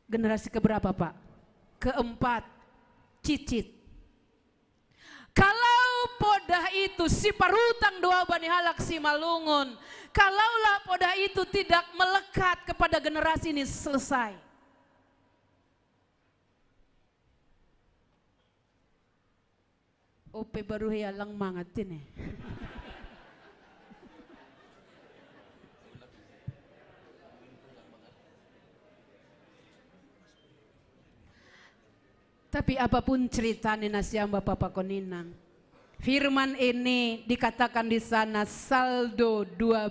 Generasi keberapa Pak? Keempat, cicit. Kalau podah itu si parutang doa bani halak si malungun. Kalaulah podah itu tidak melekat kepada generasi ini selesai. Ope baru hialang mangat ini. Tapi apapun ceritanya nasiam Bapak Pakoninang, firman ini dikatakan di sana saldo 12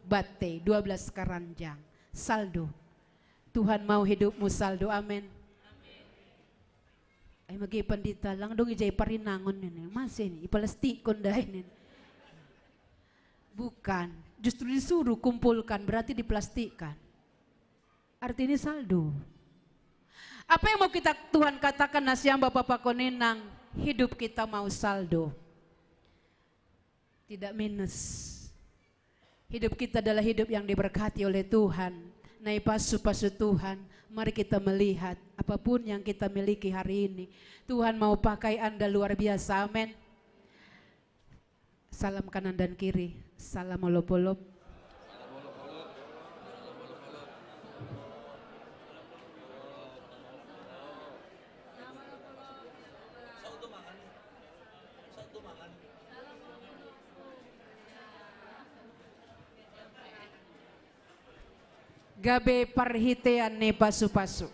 bate, 12 keranjang, saldo. Tuhan mau hidupmu saldo, amin. Ay magi pandita lang dong ijay parinangon ini, masih ini, ipalastikon dahil ini. Bukan, justru disuruh kumpulkan berarti diplastikkan. Artinya saldo. Apa yang mau kita Tuhan katakan nasiam Bapak Pakoninang, hidup kita mau saldo. Tidak minus. Hidup kita adalah hidup yang diberkati oleh Tuhan. Naik pasu-pasu Tuhan, mari kita melihat apapun yang kita miliki hari ini. Tuhan mau pakai Anda luar biasa, amin. Salam kanan dan kiri, salam olop-olop. Gabe parhitean ne pasu-pasu.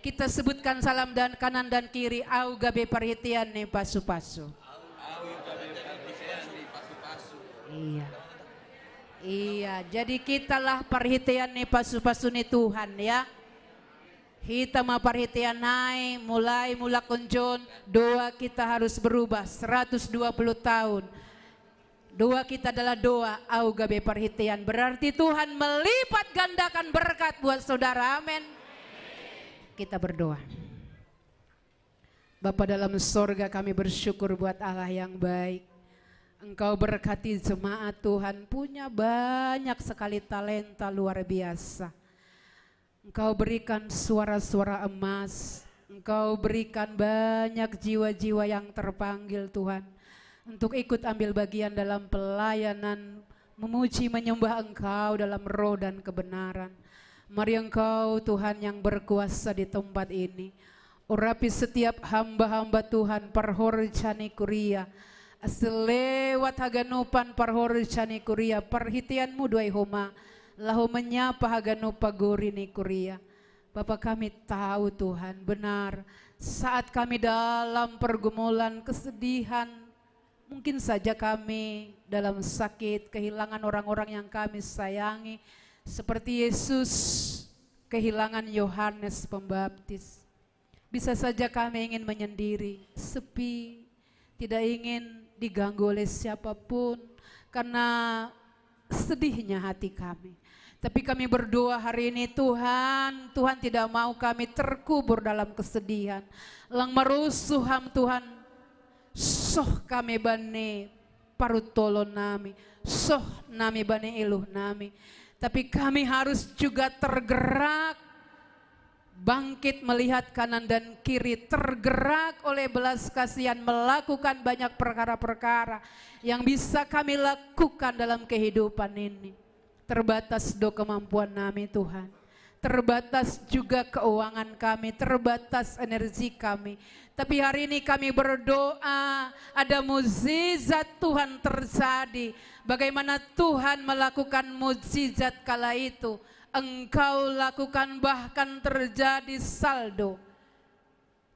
Kita sebutkan salam dan kanan dan kiri. Au gabe parhitean ne pasu-pasu. Iya. Iya, jadi kitalah parhitean ne pasu-pasu ni Tuhan ya. Kita ma parhitean nai mulai mula konjon, doa kita harus berubah 120 tahun. Doa kita adalah doa au gabe parhitean, berarti Tuhan melipat gandakan berkat buat saudara, amin. Kita berdoa. Bapa dalam sorga, kami bersyukur buat Allah yang baik. Engkau berkati jemaat Tuhan, punya banyak sekali talenta luar biasa. Engkau berikan suara-suara emas, Engkau berikan banyak jiwa-jiwa yang terpanggil Tuhan, untuk ikut ambil bagian dalam pelayanan, memuji menyembah Engkau dalam roh dan kebenaran. Mari Engkau Tuhan yang berkuasa di tempat ini, urapi setiap hamba-hamba Tuhan, parhorjani kuria, aselewat haganupan parhorjani kuria, perhitianmu duai homa, lahu menyapa haganupa gurini kuria. Bapak kami tahu Tuhan, benar saat kami dalam pergumulan, kesedihan, mungkin saja kami dalam sakit, kehilangan orang-orang yang kami sayangi, seperti Yesus kehilangan Yohanes Pembaptis. Bisa saja kami ingin menyendiri, sepi, tidak ingin diganggu oleh siapapun karena sedihnya hati kami. Tapi kami berdoa hari ini Tuhan, Tuhan tidak mau kami terkubur dalam kesedihan. Lang marusuham Tuhan, soh kami bane parutolo nami, soh nami bane iluh nami. Tapi kami harus juga tergerak, bangkit melihat kanan dan kiri, tergerak oleh belas kasihan, melakukan banyak perkara-perkara yang bisa kami lakukan dalam kehidupan ini. Terbatas do kemampuan kami Tuhan, terbatas juga keuangan kami, terbatas energi kami. Tapi hari ini kami berdoa ada mukjizat Tuhan terjadi. Bagaimana Tuhan melakukan mukjizat kala itu, Engkau lakukan bahkan terjadi saldo.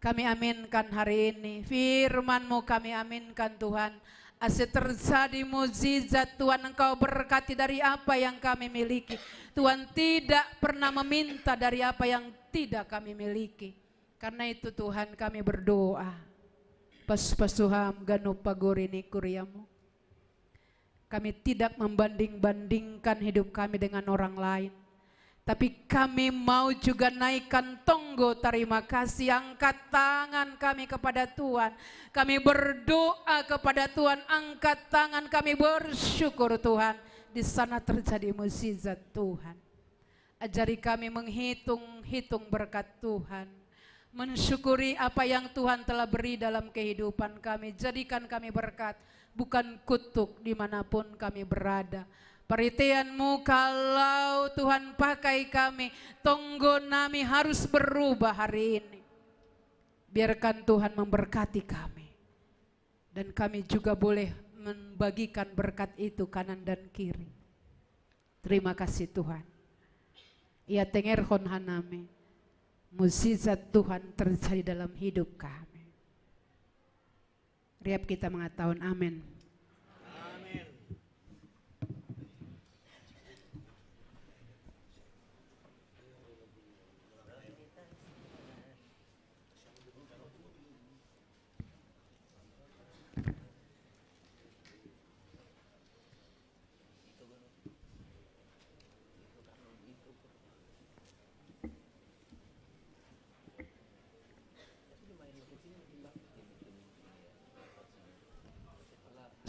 Kami aminkan hari ini, firman-Mu kami aminkan Tuhan. Asyik terjadi mukjizat Tuhan, Engkau berkati dari apa yang kami miliki. Tuhan tidak pernah meminta dari apa yang tidak kami miliki. Karena itu Tuhan kami berdoa. Pas-pasuham ganu pagorini kuriamu. Kami tidak membanding-bandingkan hidup kami dengan orang lain. Tapi kami mau juga naikkan tonggo terima kasih, angkat tangan kami kepada Tuhan. Kami berdoa kepada Tuhan, angkat tangan kami bersyukur Tuhan. Di sana terjadi mukjizat Tuhan. Ajari kami menghitung-hitung berkat Tuhan. Mensyukuri apa yang Tuhan telah beri dalam kehidupan kami. Jadikan kami berkat, bukan kutuk dimanapun kami berada. Perhatianmu kalau Tuhan pakai kami, tonggo nami harus berubah hari ini. Biarkan Tuhan memberkati kami. Dan kami juga boleh membagikan berkat itu kanan dan kiri. Terima kasih Tuhan. Ya tengerhon haname. Mukjizat Tuhan terjadi dalam hidup kami. Riap kita mengatakan amin.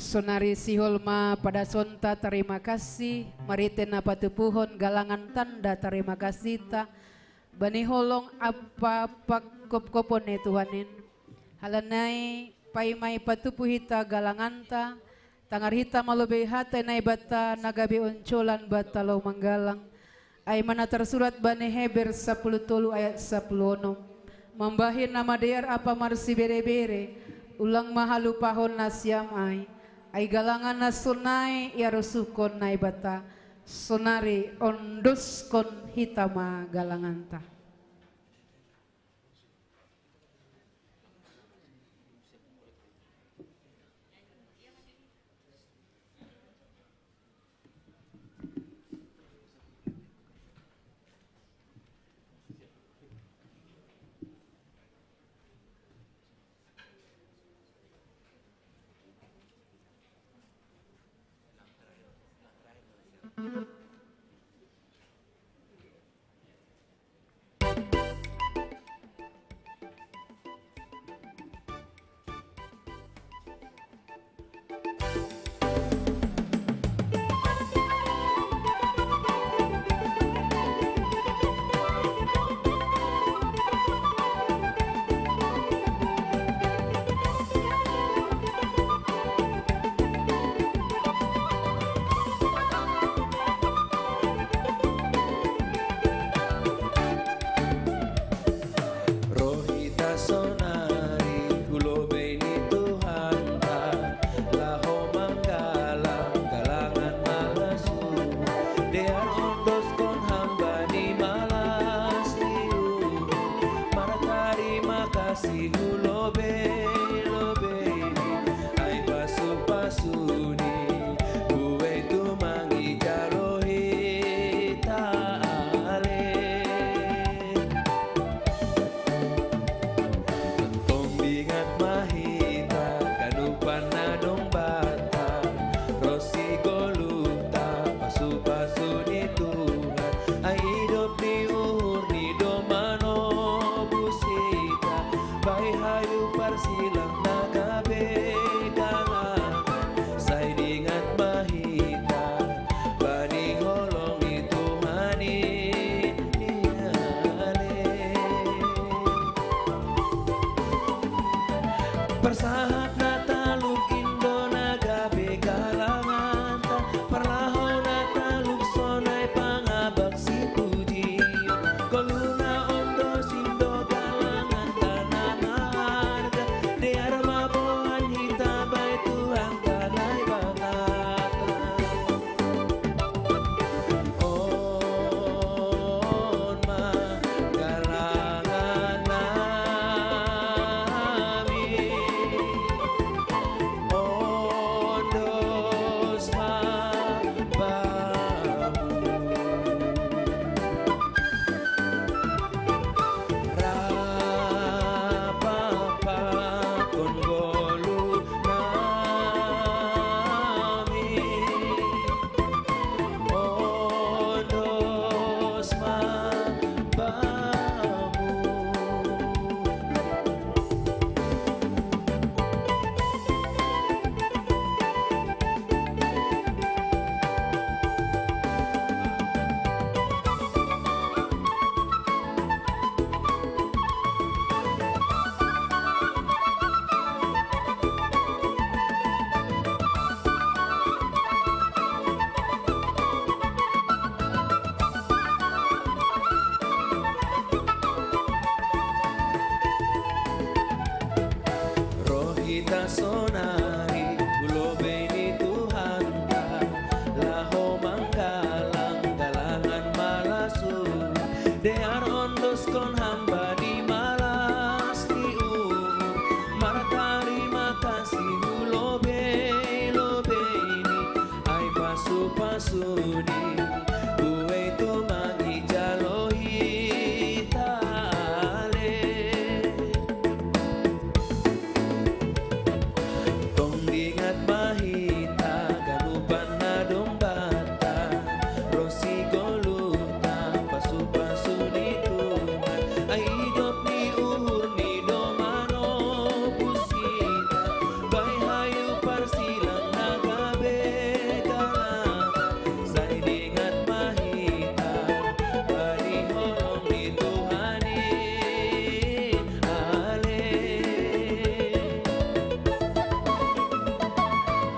Sonari Siholma pada sonta terima kasih, maritena patupuhon galangan tanda terima kasih ta, bani holong apa pakop kopone Tuhanin, halanai paimai patupuhita galangan ta, tangar hita malobe hata nai bata nagabe oncolan bata lo manggalang, ay mana tersurat bani Heber 10 ayat 10 membahin nama dear apa marsi bere-bere, ulang mahalu pahon nasyam ay galangan na sunay yarusukon na ibata sonari ondus kon hitama galangan ta. Terus kon hamba di malas di Mara terima kasih lobe ini ai pasu di gue itu mangijalohi tale tong diingat mahita ganupan na dombata rosi goluta pasu di tuman ai hidup ni uhur ni domano pusita bai hayu parsilang nagabe galata sai diingat mahita bari holong di Tuhani ale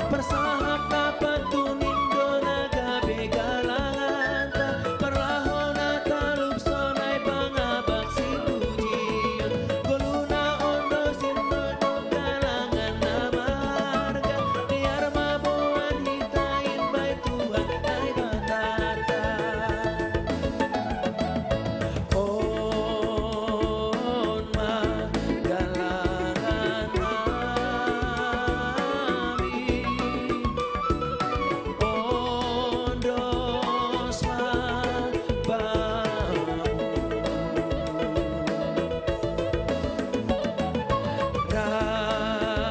Persahap dapat tunindo nagabe galangan ta Perlahona talup sonai pangabak si pujian Goluna ondo sindo do galangan nama harga Biar mabuan hitain baik Tuhan ay batata On ma galangan nami Ondos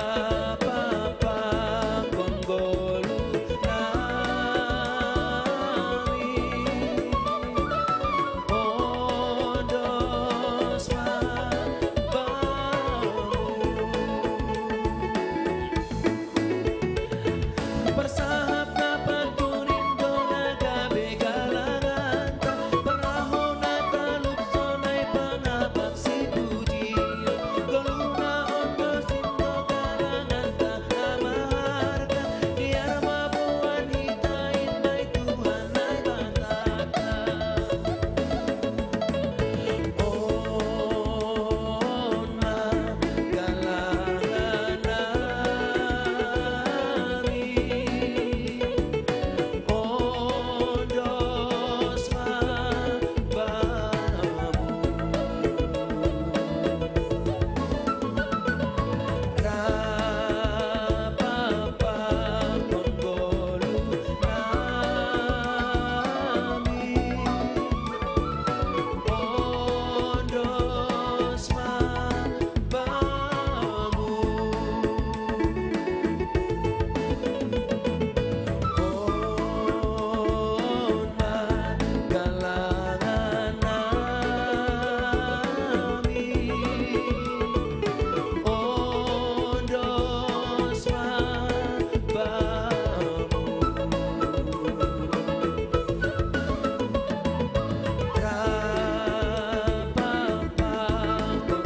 Rapapa konggolu nami Ondos Persahap dapat tunindo nagabe galangan ta Perlahona talup sonai pangabak si pujian Goluna ondo sindo galangan ta nama harga Biar mabuan hitain baik Tuhan ay batata On ma galangan nami Ondos Rapapa konggolu nami Ondos galangan nami Ondos Rapapa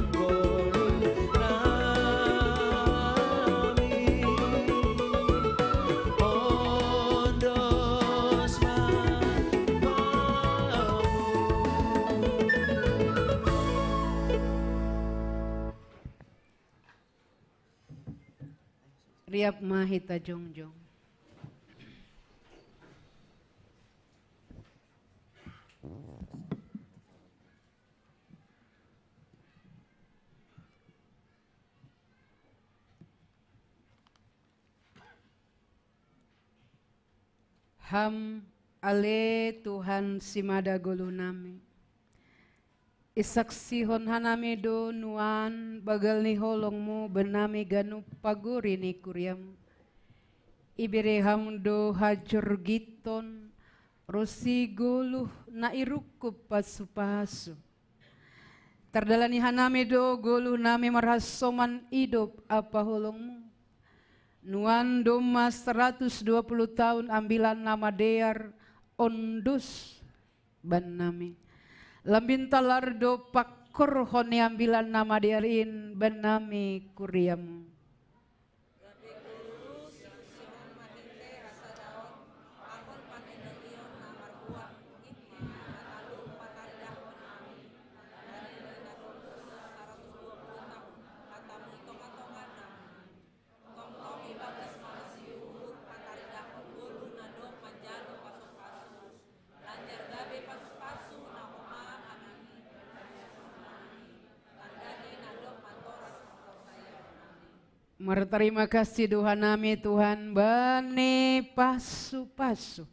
konggolu nami Ondos Riap mahita jongjong. Ham ale Tuhan simada golu nami. Isaksihon hanami do nuan bagal ni holongmu benami ganu paguri ni kuriam. Ibere hamdo hajur giton rosi goluh na irukup pasu-pasu. Tardalani hanami do goluh nami marhasoman hidup apa holongmu. Nuan doma 120 tahun ambilan nama dear ondus ban nami. Lambin talardo pakor honi ambilan nama diarin benami kuriam. Terima kasih Tuhan nami Tuhan bani pasu-pasu.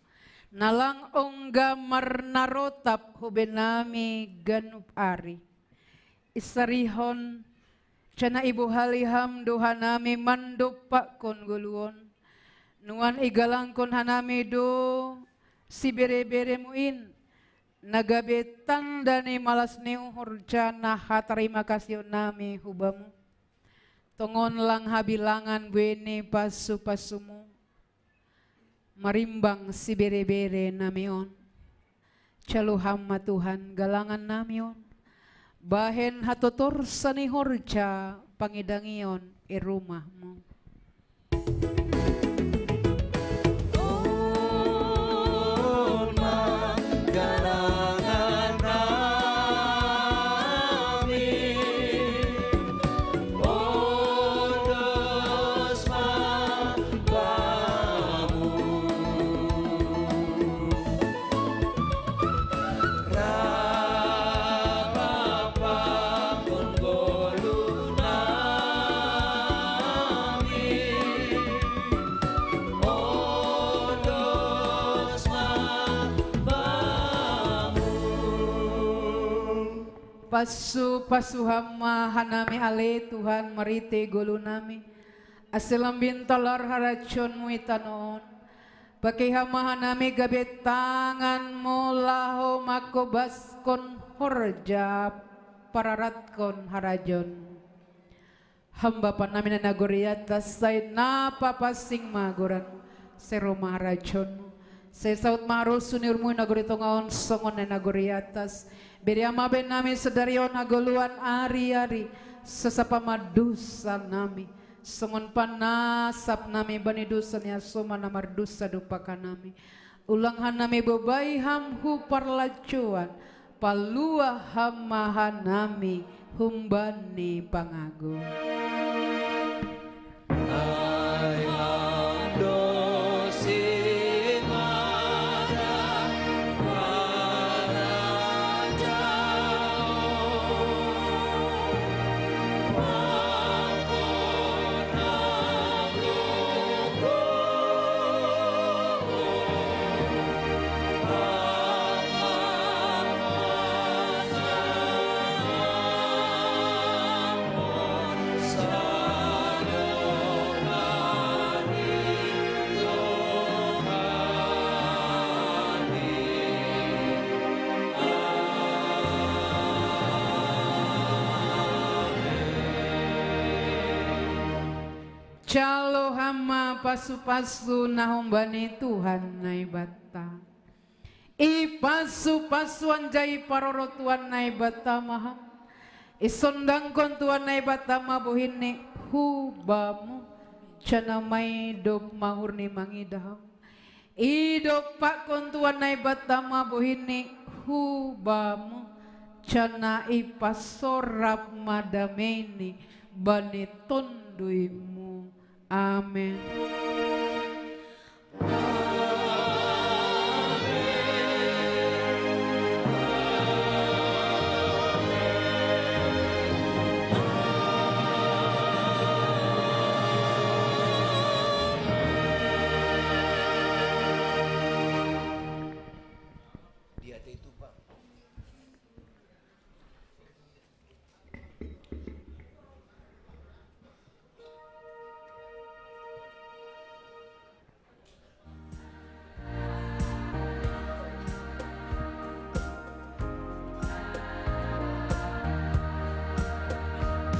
Nalang ongga marnarotap hubenami ganup ari. Isarihon cana ibu haliham dohanami mandopak kon guluon. Nuan igalangkon hanami do si bere-bere muin. Nagabetan dani malas niu hurjana terima kasih nami hubamu. Tongon lang habilangan bene pasu-pasumu. Marimbang si bere-bere namion. Caluhamma Tuhan galangan namion. Bahen hatotor sani horja pangidangion irumahmu. Pasu hama hanami ale Tuhan marite golu nami aselam bintalar haracon muitanon pakai hama hanami gabe tangan molaho makobas kon horja pararat kon harajon hamba panami nagoriatas say napa pasing magoran seroma haracon say saut marul sunirmu nagoritongaon songon nagoriatas Beriama ben nami sedarion agoluan ari-ari sesapa madusa nami songon panasap nami bani dusanya soma namar dusa dupaka nami ulanghan nami bebai hamhu parlacuan palua hamahan nami humbani pangagung Calo hama pasu-pasu nahombani Tuhan naibata. Ipasu-pasu anjai paroro Tuhan naibata maha. Isondang kon Tuhan naibata mabuhini hubamu. Cana may dop mahurni mangidaham. Idop pak kon Tuhan naibata mabuhini hubamu. Cana ipasorap madameni bani tonduimu. Amin.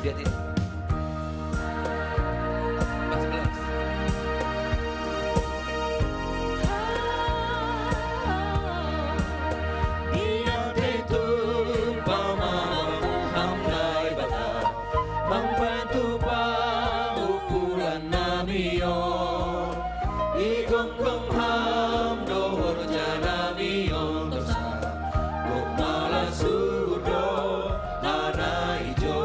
Lihat ini. Pas kelas. Iyan itu pamamu hamdai bata Mangpantu pangukulan namiyon Igong-gong ham dohor janamiyon Tosa kong malasuro ana ijo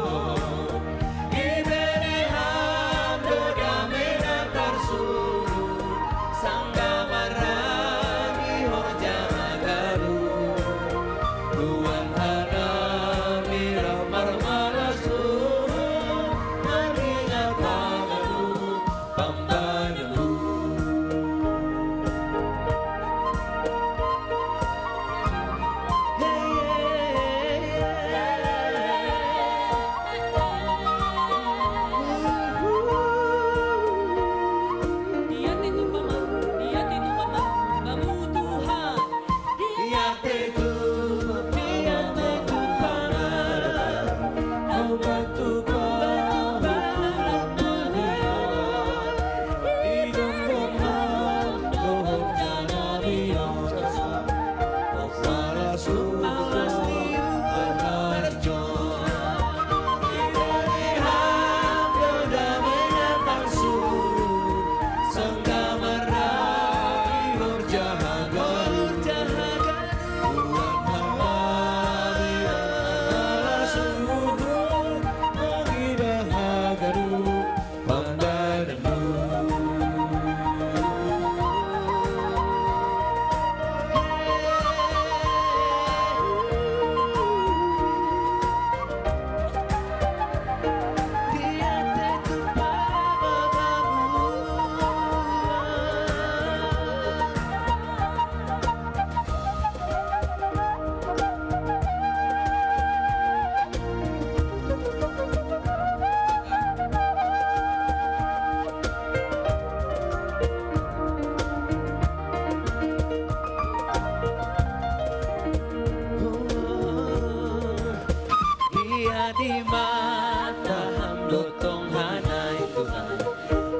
di mata hamdo tong hanai Tuhan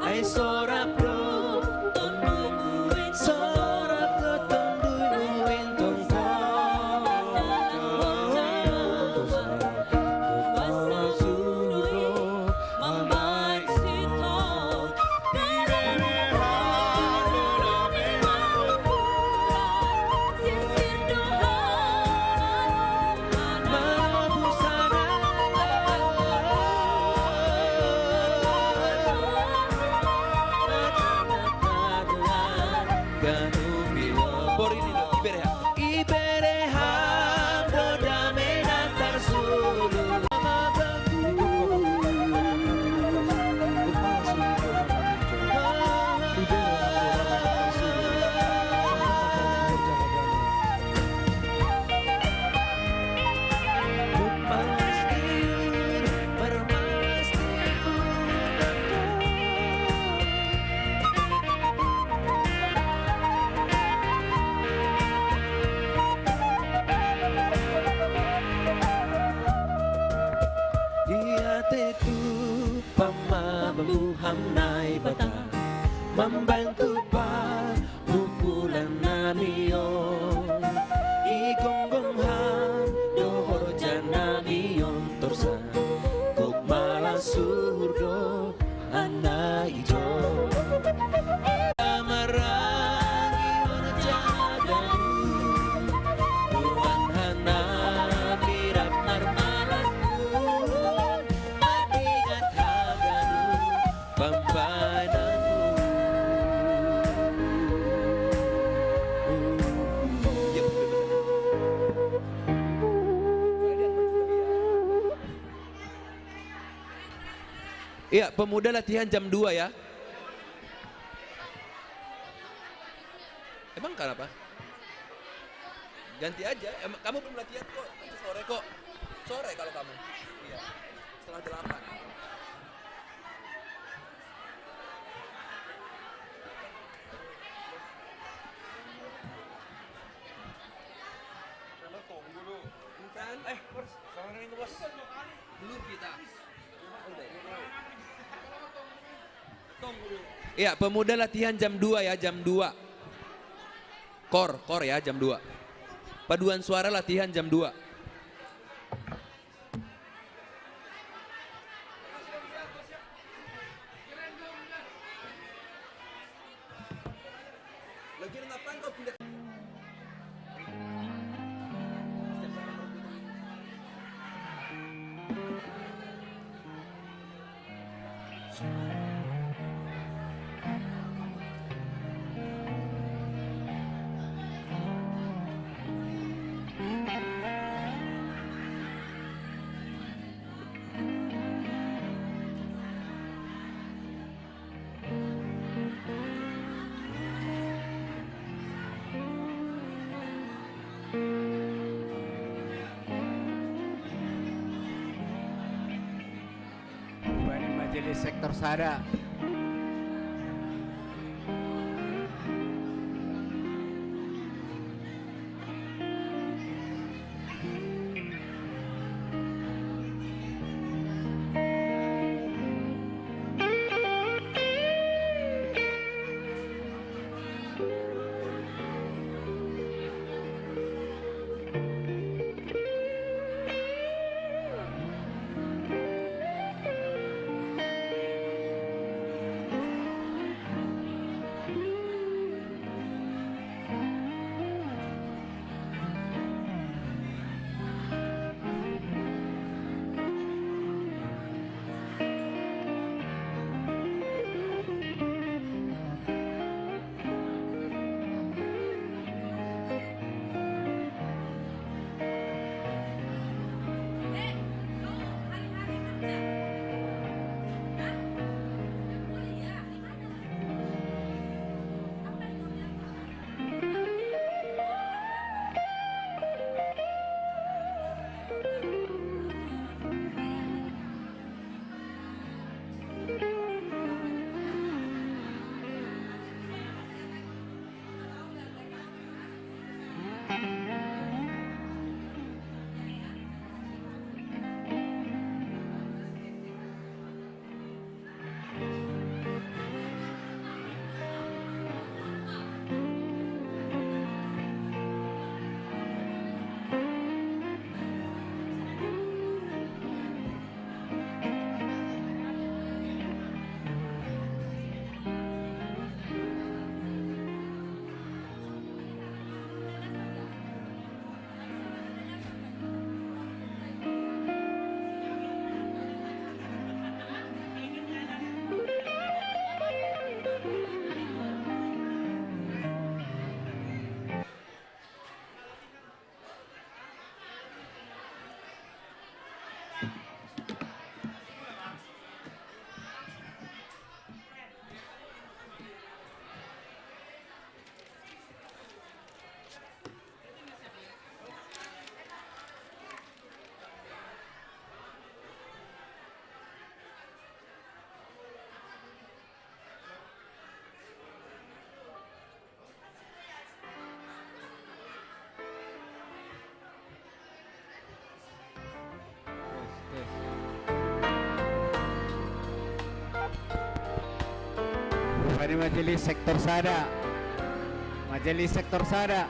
ai sorap do tong nungguin sorap do tong nungguin tong hamnai bata membantu pa pukulan namion igonggong ham dohor janamion torsa kok malah surdo anak ijo amarangi menjaganu Tuhan hana mirap narmalas adingat haganu pampananmu Iya, pemuda latihan jam 2 ya. Emang kenapa? Ganti aja. Emang kamu belum latihan kok. Nanti sore kok. Sore kalau kamu. Iya. Setengah 8. Bukan. Bos. Sekarang ini bos. Belum kita. Iya, pemuda latihan jam 2 ya, jam 2. Kor ya, jam 2. Paduan suara latihan jam 2. Lagi ngapain kau pindah? Majelis Sektor Sada. Bani Majelis Sektor Sada. Majelis Sektor Sada.